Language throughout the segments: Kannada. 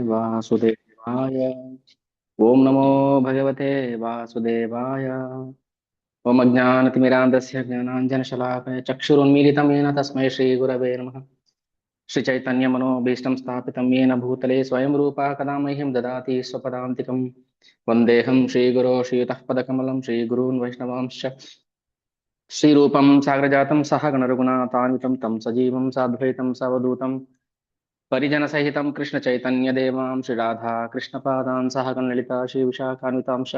वासुदेवाय। ओम नमो भगवते वासुदेवाय। ओम अज्ञानतिमिरान्धस्य ज्ञानाञ्जनशलाकया चक्षुरुन्मीलितं येन तस्मै श्रीगुरवे नमः। श्रीचैतन्यमनोभीष्टं स्थापितं येन भूतले स्वयं रूपा कदा मह्यं ददाति स्वपदान्तिकं। वन्देऽहं श्रीगुरो श्रीयुतः पदकमलं श्रीगुरून् वैष्णवांश्च श्रीरूपं साग्रजातं सह गणरघुनाथान्वितं तं सजीवं साद्वैतं सावधूतं परिजनसहितं कृष्णचैतन्यदेवां श्रीराधा कृष्णपादान् सह गणललिता श्रीविशाखान्वितांश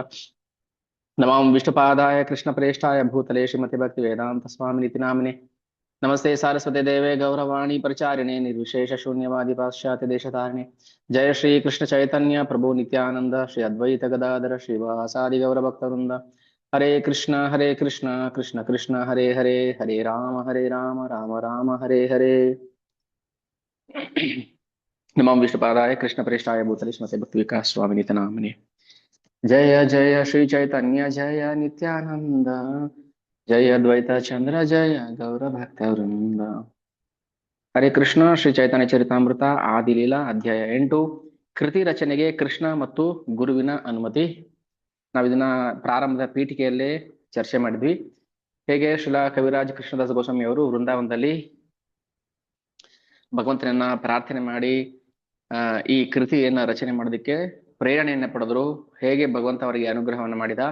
नमां विष्णुपादाय कृष्णप्रेष्ठाय भूतले श्रीमतिभक्तिवेदान्तस्वामिनिति नामिने। नमस्ते सारस्वते देवे गौरवाणी प्रचारिणे निर्विशेषशून्यवादी पाश्चात्यदेशतारिणे। जय श्री कृष्ण चैतन्य प्रभु नित्यानंद श्री अद्वैत गदाधर श्रीवासादि गौरभक्तवृंद। हरे कृष्ण कृष्ण कृष्ण हरे हरे, हरे राम राम राम हरे हरे। नमो विष्णुपादाय कृष्णप्रेष्ठाय भूतले श्रीमते भक्तिविकास स्वामिनिति नामिने। जय जय श्री चैतन्य जय नित्यानंद, जय अद्वैत चंद्र जय गौर भक्त वृंद। ಹರೇ ಕೃಷ್ಣ. ಶ್ರೀ ಚೈತನ್ಯ ಚರಿತಾಮೃತ ಆದಿಲೀಲಾ ಅಧ್ಯಾಯ 8, ಕೃತಿ ರಚನೆಗೆ ಕೃಷ್ಣ ಮತ್ತು ಗುರುವಿನ ಅನುಮತಿ. ನಾವು ಇದನ್ನ ಪ್ರಾರಂಭದ ಪೀಠಿಕೆಯಲ್ಲೇ ಚರ್ಚೆ ಮಾಡಿದ್ವಿ. ಹೇಗೆ ಶ್ರೀಲಾ ಕವಿರಾಜ್ ಕೃಷ್ಣದಾಸ ಗೋಸ್ವಾಮಿ ಅವರು ವೃಂದಾವನದಲ್ಲಿ ಭಗವಂತನನ್ನ ಪ್ರಾರ್ಥನೆ ಮಾಡಿ ಈ ಕೃತಿಯನ್ನ ರಚನೆ ಮಾಡೋದಕ್ಕೆ ಪ್ರೇರಣೆಯನ್ನ ಪಡೆದ್ರು, ಹೇಗೆ ಭಗವಂತ ಅವರಿಗೆ ಅನುಗ್ರಹವನ್ನ ಮಾಡಿದ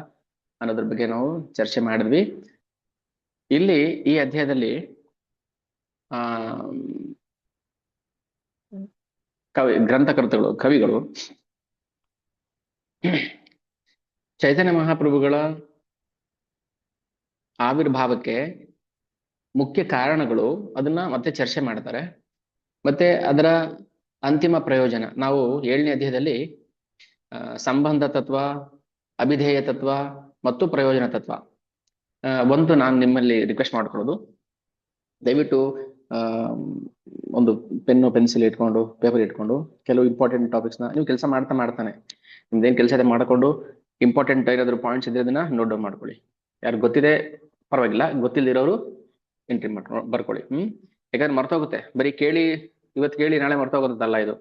ಅನ್ನೋದ್ರ ಬಗ್ಗೆ ನಾವು ಚರ್ಚೆ ಮಾಡಿದ್ವಿ. ಇಲ್ಲಿ ಈ ಅಧ್ಯಾಯದಲ್ಲಿ ಕವಿಗಳು ಚೈತನ್ಯ ಮಹಾಪ್ರಭುಗಳ ಆವಿರ್ಭಾವಕ್ಕೆ ಮುಖ್ಯ ಕಾರಣಗಳು ಅದನ್ನ ಮತ್ತೆ ಚರ್ಚೆ ಮಾಡ್ತಾರೆ. ಮತ್ತೆ ಅದರ ಅಂತಿಮ ಪ್ರಯೋಜನ ನಾವು 7ನೇ ಅಧ್ಯಾಯದಲ್ಲಿ ಸಂಬಂಧ ತತ್ವ, ಅಭಿಧೇಯ ತತ್ವ ಮತ್ತು ಪ್ರಯೋಜನ ತತ್ವ. ಒಂದು ನಾನು ನಿಮ್ಮಲ್ಲಿ ರಿಕ್ವೆಸ್ಟ್ ಮಾಡ್ಕೊಳ್ಳೋದು, ದಯವಿಟ್ಟು ಒಂದು ಪೆನ್ನು ಪೆನ್ಸಿಲ್ ಇಟ್ಕೊಂಡು ಪೇಪರ್ ಇಟ್ಕೊಂಡು ಕೆಲವು ಇಂಪಾರ್ಟೆಂಟ್ ಟಾಪಿಕ್ಸ್ನ ನೀವು ಕೆಲಸ ಮಾಡ್ತಾನೆ ನಿಮ್ದೇನು ಕೆಲಸ ಇದೆ ಮಾಡಿಕೊಂಡು ಇಂಪಾರ್ಟೆಂಟ್ ಏನಾದ್ರು ಪಾಯಿಂಟ್ಸ್ ಇದ್ರೆ ಅದನ್ನ ನೋಟ್ ಡೌನ್ ಮಾಡ್ಕೊಳ್ಳಿ. ಯಾರು ಗೊತ್ತಿದೆ ಪರವಾಗಿಲ್ಲ, ಗೊತ್ತಿಲ್ಲದಿರೋರು ಎಂಟ್ರಿ ಬರ್ಕೊಳ್ಳಿ. ಯಾಕಂದ್ರೆ ಮರ್ತೋಗುತ್ತೆ. ಬರೀ ಕೇಳಿ ಇವತ್ತು ಕೇಳಿ ನಾಳೆ ಮರ್ತೋಗೋದಲ್ಲ, ಇದು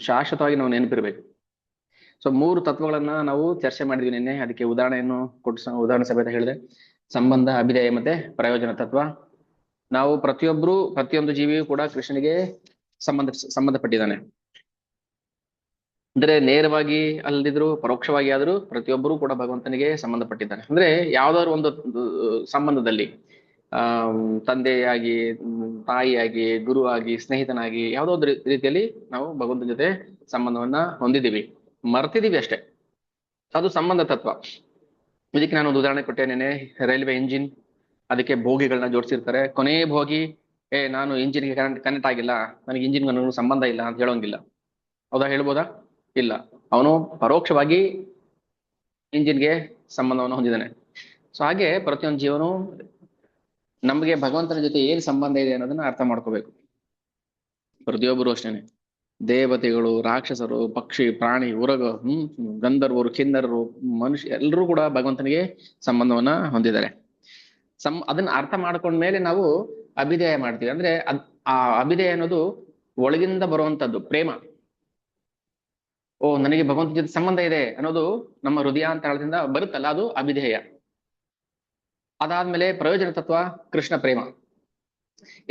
ಶಾಶ್ವತವಾಗಿ ನಾವು ನೆನಪಿರ್ಬೇಕು. ಸೊ 3 ತತ್ವಗಳನ್ನ ನಾವು ಚರ್ಚೆ ಮಾಡಿದ್ವಿ ನಿನ್ನೆ. ಅದಕ್ಕೆ ಉದಾಹರಣೆಯನ್ನು ಉದಾಹರಣೆ ಸಮೇತ ಹೇಳಿದೆ. ಸಂಬಂಧ, ಅಭಿಧೇಯ ಮತ್ತೆ ಪ್ರಯೋಜನ ತತ್ವ. ನಾವು ಪ್ರತಿಯೊಂದು ಜೀವಿಯೂ ಕೂಡ ಕೃಷ್ಣನಿಗೆ ಸಂಬಂಧಪಟ್ಟಿದ್ದಾನೆ. ಅಂದ್ರೆ ನೇರವಾಗಿ ಅಲ್ಲದಿದ್ರು ಪರೋಕ್ಷವಾಗಿ ಆದ್ರೂ ಪ್ರತಿಯೊಬ್ಬರೂ ಕೂಡ ಭಗವಂತನಿಗೆ ಸಂಬಂಧಪಟ್ಟಿದ್ದಾನೆ. ಅಂದ್ರೆ ಯಾವ್ದಾದ್ರು ಒಂದು ಸಂಬಂಧದಲ್ಲಿ ತಂದೆಯಾಗಿ, ತಾಯಿಯಾಗಿ, ಗುರುವಾಗಿ, ಸ್ನೇಹಿತನಾಗಿ ಯಾವುದೋ ಒಂದು ರೀತಿಯಲ್ಲಿ ನಾವು ಭಗವಂತನ ಜೊತೆ ಸಂಬಂಧವನ್ನ ಹೊಂದಿದ್ದೀವಿ, ಮರ್ತಿದೀವಿ ಅಷ್ಟೇ. ಅದು ಸಂಬಂಧ ತತ್ವ. ಇದಕ್ಕೆ ನಾನು ಒಂದು ಉದಾಹರಣೆ ಕೊಟ್ಟೇನೇನೆ. ರೈಲ್ವೆ ಇಂಜಿನ್, ಅದಕ್ಕೆ ಬೋಗಿಗಳನ್ನ ಜೋಡಿಸಿರ್ತಾರೆ. ಕೊನೆ ಬೋಗಿ ನಾನು ಇಂಜಿನ್ಗೆ ಕನೆಕ್ಟ್ ಆಗಿಲ್ಲ, ನನಗೆ ಇಂಜಿನ್ ನನಗೂ ಸಂಬಂಧ ಇಲ್ಲ ಅಂತ ಹೇಳೋಂಗಿಲ್ಲ. ಹೌದಾ? ಹೇಳ್ಬೋದಾ? ಇಲ್ಲ. ಅವನು ಪರೋಕ್ಷವಾಗಿ ಇಂಜಿನ್ಗೆ ಸಂಬಂಧವನ್ನು ಹೊಂದಿದ್ದಾನೆ. ಸೊ ಹಾಗೆ ಪ್ರತಿಯೊಂದು ಜೀವನು ನಮಗೆ ಭಗವಂತನ ಜೊತೆ ಏನ್ ಸಂಬಂಧ ಇದೆ ಅನ್ನೋದನ್ನ ಅರ್ಥ ಮಾಡ್ಕೋಬೇಕು. ಪ್ರತಿಯೊಬ್ಬರು ಅಷ್ಟೇನೆ. ದೇವತೆಗಳು, ರಾಕ್ಷಸರು, ಪಕ್ಷಿ, ಪ್ರಾಣಿ, ಉರಗ, ಗಂಧರ್ವರು, ಕಿನ್ನರರು, ಮನುಷ್ಯ ಎಲ್ಲರೂ ಕೂಡ ಭಗವಂತನಿಗೆ ಸಂಬಂಧವನ್ನ ಹೊಂದಿದ್ದಾರೆ. ಅದನ್ನ ಅರ್ಥ ಮಾಡ್ಕೊಂಡ್ಮೇಲೆ ನಾವು ಅಭಿಧೇಯ ಮಾಡ್ತೀವಿ. ಅಂದ್ರೆ ಆ ಅಭಿಧೇಯ ಅನ್ನೋದು ಒಳಗಿಂದ ಬರುವಂತದ್ದು ಪ್ರೇಮ. ನನಗೆ ಭಗವಂತನ ಜೊತೆ ಸಂಬಂಧ ಇದೆ ಅನ್ನೋದು ನಮ್ಮ ಹೃದಯಾಂತರದಿಂದ ಬರುತ್ತಲ್ಲ, ಅದು ಅಭಿಧೇಯ. ಅದಾದ್ಮೇಲೆ ಪ್ರಯೋಜನ ತತ್ವ, ಕೃಷ್ಣ ಪ್ರೇಮ.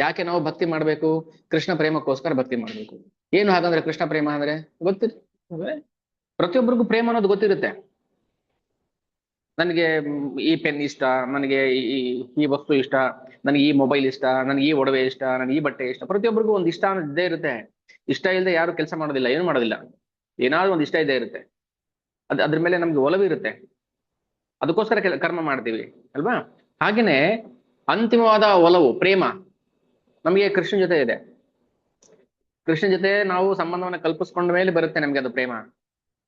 ಯಾಕೆ ನಾವು ಭಕ್ತಿ ಮಾಡ್ಬೇಕು? ಕೃಷ್ಣ ಪ್ರೇಮಕ್ಕೋಸ್ಕರ ಭಕ್ತಿ ಮಾಡ್ಬೇಕು. ಏನು ಹಾಗಂದ್ರೆ ಕೃಷ್ಣ ಪ್ರೇಮ ಅಂದ್ರೆ ಪ್ರತಿಯೊಬ್ಬರಿಗೂ ಪ್ರೇಮ ಅನ್ನೋದು ಗೊತ್ತಿರುತ್ತೆ. ನನಗೆ ಈ ಪೆನ್ ಇಷ್ಟ, ನನಗೆ ಈ ವಸ್ತು ಇಷ್ಟ, ನನಗೆ ಈ ಮೊಬೈಲ್ ಇಷ್ಟ, ನನಗೆ ಈ ಒಡವೆ ಇಷ್ಟ, ನನಗೆ ಈ ಬಟ್ಟೆ ಇಷ್ಟ. ಪ್ರತಿಯೊಬ್ಬರಿಗೂ ಒಂದು ಇಷ್ಟ ಅನ್ನೋದು ಇದ್ದೇ ಇರುತ್ತೆ. ಇಷ್ಟ ಇಲ್ಲದೆ ಯಾರು ಕೆಲಸ ಮಾಡೋದಿಲ್ಲ, ಏನು ಮಾಡೋದಿಲ್ಲ. ಏನಾದ್ರು ಒಂದು ಇಷ್ಟ ಇದ್ದೇ ಇರುತ್ತೆ. ಅದ್ರ ಮೇಲೆ ನಮ್ಗೆ ಒಲವು ಇರುತ್ತೆ. ಅದಕ್ಕೋಸ್ಕರ ಕರ್ಮ ಮಾಡ್ತೀವಿ ಅಲ್ವಾ? ಹಾಗೇನೆ ಅಂತಿಮವಾದ ಒಲವು, ಪ್ರೇಮ ನಮಗೆ ಕೃಷ್ಣ ಜೊತೆ ಇದೆ. ಕೃಷ್ಣ ಜೊತೆ ನಾವು ಸಂಬಂಧವನ್ನ ಕಲ್ಪಿಸ್ಕೊಂಡ ಮೇಲೆ ಬರುತ್ತೆ ನಮ್ಗೆ ಅದು ಪ್ರೇಮ.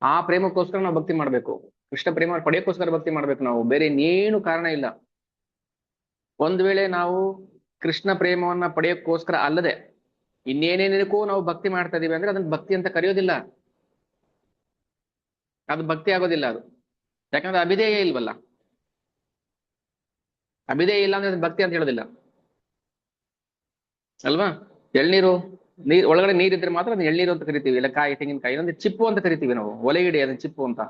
ಆ ಪ್ರೇಮಕ್ಕೋಸ್ಕರ ನಾವು ಭಕ್ತಿ ಮಾಡ್ಬೇಕು. ಕೃಷ್ಣ ಪ್ರೇಮ ಪಡೆಯೋಕ್ಕೋಸ್ಕರ ಭಕ್ತಿ ಮಾಡ್ಬೇಕು ನಾವು, ಬೇರೆ ಇನ್ನೇನು ಕಾರಣ ಇಲ್ಲ. ಒಂದ್ ವೇಳೆ ನಾವು ಕೃಷ್ಣ ಪ್ರೇಮವನ್ನ ಪಡೆಯೋಕ್ಕೋಸ್ಕರ ಅಲ್ಲದೆ ಇನ್ನೇನೇನಕ್ಕೂ ನಾವು ಭಕ್ತಿ ಮಾಡ್ತಾ ಇದೀವಿ ಅಂದ್ರೆ ಅದನ್ನ ಭಕ್ತಿ ಅಂತ ಕರೆಯೋದಿಲ್ಲ. ಅದು ಭಕ್ತಿ ಆಗೋದಿಲ್ಲ ಅದು. ಯಾಕಂದ್ರೆ ಅಭಿಧೇಯ ಇಲ್ವಲ್ಲ. ಅಭಿಧೇಯ ಇಲ್ಲ ಅಂದ್ರೆ ಭಕ್ತಿ ಅಂತ ಹೇಳೋದಿಲ್ಲ ಅಲ್ವಾ? ಎಳ್ನೀರು ನೀರ್ ಒಳಗಡೆ ನೀರಿದ್ರೆ ಮಾತ್ರ ಅದನ್ನ ಎಳ್ನೀರು ಅಂತ ಕರಿತೀವಿ, ಇಲ್ಲ ಕಾಯಿ ತೆಂಗಿನಕಾಯಿ, ಇನ್ನೊಂದು ಚಿಪ್ಪು ಅಂತ ಕರಿತೀವಿ ನಾವು, ಒಲೆಗಿಡಿ ಅದನ್ನ ಚಿಪ್ಪು ಅಂತ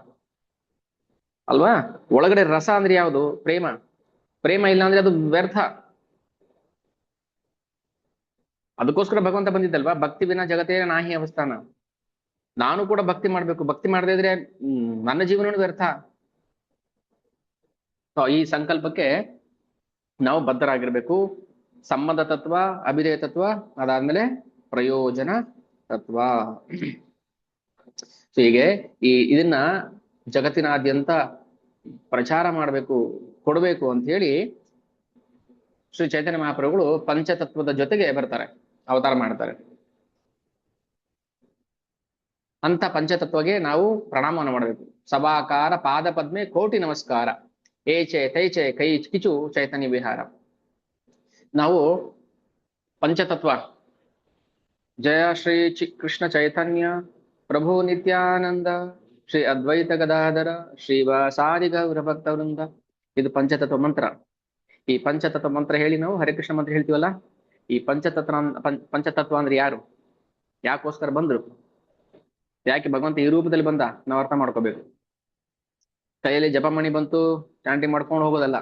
ಅಲ್ವಾ. ಒಳಗಡೆ ರಸ ಅಂದ್ರೆ ಯಾವುದು? ಪ್ರೇಮ. ಪ್ರೇಮ ಇಲ್ಲ ಅಂದ್ರೆ ಅದು ವ್ಯರ್ಥ. ಅದಕ್ಕೋಸ್ಕರ ಭಗವಂತ ಬಂದಿದ್ದಲ್ವಾ, ಭಕ್ತಿ ವಿನ ಜಗತ್ತೇ ನಾಹಿ ಅವಸ್ಥಾನ. ನಾನು ಕೂಡ ಭಕ್ತಿ ಮಾಡ್ಬೇಕು, ಭಕ್ತಿ ಮಾಡದೇ ಇದ್ರೆ ನನ್ನ ಜೀವನ ವ್ಯರ್ಥ. ಈ ಸಂಕಲ್ಪಕ್ಕೆ ನಾವು ಬದ್ಧರಾಗಿರ್ಬೇಕು. ಸಂಬಂಧ ತತ್ವ, ಅಭಿಧೇಯ ತತ್ವ, ಅದಾದ್ಮೇಲೆ ಪ್ರಯೋಜನ ತತ್ವ. ಹೀಗೆ ಇದನ್ನ ಜಗತ್ತಿನಾದ್ಯಂತ ಪ್ರಚಾರ ಮಾಡಬೇಕು, ಕೊಡಬೇಕು ಅಂತ ಹೇಳಿ ಶ್ರೀ ಚೈತನ್ಯ ಮಹಾಪ್ರಭುಗಳು ಪಂಚತತ್ವದ ಜೊತೆಗೆ ಬರ್ತಾರೆ, ಅವತಾರ ಮಾಡ್ತಾರೆ. ಅಂತ ಪಂಚತತ್ವಗೆ ನಾವು ಪ್ರಣಾಮವನ್ನು ಮಾಡಬೇಕು. ಸಭಾಕಾರ ಪಾದ ಪದ್ಮೆ ಕೋಟಿ ನಮಸ್ಕಾರ, ಏಚೆ ತೈಚೆ ಕೈ ಕಿಚು ಚೈತನ್ಯ ವಿಹಾರ. ನಾವು ಪಂಚತತ್ವ ಜಯ ಶ್ರೀ ಕೃಷ್ಣ ಚೈತನ್ಯ ಪ್ರಭು ನಿತ್ಯಾನಂದ ಶ್ರೀ ಅದ್ವೈತ ಗದಾಧರ ಶ್ರೀವಾಸಾದಿ ಗೌರ ಭಕ್ತ ವೃಂದ, ಇದು ಪಂಚತತ್ವ ಮಂತ್ರ. ಈ ಪಂಚತತ್ವ ಮಂತ್ರ ಹೇಳಿ ನಾವು ಹರೇ ಕೃಷ್ಣ ಮಂತ್ರ ಹೇಳ್ತೀವಲ್ಲ. ಈ ಪಂಚತತ್ವ ಅಂದ್ರೆ ಯಾರು, ಯಾಕೋಸ್ಕರ ಬಂದ್ರು, ಯಾಕೆ ಭಗವಂತ ಈ ರೂಪದಲ್ಲಿ ಬಂದ, ನಾವು ಅರ್ಥ ಮಾಡ್ಕೋಬೇಕು. ಕೈಯಲ್ಲಿ ಜಪಮಣಿ ಬಂತು ಚಾಂಟಿಂಗ್ ಮಾಡ್ಕೊಂಡು ಹೋಗೋದಲ್ಲ.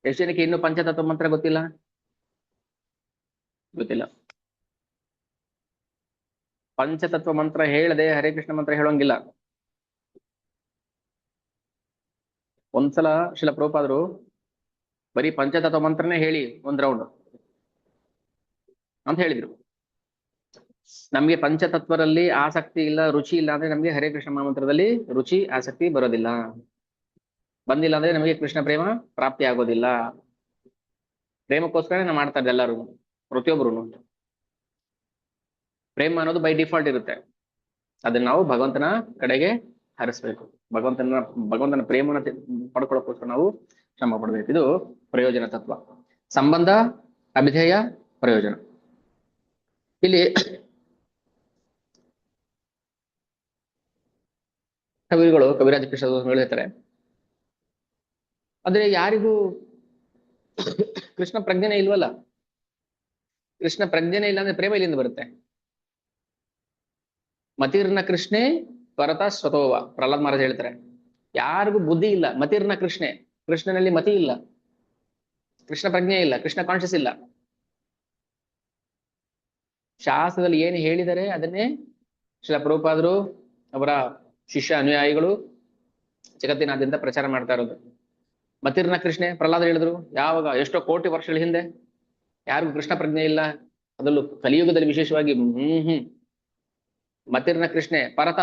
ಎಷ್ಟು ಜನಕ್ಕೆ ಇನ್ನು ಪಂಚತತ್ವ ಮಂತ್ರ ಗೊತ್ತಿಲ್ಲ? ಪಂಚತತ್ವ ಮಂತ್ರ ಹೇಳದೆ ಹರೇ ಕೃಷ್ಣ ಮಂತ್ರ ಹೇಳೋಂಗಿಲ್ಲ. ಒಂದ್ಸಲ ಶಿಲ ಪ್ರಭುಪಾದರು ಬರೀ ಪಂಚತತ್ವ ಮಂತ್ರನೇ ಹೇಳಿ ಒಂದ್ ರೌಂಡ್ ಅಂತ ಹೇಳಿದ್ರು. ನಮ್ಗೆ ಪಂಚತತ್ವರಲ್ಲಿ ಆಸಕ್ತಿ ಇಲ್ಲ, ರುಚಿ ಇಲ್ಲ ಅಂದ್ರೆ ನಮ್ಗೆ ಹರೇ ಕೃಷ್ಣ ಮಂತ್ರದಲ್ಲಿ ರುಚಿ ಆಸಕ್ತಿ ಬರೋದಿಲ್ಲ. ಬಂದಿಲ್ಲ ಅಂದ್ರೆ ನಮಗೆ ಕೃಷ್ಣ ಪ್ರೇಮ ಪ್ರಾಪ್ತಿ ಆಗೋದಿಲ್ಲ. ಪ್ರೇಮಕ್ಕೋಸ್ಕರ ನಾವು ಮಾಡ್ತಾ ಇದ್ದೆ ಎಲ್ಲರೂ, ಪ್ರತಿಯೊಬ್ಬರು. ಪ್ರೇಮ ಅನ್ನೋದು ಬೈ ಡಿಫಾಲ್ಟ್ ಇರುತ್ತೆ, ಅದನ್ನ ನಾವು ಭಗವಂತನ ಕಡೆಗೆ ಹರಿಸ್ಬೇಕು. ಭಗವಂತನ ಪ್ರೇಮನ ಪಡ್ಕೊಳ್ಳೋಕ್ಕೋಸ್ಕರ ನಾವು ಶ್ರಮ ಪಡ್ಬೇಕು. ಇದು ಪ್ರಯೋಜನ ತತ್ವ. ಸಂಬಂಧ, ಅಭಿಧೇಯ, ಪ್ರಯೋಜನ. ಇಲ್ಲಿ ಕವಿಗಳು ಕವಿರಾಜ ಕೃಷ್ಣ ಹೇಳ್ತಾರೆ, ಆದ್ರೆ ಯಾರಿಗೂ ಕೃಷ್ಣ ಪ್ರಜ್ಞೆನೇ ಇಲ್ವಲ್ಲ. ಕೃಷ್ಣ ಪ್ರಜ್ಞೆನೇ ಇಲ್ಲ ಅಂದ್ರೆ ಪ್ರೇಮ ಇಲ್ಲಿಂದ ಬರುತ್ತೆ? ಮತಿರ್ನ ಕೃಷ್ಣೆ ಪರತ ಸ್ವತೋವ, ಪ್ರಹ್ಲಾದ್ ಮಹಾರಾಜ್ ಹೇಳ್ತಾರೆ. ಯಾರಿಗೂ ಬುದ್ಧಿ ಇಲ್ಲ, ಮತಿರ್ನ ಕೃಷ್ಣೆ, ಕೃಷ್ಣನಲ್ಲಿ ಮತಿ ಇಲ್ಲ, ಕೃಷ್ಣ ಪ್ರಜ್ಞೆ ಇಲ್ಲ, ಕೃಷ್ಣ ಕಾನ್ಶಿಯಸ್ ಇಲ್ಲ. ಶಾಸ್ತ್ರದಲ್ಲಿ ಏನು ಹೇಳಿದರೆ ಅದನ್ನೇ ಶ್ರೀಲ ಪ್ರಭುಪಾದರು ಅವರ ಶಿಷ್ಯ ಅನುಯಾಯಿಗಳು ಜಗತ್ತಿನಾದ್ಯಂತ ಪ್ರಚಾರ ಮಾಡ್ತಾ ಇರೋದು. ಮತಿರ್ನ ಕೃಷ್ಣೆ ಪ್ರಹ್ಲಾದ ಹೇಳಿದ್ರು ಯಾವಾಗ, ಎಷ್ಟೋ ಕೋಟಿ ವರ್ಷಗಳ ಹಿಂದೆ. ಯಾರಿಗೂ ಕೃಷ್ಣ ಪ್ರಜ್ಞೆ ಇಲ್ಲ, ಅದರಲ್ಲೂ ಕಲಿಯುಗದಲ್ಲಿ ವಿಶೇಷವಾಗಿ. ಮತಿರ್ನ ಕೃಷ್ಣೆ ಪರತ,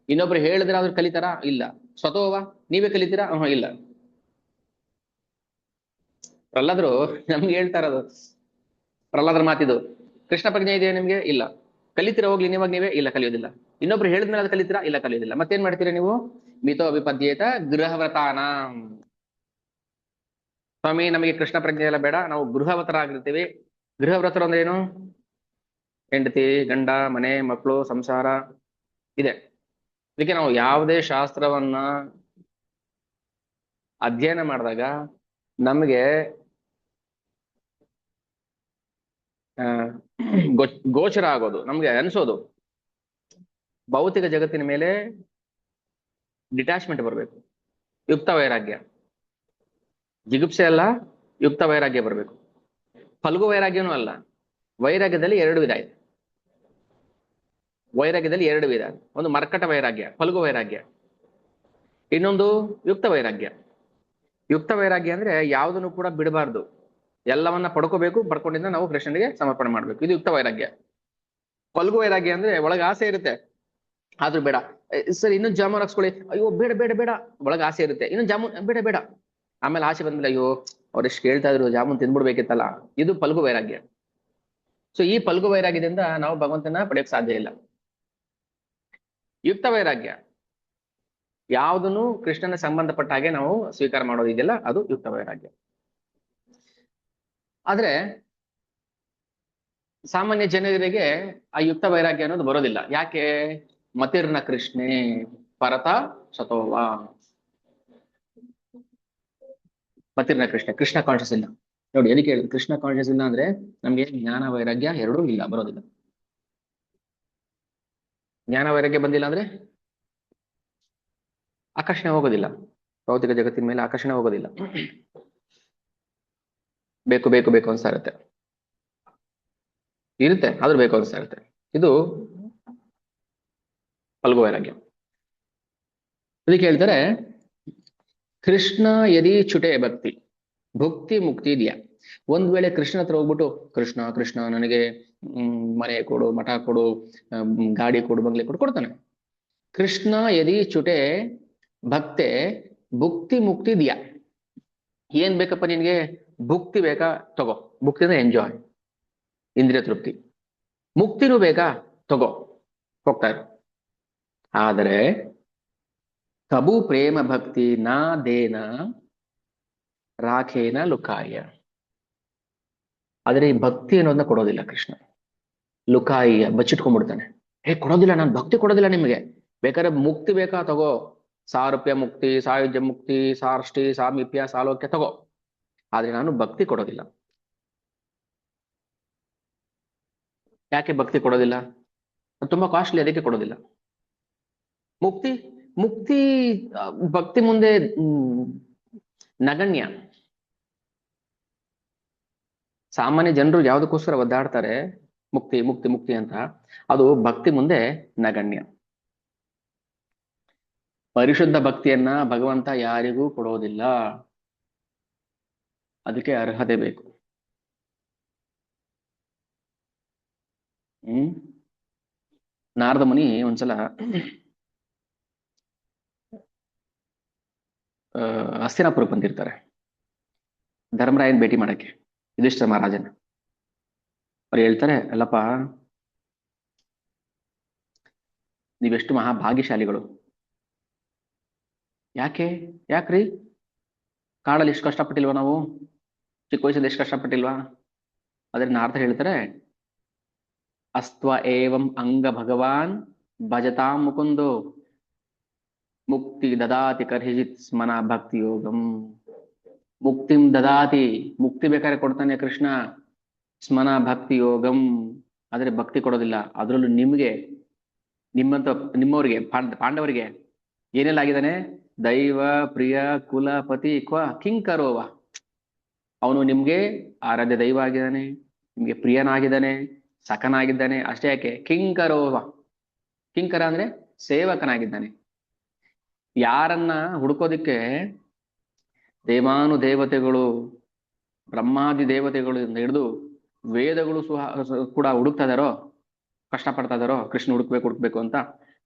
ಇನ್ನೊಬ್ರು ಹೇಳಿದ್ರೆ ಆದ್ರೂ ಕಲಿತಾರ? ಇಲ್ಲ. ಸ್ವತೋವ, ನೀವೇ ಕಲಿತೀರಾ? ಇಲ್ಲ. ಪ್ರಹ್ಲಾದರು ನಮ್ಗೆ ಹೇಳ್ತಾ ಇರೋದು, ಪ್ರಹ್ಲಾದರ ಮಾತಿದು. ಕೃಷ್ಣ ಪ್ರಜ್ಞೆ ಇದೆಯಾ ನಿಮ್ಗೆ? ಇಲ್ಲ. ಕಲಿತೀರಾ ಹೋಗ್ಲಿ ನೀವೇ? ಇಲ್ಲ, ಕಲಿಯೋದಿಲ್ಲ. ಇನ್ನೊಬ್ರು ಹೇಳಿದ್ಮೇಲೆ ಅದು ಕಲಿತೀರಾ? ಇಲ್ಲ, ಕಲಿಯೋದಿಲ್ಲ. ಮತ್ತೇನ್ ಮಾಡ್ತೀರಾ ನೀವು? ಮಿತೋ ವಿಪದ್ಯೇತ ಗೃಹವ್ರತಾನ. ಸ್ವಾಮಿ ನಮಗೆ ಕೃಷ್ಣ ಪ್ರಜ್ಞೆ ಎಲ್ಲ ಬೇಡ, ನಾವು ಗೃಹವ್ರತರಾಗಿರ್ತೀವಿ. ಗೃಹವ್ರತರು ಅಂದ್ರೆ ಏನು? ಹೆಂಡತಿ, ಗಂಡ, ಮನೆ, ಮಕ್ಕಳು, ಸಂಸಾರ ಇದೆ. ಅದಕ್ಕೆ ನಾವು ಯಾವುದೇ ಶಾಸ್ತ್ರವನ್ನ ಅಧ್ಯಯನ ಮಾಡಿದಾಗ ನಮಗೆ ಗೋಚರ ಆಗೋದು, ನಮ್ಗೆ ಅನ್ಸೋದು, ಭೌತಿಕ ಜಗತ್ತಿನ ಮೇಲೆ ಡಿಟ್ಯಾಚ್ಮೆಂಟ್ ಬರಬೇಕು. ಯುಕ್ತ ವೈರಾಗ್ಯ, ಜಿಗುಪ್ಸೆ ಅಲ್ಲ, ಯುಕ್ತ ವೈರಾಗ್ಯ ಬರಬೇಕು. ಫಲ್ಗು ವೈರಾಗ್ಯನೂ ಅಲ್ಲ. ವೈರಾಗ್ಯದಲ್ಲಿ ಎರಡು ವಿಧ ಇದೆ. ವೈರಾಗ್ಯದಲ್ಲಿ ಎರಡು ವಿಧ. ಒಂದು ಮರ್ಕಟ ವೈರಾಗ್ಯ, ಫಲ್ಗು ವೈರಾಗ್ಯ. ಇನ್ನೊಂದು ಯುಕ್ತ ವೈರಾಗ್ಯ. ಯುಕ್ತ ವೈರಾಗ್ಯ ಅಂದ್ರೆ ಯಾವುದನ್ನು ಕೂಡ ಬಿಡಬಾರ್ದು, ಎಲ್ಲವನ್ನ ಪಡ್ಕೋಬೇಕು, ಪಡ್ಕೊಂಡಿಂದ ನಾವು ಕೃಷ್ಣನಿಗೆ ಸಮರ್ಪಣೆ ಮಾಡ್ಬೇಕು. ಇದು ಯುಕ್ತ ವೈರಾಗ್ಯ. ಫಲ್ಗು ವೈರಾಗ್ಯ ಅಂದ್ರೆ ಒಳಗ ಆಸೆ ಇರುತ್ತೆ, ಆದ್ರೂ ಬೇಡ. ಸರ್ ಇನ್ನೊಂದು ಜಾಮೂನ್ ಹಾಕ್ಸ್ಕೊಳ್ಳಿ, ಅಯ್ಯೋ ಬೇಡ ಬೇಡ ಬೇಡ. ಒಳಗ ಆಸೆ ಇರುತ್ತೆ, ಇನ್ನೊಂದು ಜಾಮೂನ್, ಬೇಡ ಬೇಡ. ಆಮೇಲೆ ಆಸೆ ಬಂದ್ಮೇಲೆ ಅಯ್ಯೋ ಅವ್ರೆಷ್ಟು ಕೇಳ್ತಾ ಇದ್ರು, ಜಾಮೂನ್ ತಿಂದ್ಬಿಡ್ಬೇಕಿತ್ತಲ್ಲ. ಇದು ಫಲ್ಗು ವೈರಾಗ್ಯ. ಸೊ ಈ ಫಲ್ಗು ವೈರಾಗ್ಯದಿಂದ ನಾವು ಭಗವಂತನ ಪಡೆಯಕ್ ಸಾಧ್ಯ ಇಲ್ಲ. ಯುಕ್ತ ವೈರಾಗ್ಯ, ಯಾವುದನ್ನು ಕೃಷ್ಣನ ಸಂಬಂಧಪಟ್ಟ ಹಾಗೆ ನಾವು ಸ್ವೀಕಾರ ಮಾಡೋದಿದೆಯಲ್ಲ, ಅದು ಯುಕ್ತ ವೈರಾಗ್ಯ. ಆದ್ರೆ ಸಾಮಾನ್ಯ ಜನರಿಗೆ ಆ ಯುಕ್ತ ವೈರಾಗ್ಯ ಅನ್ನೋದು ಬರೋದಿಲ್ಲ. ಯಾಕೆ? ಮತಿರ್ನ ಕೃಷ್ಣೆ ಪರತ ಸತೋವ. ಮತಿರ್ನ ಕೃಷ್ಣ, ಕೃಷ್ಣ ಕಾನ್ಶಿಯಸ್ ಇಲ್ಲ. ನೋಡಿ ಎದಕ್ಕೆ ಹೇಳುದು ಕೃಷ್ಣ ಕಾನ್ಶಿಯಸ್ ಇಲ್ಲ ಅಂದ್ರೆ ನಮ್ಗೆ ಜ್ಞಾನ ವೈರಾಗ್ಯ ಎರಡೂ ಇಲ್ಲ, ಬರೋದಿಲ್ಲ. ಜ್ಞಾನ ವೈರಾಗ್ಯ ಬಂದಿಲ್ಲ ಅಂದ್ರೆ ಆಕರ್ಷಣೆ ಹೋಗೋದಿಲ್ಲ, ಭೌತಿಕ ಜಗತ್ತಿನ ಮೇಲೆ ಆಕರ್ಷಣೆ ಹೋಗೋದಿಲ್ಲ. ಬೇಕು ಬೇಕು ಬೇಕು ಅನ್ಸ್ತಾ ಇರುತ್ತೆ, ಇರುತ್ತೆ ಆದ್ರೂ ಬೇಕು ಅನ್ಸ್ತಾ ಇರುತ್ತೆ. ಇದು ಫಲ್ಗು ವೈರಾಗ್ಯ. ಅದಕ್ಕೆ ಹೇಳ್ತಾರೆ ಕೃಷ್ಣ ಯದಿ ಚುಟೆ ಭಕ್ತಿ ಭುಕ್ತಿ ಮುಕ್ತಿ ಇದೆಯಾ. ಒಂದ್ ವೇಳೆ ಕೃಷ್ಣ ಹತ್ರ ಹೋಗ್ಬಿಟ್ಟು ಕೃಷ್ಣ ಕೃಷ್ಣ ನನಗೆ ಮನೆ ಕೊಡು, ಮಠ ಕೊಡು, ಗಾಡಿ ಕೊಡು, ಬಂಗ್ಲೆ ಕೊಡು, ಕೊಡ್ತಾನೆ. ಕೃಷ್ಣ ಯದಿ ಚುಟೆ ಭಕ್ತೆ ಭುಕ್ತಿ ಮುಕ್ತಿ ಇದೆಯಾ. ಏನ್ ಬೇಕಪ್ಪ ನಿನ್ಗೆ, ಭುಕ್ತಿ ಬೇಕಾ ತಗೋ, ಭುಕ್ತಿ ಅಂದ್ರೆ ಎಂಜಾಯ್, ಇಂದ್ರಿಯ ತೃಪ್ತಿ. ಮುಕ್ತಿನೂ ಬೇಕಾ ತಗೋ, ಹೋಗ್ತಾ ಇರು. ಆದರೆ ಕಬು ಪ್ರೇಮ ಭಕ್ತಿ ನಾ ದೇನ ರಾಖೇನ ಲುಕಾಯ. ಆದ್ರೆ ಈ ಭಕ್ತಿ ಅನ್ನೋದನ್ನ ಕೊಡೋದಿಲ್ಲ ಕೃಷ್ಣ, ಲುಕಾಯಿಯ ಬಚ್ಚಿಟ್ಕೊಂಡ್ಬಿಡ್ತಾನೆ. ಕೊಡೋದಿಲ್ಲ, ನಾನು ಭಕ್ತಿ ಕೊಡೋದಿಲ್ಲ ನಿಮಗೆ, ಬೇಕಾದ್ರೆ ಮುಕ್ತಿ ಬೇಕಾ ತಗೋ, ಸಾರೂಪ್ಯ ಮುಕ್ತಿ, ಸಾಯುಜ್ಯ ಮುಕ್ತಿ, ಸಾರ್ಷ್ಟಿ, ಸಾಮೀಪ್ಯ, ಸಾಲೋಕ್ಯ ತಗೋ, ಆದ್ರೆ ನಾನು ಭಕ್ತಿ ಕೊಡೋದಿಲ್ಲ. ಯಾಕೆ ಭಕ್ತಿ ಕೊಡೋದಿಲ್ಲ, ತುಂಬಾ ಕಾಸ್ಟ್ಲಿ, ಅದಕ್ಕೆ ಕೊಡೋದಿಲ್ಲ. ಮುಕ್ತಿ ಮುಕ್ತಿ ಭಕ್ತಿ ಮುಂದೆ ನಗಣ್ಯ. ಸಾಮಾನ್ಯ ಜನರು ಯಾವ್ದಕ್ಕೋಸ್ಕರ ಒದ್ದಾಡ್ತಾರೆ ಮುಕ್ತಿ ಮುಕ್ತಿ ಮುಕ್ತಿ ಅಂತ, ಅದು ಭಕ್ತಿ ಮುಂದೆ ನಗಣ್ಯ. ಪರಿಶುದ್ಧ ಭಕ್ತಿಯನ್ನ ಭಗವಂತ ಯಾರಿಗೂ ಕೊಡೋದಿಲ್ಲ, ಅದಕ್ಕೆ ಅರ್ಹತೆ ಬೇಕು. ನಾರದ ಮುನಿ ಒಂದ್ಸಲ ಹಸ್ತಿನಾಪುರಕ್ಕೆ ಬಂದಿರ್ತಾರೆ ಧರ್ಮರಾಯನ್ ಭೇಟಿ ಮಾಡಕ್ಕೆ, ಯುಧಿಷ್ಠಿರ ಮಹಾರಾಜನ. ಅವ್ರು ಹೇಳ್ತಾರೆ, ಅಲ್ಲಪ್ಪ ನೀವೆಷ್ಟು ಮಹಾಭಾಗ್ಯಶಾಲಿಗಳು. ಯಾಕೆ, ಯಾಕ್ರಿ, ಕಾಡಲ್ಲಿ ಎಷ್ಟು ಕಷ್ಟಪಟ್ಟಿಲ್ವಾ ನಾವು, ಚಿಕ್ಕ ವಯಸ್ಸಲ್ಲಿ ಎಷ್ಟು ಕಷ್ಟಪಟ್ಟಿಲ್ವಾ. ಆದ್ರೆ ನಾರದ ಹೇಳ್ತಾರೆ, ಅಸ್ತ್ವ ಏವಂ ಅಂಗ ಭಗವಾನ್ ಭಜತಾಂ ಮುಕುಂದೋ ಮುಕ್ತಿ ದದಾತಿ ಕರ್ಹಿಜಿತ್ ಸ್ಮನ ಭಕ್ತಿ ಯೋಗಂ. ಮುಕ್ತಿಂ ದದಾತಿ, ಮುಕ್ತಿ ಬೇಕಾದ್ರೆ ಕೊಡ್ತಾನೆ ಕೃಷ್ಣ, ಸ್ಮನ ಭಕ್ತಿ ಯೋಗಂ, ಆದ್ರೆ ಭಕ್ತಿ ಕೊಡೋದಿಲ್ಲ. ಅದ್ರಲ್ಲೂ ನಿಮ್ಗೆ, ನಿಮ್ಮವ್ರಿಗೆ, ಪಾಂಡವರಿಗೆ ಏನೆಲ್ಲ ಆಗಿದ್ದಾನೆ, ದೈವ ಪ್ರಿಯ ಕುಲಪತಿ ಕ್ವ ಕಿಂಕರೋವ. ಅವನು ನಿಮ್ಗೆ ಆರಾಧ್ಯ ದೈವ ಆಗಿದ್ದಾನೆ, ನಿಮ್ಗೆ ಪ್ರಿಯನಾಗಿದ್ದಾನೆ, ಸಖನಾಗಿದ್ದಾನೆ. ಅಷ್ಟೇ ಯಾಕೆ, ಕಿಂಕರೋವ, ಕಿಂಕರ ಅಂದ್ರೆ ಸೇವಕನಾಗಿದ್ದಾನೆ. ಯಾರನ್ನ ಹುಡುಕೋದಿಕ್ಕೆ ದೇವಾನು ದೇವತೆಗಳು, ಬ್ರಹ್ಮಾದಿ ದೇವತೆಗಳು ಹಿಡಿದು ವೇದಗಳು ಕೂಡ ಹುಡುಕ್ತಾ ಇದಾರೋ, ಕಷ್ಟಪಡ್ತಾ ಇದಾರೋ ಕೃಷ್ಣ ಹುಡುಕ್ಬೇಕು ಅಂತ,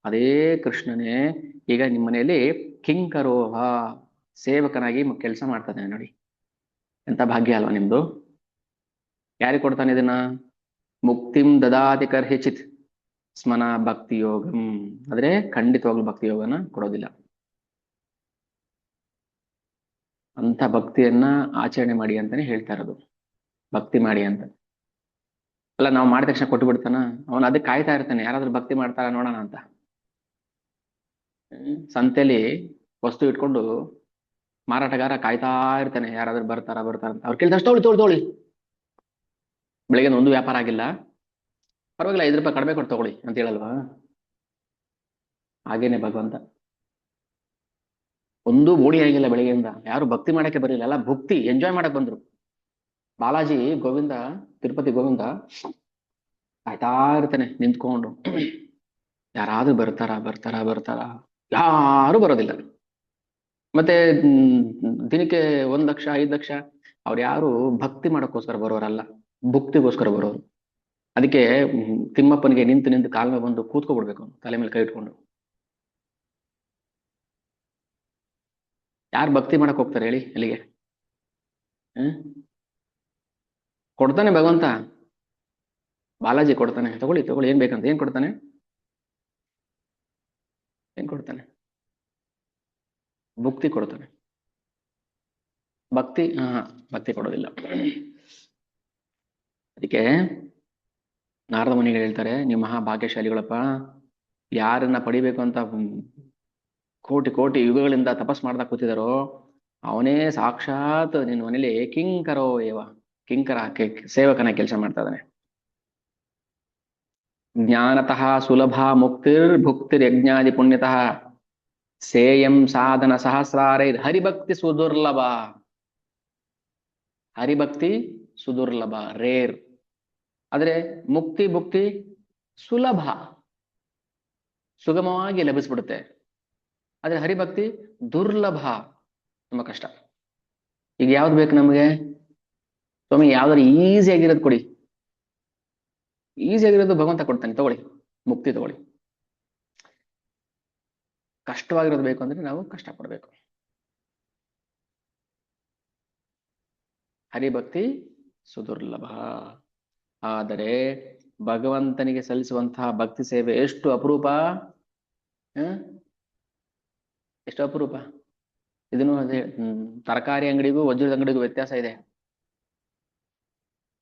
ಅದೇ ಕೃಷ್ಣನೇ ಈಗ ನಿಮ್ಮ ಮನೆಯಲ್ಲಿ ಕಿಂಕರೋಹ, ಸೇವಕನಾಗಿ ಕೆಲಸ ಮಾಡ್ತಾ ಇದ್ದಾನೆ. ನೋಡಿ ಎಂತ ಭಾಗ್ಯ ಅಲ್ವಾ ನಿಮ್ದು. ಯಾರಿಗೆ ಕೊಡ್ತಾನೆ ಇದನ್ನ, ಮುಕ್ತಿಂ ದದಾತಿ ಕರ್ಹಿಚಿತ್ ಸ್ಮನ ಭಕ್ತಿ ಯೋಗಂ, ಆದ್ರೆ ಖಂಡಿತವಾಗ್ಲೂ ಭಕ್ತಿ ಯೋಗನ ಕೊಡೋದಿಲ್ಲ. ಅಂತ ಭಕ್ತಿಯನ್ನ ಆಚರಣೆ ಮಾಡಿ ಅಂತಾನೆ ಹೇಳ್ತಾ ಇರೋದು, ಭಕ್ತಿ ಮಾಡಿ ಅಂತ. ಅಲ್ಲ ನಾವು ಮಾಡಿದ ತಕ್ಷಣ ಕೊಟ್ಟು ಬಿಡ್ತಾನ, ಅವನು ಅದಕ್ಕೆ ಕಾಯ್ತಾ ಇರ್ತಾನೆ, ಯಾರಾದ್ರೂ ಭಕ್ತಿ ಮಾಡ್ತಾರ ನೋಡೋಣ ಅಂತ. ಸಂತೆಲಿ ವಸ್ತು ಇಟ್ಕೊಂಡು ಮಾರಾಟಗಾರ ಕಾಯ್ತಾ ಇರ್ತಾನೆ, ಯಾರಾದ್ರೂ ಬರ್ತಾರ ಅಂತ. ಅವ್ರು ಕೇಳ್ತಾರೆ, ತಗೊಳ್ಳಿ, ಬೆಳಿಗ್ಗೆ ಒಂದು ವ್ಯಾಪಾರ ಆಗಿಲ್ಲ, ಪರವಾಗಿಲ್ಲ, 5 ರೂಪಾಯಿ ಕಡಿಮೆ ಕೊಟ್ಟು ತಗೊಳ್ಳಿ ಅಂತ ಹೇಳಲ್ವಾ. ಹಾಗೇನೆ ಭಗವಂತ, ಒಂದು ಬೋಡಿ ಆಗಿಲ್ಲ ಬೆಳಿಗ್ಗೆಯಿಂದ, ಯಾರು ಭಕ್ತಿ ಮಾಡಕ್ಕೆ ಬರಲಿಲ್ಲ, ಎಲ್ಲ ಭಕ್ತಿ ಎಂಜಾಯ್ ಮಾಡಕ್ ಬಂದ್ರು. ಬಾಲಾಜಿ ಗೋವಿಂದ, ತಿರುಪತಿ ಗೋವಿಂದ ಕಾಯ್ತಾ ಇರ್ತಾನೆ ನಿಂತ್ಕೊಂಡು, ಯಾರಾದ್ರೂ ಬರ್ತಾರ, ಯಾರು ಬರೋದಿಲ್ಲ. ಮತ್ತೆ ದಿನಕ್ಕೆ 1 ಲಕ್ಷ 5 ಲಕ್ಷ, ಅವ್ರು ಯಾರು ಭಕ್ತಿ ಮಾಡೋಕ್ಕೋಸ್ಕರ ಬರೋರಲ್ಲ, ಭುಕ್ತಿಗೋಸ್ಕರ ಬರೋರು. ಅದಕ್ಕೆ ತಿಮ್ಮಪ್ಪನಿಗೆ ನಿಂತು ಕಾಲ್ ಮೇಲೆ ಬಂದು ಕೂತ್ಕೊಬಿಡ್ಬೇಕು, ತಲೆ ಮೇಲೆ ಕೈ ಇಟ್ಕೊಂಡು. ಯಾರು ಭಕ್ತಿ ಮಾಡಕ್ ಹೋಗ್ತಾರೆ ಹೇಳಿ ಅಲ್ಲಿಗೆ. ಕೊಡ್ತಾನೆ ಭಗವಂತ, ಬಾಲಾಜಿ ಕೊಡ್ತಾನೆ, ತಗೊಳ್ಳಿ ಏನ್ ಬೇಕಂತ. ಏನ್ ಕೊಡ್ತಾನೆ, ಭುಕ್ತಿ ಕೊಡ್ತಾನೆ. ಭಕ್ತಿ ಕೊಡೋದಿಲ್ಲ. ಅದಕ್ಕೆ ನಾರದ ಮುನಿಗಳು ಹೇಳ್ತಾರೆ, ನೀವು ಮಹಾಭಾಗ್ಯಶಾಲಿಗಳಪ್ಪ, ಯಾರನ್ನ ಪಡಿಬೇಕು ಅಂತ ಕೋಟಿ ಯುಗಗಳಿಂದ ತಪಸ್ ಮಾಡ್ತಾ ಕೂತಿದಾರೋ ಅವನೇ ಸಾಕ್ಷಾತ್ ನಿನ್ನ ಮನೇಲಿ ಕಿಂಕರೋ ಏವ, ಕಿಂಕರ ಸೇವಕನ ಕೆಲಸ ಮಾಡ್ತಾ ಇದ್ದಾನೆ. ಜ್ಞಾನತಃ ಸುಲಭ ಮುಕ್ತಿರ್ ಭುಕ್ತಿರ್ ಯಜ್ಞಾದಿ ಪುಣ್ಯತಃ ಸೇಯಂ ಸಾಧನ ಸಹಸ್ರಾರೈರ್ ಹರಿಭಕ್ತಿ ಸುದುರ್ಲಭ. ಹರಿಭಕ್ತಿ ಸುದುರ್ಲಭ, ರೇರ್. ಆದ್ರೆ ಮುಕ್ತಿ ಭುಕ್ತಿ ಸುಲಭ, ಸುಗಮವಾಗಿ ಲಭಿಸ್ಬಿಡುತ್ತೆ. ಆದ್ರೆ ಹರಿಭಕ್ತಿ ದುರ್ಲಭ, ತುಂಬಾ ಕಷ್ಟ. ಈಗ ಯಾವ್ದು ಬೇಕು ನಮ್ಗೆ? ಸ್ವಾಮಿ ಯಾವ್ದಾರು ಈಸಿ ಆಗಿರೋದು ಕೊಡಿ. ಈಸಿ ಆಗಿರೋದು ಭಗವಂತ ಕೊಡ್ತಾನೆ, ತಗೊಳ್ಳಿ, ಮುಕ್ತಿ ತಗೊಳ್ಳಿ. ಕಷ್ಟವಾಗಿರೋದು ಬೇಕು ಅಂದ್ರೆ ನಾವು ಕಷ್ಟ ಪಡ್ಬೇಕು. ಹರಿಭಕ್ತಿ ಸುದುರ್ಲಭ. ಆದರೆ ಭಗವಂತನಿಗೆ ಸಲ್ಲಿಸುವಂತಹ ಭಕ್ತಿ ಸೇವೆ ಎಷ್ಟು ಅಪರೂಪ, ಎಷ್ಟು ಅಪರೂಪ. ಇದನ್ನು ಅದೇ ತರಕಾರಿ ಅಂಗಡಿಗೂ ವಜ್ರದ ಅಂಗಡಿಗೂ ವ್ಯತ್ಯಾಸ ಇದೆ.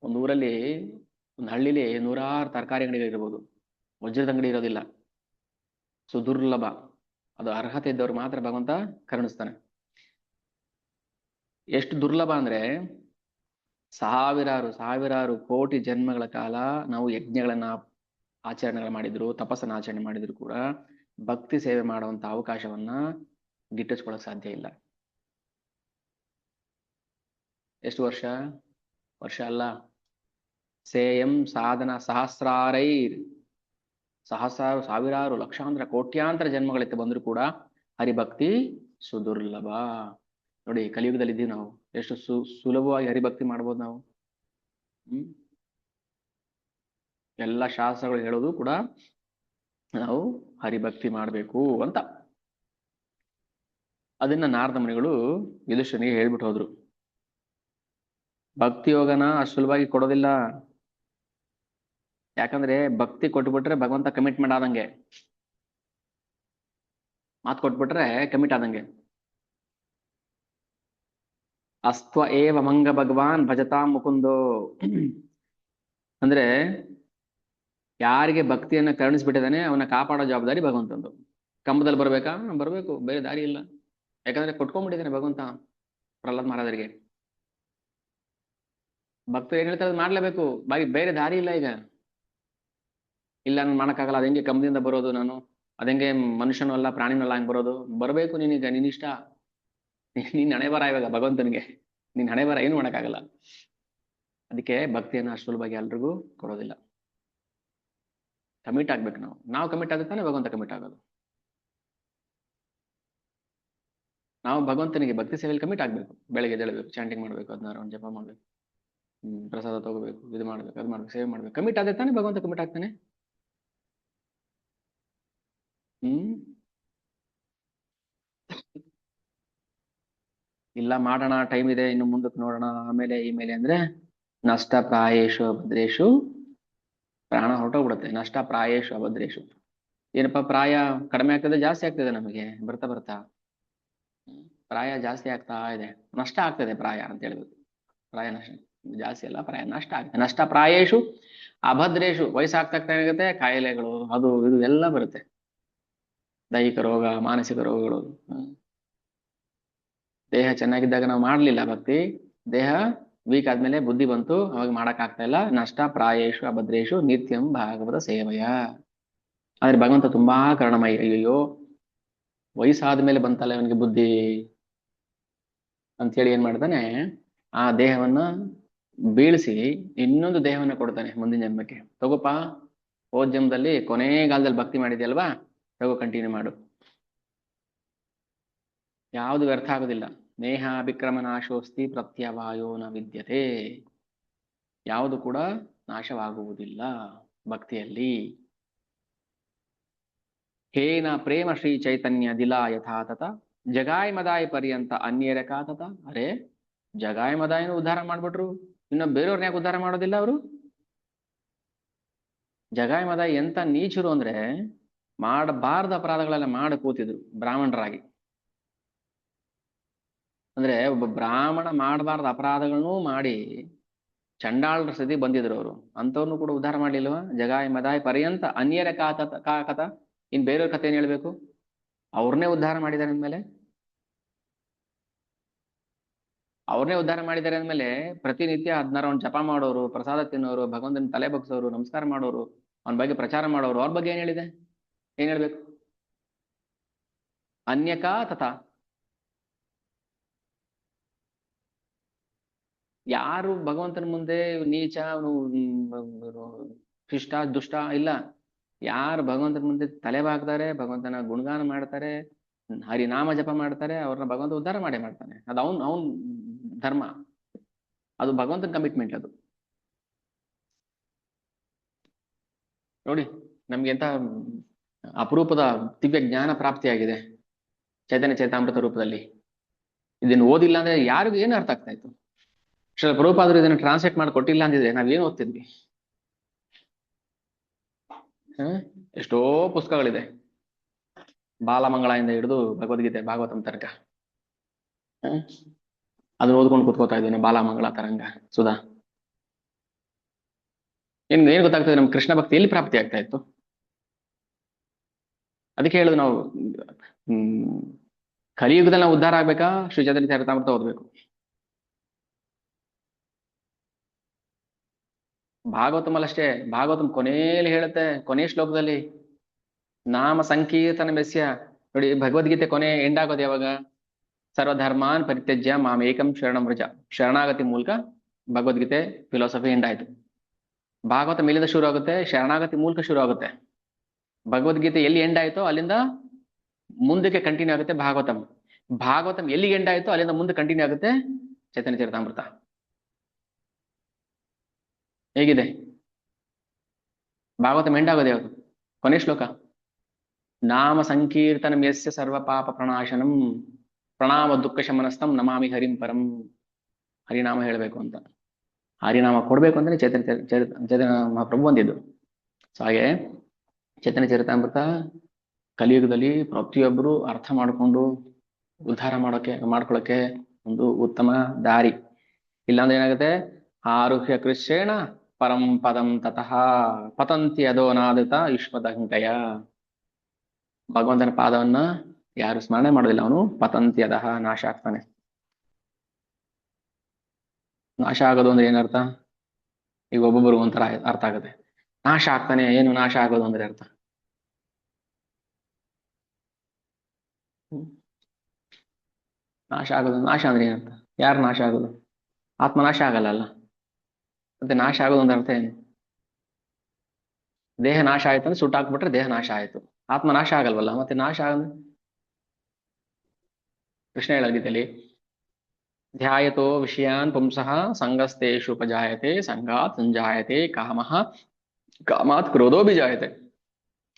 ಒಂದು ಊರಲ್ಲಿ, ಒಂದು ಹಳ್ಳಿಲಿ ನೂರಾರು ತರಕಾರಿ ಅಂಗಡಿಗಳಿರ್ಬೋದು, ವಜ್ರದ ಅಂಗಡಿ ಇರೋದಿಲ್ಲ. ಸುದುರ್ಲಭ. ಅದು ಅರ್ಹತೆ ಇದ್ದವ್ರು ಮಾತ್ರ ಭಗವಂತ ಕರುಣಿಸ್ತಾನೆ. ಎಷ್ಟು ದುರ್ಲಭ ಅಂದ್ರೆ ಸಾವಿರಾರು ಕೋಟಿ ಜನ್ಮಗಳ ಕಾಲ ನಾವು ಯಜ್ಞಗಳನ್ನ ಆಚರಣೆಗಳು ಮಾಡಿದ್ರು, ತಪಸ್ಸನ್ನ ಆಚರಣೆ ಮಾಡಿದ್ರು ಕೂಡ ಭಕ್ತಿ ಸೇವೆ ಮಾಡುವಂತ ಅವಕಾಶವನ್ನ ಗಿಟ್ಟಿಸ್ಕೊಳಕ್ ಸಾಧ್ಯ ಇಲ್ಲ. ಎಷ್ಟು ವರ್ಷ? ವರ್ಷ ಅಲ್ಲ, ಸೇಯಂ ಸಾಧನ ಸಹಸ್ರಾರೈರ್, ಸಹಸ್ರಾರು, ಸಾವಿರಾರು, ಲಕ್ಷಾಂತರ, ಕೋಟ್ಯಾಂತರ ಜನ್ಮಗಳಿತ್ತು ಬಂದ್ರು ಕೂಡ ಹರಿಭಕ್ತಿ ಸುದುರ್ಲಭ. ನೋಡಿ, ಕಲಿಯುಗದಲ್ಲಿ ಇದ್ದೀವಿ ನಾವು. ಎಷ್ಟು ಸುಲಭವಾಗಿ ಹರಿಭಕ್ತಿ ಮಾಡ್ಬೋದು ನಾವು. ಎಲ್ಲ ಶಾಸ್ತ್ರಗಳು ಹೇಳೋದು ಕೂಡ ನಾವು ಹರಿಭಕ್ತಿ ಮಾಡ್ಬೇಕು ಅಂತ. ಅದನ್ನ ನಾರದ ಮುನಿಗಳು ಯುಧಿಷ್ಠಿರನಿಗೆ ಹೇಳ್ಬಿಟ್ಟು ಹೋದ್ರು. ಭಕ್ತಿ ಯೋಗನ ಅಷ್ಟು ಸುಲಭವಾಗಿ ಕೊಡೋದಿಲ್ಲ. ಯಾಕಂದ್ರೆ ಭಕ್ತಿ ಕೊಟ್ಬಿಟ್ರೆ ಭಗವಂತ ಕಮಿಟ್ಮೆಂಟ್ ಆದಂಗೆ. ಮಾತು ಕೊಟ್ಬಿಟ್ರೆ ಕಮಿಟ್ ಆದಂಗೆ. ಅಸ್ತ್ವ ಏವ ಮಂಗ ಭಗವಾನ್ ಭಜತಾ ಮುಕುಂದೋ. ಅಂದ್ರೆ ಯಾರಿಗೆ ಭಕ್ತಿಯನ್ನ ಕರುಣಿಸ್ಬಿಟ್ಟಿದ್ದಾನೆ ಅವನ ಕಾಪಾಡೋ ಜವಾಬ್ದಾರಿ ಭಗವಂತಂದು. ಕಂಬದಲ್ಲಿ ಬರ್ಬೇಕಾ? ಬರ್ಬೇಕು, ಬೇರೆ ದಾರಿ ಇಲ್ಲ. ಯಾಕಂದ್ರೆ ಕೊಟ್ಕೊಂಡ್ಬಿಟ್ಟಿದ್ದಾನೆ ಭಗವಂತ ಪ್ರಹ್ಲಾದ್ ಮಹಾರಾಜರಿಗೆ. ಭಕ್ತರು ಏನ್ ಹೇಳ್ತಾರೆ ಮಾಡ್ಲೇಬೇಕು, ಬೇರೆ ದಾರಿ ಇಲ್ಲ. ಈಗ ಇಲ್ಲ, ನಾನು ಮಾಡಕ್ಕಾಗಲ್ಲ, ಅದ್ ಹೆಂಗೆ ಕಂಬದಿಂದ ಬರೋದು, ನಾನು ಅದಂಗೆ ಮನುಷ್ಯನೂ ಅಲ್ಲ ಪ್ರಾಣಿನೂ ಅಲ್ಲ, ಹಂಗೆ ಬರೋದು. ಬರ್ಬೇಕು ನೀನೀಗ, ನಿನ್ನಿಷ್ಟ. ನೀನ್ ಹಣೆ ಬರ ಇವಾಗ ಭಗವಂತನಿಗೆ, ನೀನ್ ಹಣೆ ಬರ, ಏನು ಮಾಡಕ್ಕಾಗಲ್ಲ. ಅದಕ್ಕೆ ಭಕ್ತಿಯನ್ನು ಅಷ್ಟು ಸುಲಭವಾಗಿ ಎಲ್ರಿಗೂ ಕೊಡೋದಿಲ್ಲ. ಕಮಿಟ್ ಆಗ್ಬೇಕು. ನಾವು ಕಮಿಟ್ ಆಗುತ್ತೆ ತಾನೆ ಭಗವಂತ ಕಮಿಟ್ ಆಗೋದು. ನಾವು ಭಗವಂತನಿಗೆ ಭಕ್ತಿ ಸೇವೆಯಲ್ಲಿ ಕಮಿಟ್ ಆಗ್ಬೇಕು. ಬೆಳಗ್ಗೆ ಎದ್ದೇಳಬೇಕು, ಚಾಂಟಿಂಗ್ ಮಾಡ್ಬೇಕು, 16 ರೌಂಡ್ ಜಪ ಮಾಡ್ಬೇಕು, ಪ್ರಸಾದ ತಗೋಬೇಕು, ಇದು ಮಾಡ್ಬೇಕು, ಅದು ಮಾಡ್ಬೇಕು, ಸೇವೆ ಮಾಡ್ಬೇಕು. ಕಮಿಟ್ ಆದ್ರೆ ತಾನೆ ಭಗವಂತ ಕಮಿಟ್ ಆಗ್ತಾನೆ. ಇಲ್ಲ ಮಾಡೋಣ, ಟೈಮ್ ಇದೆ, ಇನ್ನು ಮುಂದಕ್ಕೆ ನೋಡೋಣ, ಆಮೇಲೆ ಇಮೇಲೆ ಅಂದ್ರೆ ನಷ್ಟ ಪ್ರಾಯೇಶು ಅಭದ್ರೇಶು, ಪ್ರಾಣ ಹೊರಟೋಗ್ಬಿಡುತ್ತೆ. ನಷ್ಟ ಪ್ರಾಯೇಶು ಅಭದ್ರೇಶು. ಏನಪ್ಪಾ, ಪ್ರಾಯ ಕಡಿಮೆ ಆಗ್ತದೆ, ಜಾಸ್ತಿ ಆಗ್ತದೆ. ನಮಗೆ ಬರ್ತಾ ಬರ್ತಾ ಪ್ರಾಯ ಜಾಸ್ತಿ ಆಗ್ತಾ ಇದೆ, ನಷ್ಟ ಆಗ್ತದೆ ಪ್ರಾಯ ಅಂತ ಹೇಳ್ಬೇಕು. ಪ್ರಾಯ ನಷ್ಟ ಜಾಸ್ತಿ ಅಲ್ಲ, ಪ್ರಾಯ ನಷ್ಟ ಆಗ್ತದೆ. ನಷ್ಟ ಪ್ರಾಯೇಶು ಅಭದ್ರೇಶು. ವಯಸ್ಸಾಗ್ತಾ ಏನಾಗುತ್ತೆ, ಕಾಯಿಲೆಗಳು, ಅದು ಇದು ಎಲ್ಲ ಬರುತ್ತೆ. ದೈಹಿಕ ರೋಗ, ಮಾನಸಿಕ ರೋಗಗಳು. ದೇಹ ಚೆನ್ನಾಗಿದ್ದಾಗ ನಾವು ಮಾಡ್ಲಿಲ್ಲ ಭಕ್ತಿ, ದೇಹ ವೀಕ್ ಆದ್ಮೇಲೆ ಬುದ್ಧಿ ಬಂತು, ಅವಾಗ ಮಾಡಕ್ ಆಗ್ತಾ ಇಲ್ಲ. ನಷ್ಟ ಪ್ರಾಯೇಶು ಅಭದ್ರೇಶು ನಿತ್ಯಂ ಭಾಗವತ ಸೇವಯ. ಆದ್ರೆ ಭಗವಂತ ತುಂಬಾ ಕರುಣಮಯಿ. ಅಯ್ಯೋ, ವಯಸ್ಸಾದ್ಮೇಲೆ ಬಂತಲ್ಲ ಅವನಿಗೆ ಬುದ್ಧಿ ಅಂತೇಳಿ ಏನ್ ಮಾಡ್ತಾನೆ, ಆ ದೇಹವನ್ನ ಬೀಳಿಸಿ ಇನ್ನೊಂದು ದೇಹವನ್ನ ಕೊಡ್ತಾನೆ ಮುಂದಿನ ಜನ್ಮಕ್ಕೆ. ತಗೋಪಾ, ಹೋದ ಜನ್ಮದಲ್ಲಿ ಕೊನೆಗಾಲದಲ್ಲಿ ಭಕ್ತಿ ಮಾಡಿದ್ಯಲ್ವಾ, ತಗೋ, ಕಂಟಿನ್ಯೂ ಮಾಡು. ಯಾವುದು ವ್ಯರ್ಥ ಆಗೋದಿಲ್ಲ. ನೇಹ ವಿಕ್ರಮ ನಾಶೋಸ್ತಿ ಪ್ರತ್ಯವಾಯೋ ನ ವಿದ್ಯತೆ. ಯಾವುದು ಕೂಡ ನಾಶವಾಗುವುದಿಲ್ಲ ಭಕ್ತಿಯಲ್ಲಿ. ಹೇನ ಪ್ರೇಮ ಶ್ರೀ ಚೈತನ್ಯ ದಿಲಾ ಯಥಾತಥ ಜಗಾಯ್ ಮದಾಯ್ ಪರ್ಯಂತ ಅನ್ಯರ ಕಾತತ. ಅರೆ, ಜಗಾಯ್ ಮದಾಯನು ಉದ್ಧಾರ ಮಾಡ್ಬಿಟ್ರು, ಇನ್ನು ಬೇರೆಯವ್ರನ್ನ ಯಾಕೆ ಉದ್ಧಾರ ಮಾಡೋದಿಲ್ಲ ಅವರು? ಜಗಾಯ್ ಮದಾಯ್ ಎಂತ ನೀಚರು ಅಂದ್ರೆ, ಮಾಡಬಾರ್ದ ಅಪರಾಧಗಳೆಲ್ಲ ಮಾಡಿ ಕೂತಿದ್ರು ಬ್ರಾಹ್ಮಣರಾಗಿ. ಅಂದ್ರೆ ಒಬ್ಬ ಬ್ರಾಹ್ಮಣ ಮಾಡಬಾರ್ದ ಅಪರಾಧಗಳನ್ನೂ ಮಾಡಿ ಚಂಡಾಳರ ಸ್ಥಿತಿ ಬಂದಿದ್ರು ಅವರು. ಅಂಥವ್ರನ್ನು ಕೂಡ ಉದ್ಧಾರ ಮಾಡ್ಲಿಲ್ವಾ? ಜಗಾಯ್ ಮದಾಯ್ ಪರ್ಯಂತ ಅನ್ಯರ ಕಾಕತ. ಇನ್ ಬೇರೆಯವ್ರ ಕಥೆ ಏನ್ ಹೇಳ್ಬೇಕು? ಅವ್ರನ್ನೇ ಉದ್ಧಾರ ಮಾಡಿದಾರೆ ಅಂದ್ಮೇಲೆ ಅವ್ರನ್ನೇ ಉದ್ಧಾರ ಮಾಡಿದ್ದಾರೆ ಅಂದ್ಮೇಲೆ ಪ್ರತಿನಿತ್ಯ 16 ರೌಂಡ್ ಜಪ ಮಾಡೋರು, ಪ್ರಸಾದ ತಿನ್ನೋರು, ಭಗವಂತನ ತಲೆ ಬಗ್ಸೋರು, ನಮಸ್ಕಾರ ಮಾಡೋರು, ಅವನ ಬಗ್ಗೆ ಪ್ರಚಾರ ಮಾಡೋರು, ಅವ್ರ ಬಗ್ಗೆ ಏನ್ ಹೇಳಿದೆ? ಏನ್ ಹೇಳ್ಬೇಕು? ಅನ್ಯಕಾ ತಥಾ. ಯಾರು ಭಗವಂತನ ಮುಂದೆ ನೀಚ, ಅವನು ಶಿಷ್ಟ ದುಷ್ಟ ಇಲ್ಲ. ಯಾರು ಭಗವಂತನ ಮುಂದೆ ತಲೆ ಬಾಗ್ತಾರೆ, ಭಗವಂತನ ಗುಣಗಾನ ಮಾಡ್ತಾರೆ, ಹರಿನಾಮ ಜಪ ಮಾಡ್ತಾರೆ, ಅವ್ರನ್ನ ಭಗವಂತ ಉದ್ಧಾರ ಮಾಡೇ ಮಾಡ್ತಾನೆ. ಅದು ಅವನ್ ಧರ್ಮ, ಅದು ಭಗವಂತನ ಕಮಿಟ್ಮೆಂಟ್. ಅದು ನೋಡಿ, ನಮ್ಗೆ ಎಂತ ಅಪರೂಪದ ದಿವ್ಯ ಜ್ಞಾನ ಪ್ರಾಪ್ತಿಯಾಗಿದೆ ಚೈತನ್ಯ ಚರಿತಾಮೃತ ರೂಪದಲ್ಲಿ. ಇದನ್ನು ಓದಿಲ್ಲ ಅಂದ್ರೆ ಯಾರಿಗೂ ಏನು ಅರ್ಥ ಆಗ್ತಾ ಇತ್ತು? ಶ್ರೀಲ ಪ್ರಭುಪಾದರು ಇದನ್ನು ಟ್ರಾನ್ಸ್ಲೇಟ್ ಮಾಡಿ ಕೊಟ್ಟಿಲ್ಲ ಅಂದಿದ್ರೆ ನಾವೇನು ಓದ್ತಿದ್ವಿ? ಎಷ್ಟೋ ಪುಸ್ತಕಗಳಿದೆ, ಬಾಲಮಂಗಳದಿಂದ ಹಿಡಿದು ಭಗವದ್ಗೀತೆ ಭಾಗವತಂ ತನಕ. ಅದನ್ನ ಓದ್ಕೊಂಡು ಕೂತ್ಕೋತಾ ಇದ್ದೇನೆ, ಬಾಲಮಂಗಳ ತರಂಗ ಸುಧಾ. ಏನ್ ಗೊತ್ತಾಗ್ತದೆ? ನಮ್ ಕೃಷ್ಣ ಭಕ್ತಿ ಎಲ್ಲಿ ಪ್ರಾಪ್ತಿ ಆಗ್ತಾ ಇತ್ತು? ಅದಕ್ಕೆ ಹೇಳುದು ನಾವು, ಕಲಿಯುಗದಲ್ಲಿ ನಾವು ಉದ್ಧಾರ ಆಗ್ಬೇಕಾ, ಶ್ರೀ ಚೈತನ್ಯ ಚರಿತಾಮೃತ ಓದ್ಬೇಕು. ಭಾಗವತಂ ಅಲ್ಲಷ್ಟೇ, ಭಾಗವತಂ ಕೊನೆಯಲ್ಲಿ ಹೇಳುತ್ತೆ, ಕೊನೆ ಶ್ಲೋಕದಲ್ಲಿ ನಾಮ ಸಂಕೀರ್ತನ ಮೆಸ್ಯ. ನೋಡಿ, ಭಗವದ್ಗೀತೆ ಕೊನೆ ಎಂಡ್ ಆಗೋದು ಯಾವಾಗ? ಸರ್ವಧರ್ಮಾನ್ ಪರಿತ್ಯಜ್ಯ ಮಾಮೇಕಂ ಶರಣಂ ವ್ರಜ. ಶರಣಾಗತಿ ಮೂಲಕ ಭಗವದ್ಗೀತೆ ಫಿಲಾಸಫಿ ಎಂಡ್ ಆಯ್ತು. ಭಾಗವತ ಮೇಲಿಂದ ಶುರು ಆಗುತ್ತೆ, ಶರಣಾಗತಿ ಮೂಲಕ ಶುರು ಆಗುತ್ತೆ. ಭಗವದ್ಗೀತೆ ಎಲ್ಲಿ ಎಂಡ್ ಆಯ್ತೋ ಅಲ್ಲಿಂದ ಮುಂದಕ್ಕೆ ಕಂಟಿನ್ಯೂ ಆಗುತ್ತೆ ಭಾಗವತಂ. ಭಾಗವತಂ ಎಲ್ಲಿ ಎಂಡ್ ಆಯ್ತೋ ಅಲ್ಲಿಂದ ಮುಂದೆ ಕಂಟಿನ್ಯೂ ಆಗುತ್ತೆ ಚೈತನ್ಯ ಚರಿತಾಮೃತ. ಹೇಗಿದೆ? ಭಾಗವತಂ ಎಂಡ್ ಆಗೋದು ಯಾವುದು? ಕೊನೆ ಶ್ಲೋಕ, ನಾಮ ಸಂಕೀರ್ತನಂ ಯಸ್ಯ ಸರ್ವ ಪಾಪ ಪ್ರಣಾಶನಂ ಪ್ರಣಾಮ ದುಃಖ ಶಮನಸ್ತಂ ನಮಾಮಿ ಹರಿಂ ಪರಂ. ಹರಿನಾಮ ಹೇಳಬೇಕು ಅಂತ, ಹರಿನಾಮ ಕೊಡ್ಬೇಕು ಅಂದ್ರೆ ಚೈತನ್ಯ ಮಹಾಪ್ರಭು ಅಂದಿದ್ದು. ಸೊ ಹಾಗೆ ಚೈತನ್ಯ ಚರಿತಾಮೃತ ಕಲಿಯುಗದಲ್ಲಿ ಪ್ರತಿಯೊಬ್ಬರು ಅರ್ಥ ಮಾಡಿಕೊಂಡು ಉದ್ಧಾರ ಮಾಡ್ಕೊಳಕ್ಕೆ ಒಂದು ಉತ್ತಮ ದಾರಿ. ಇಲ್ಲಾಂದ್ರೆ ಏನಾಗುತ್ತೆ? ಆರುಹ್ಯ ಕೃಷ್ಣೇಣ ಪರಂ ಪದಂ ತತಃ ಪತಂತಿ ಅದೋನಾದಿತ ಯುಷ್ಮದಂಕಯ. ಭಗವಂತನ ಪಾದವನ್ನ ಯಾರು ಸ್ಮರಣೆ ಮಾಡೋದಿಲ್ಲ, ಅವನು ಪತಂತಿ ಅದಹ, ನಾಶ ಆಗ್ತಾನೆ. ನಾಶ ಆಗೋದು ಅಂದ್ರೆ ಏನರ್ಥ? ಈಗ ಒಬ್ಬೊಬ್ಬರು ಒಂಥರ ಅರ್ಥ ಆಗುತ್ತೆ. ನಾಶ ಆಗ್ತಾನೆ, ಏನು ನಾಶ ಆಗೋದು ಅಂದ್ರೆ ಅರ್ಥ? ನಾಶ ಆಗೋದು, ನಾಶ ಅಂದ್ರೆ ಏನರ್ಥ? ಯಾರು ನಾಶ ಆಗೋದು? ಆತ್ಮ ನಾಶ ಆಗಲ್ಲ. ಮತ್ತೆ ನಾಶ ಆಗೋದು ಅಂದ್ರೆ ಅರ್ಥ ಏನು? ದೇಹ ನಾಶ ಆಯ್ತು ಅಂದ್ರೆ ಸುಟ್ಟಾಕ್ಬಿಟ್ರೆ ದೇಹ ನಾಶ ಆಯ್ತು, ಆತ್ಮ ನಾಶ ಆಗಲ್ವಲ್ಲ. ಮತ್ತೆ ನಾಶ ಕೃಷ್ಣ ಹೇಳೋದಿದ್ದಲ್ಲಿ ಧ್ಯಾಯತೋ ವಿಷಯಾನ್ ಪುಂಸಃ ಸಂಗಸ್ತೇಷು ಉಪಜಾಯತೆ ಸಂಗಾತ್ ಸಂಜಾಯತೆ ಕಾಮಃ ಕಾಮಾತ್ ಕ್ರೋಧೋ ಬಿಜಾಯತೆ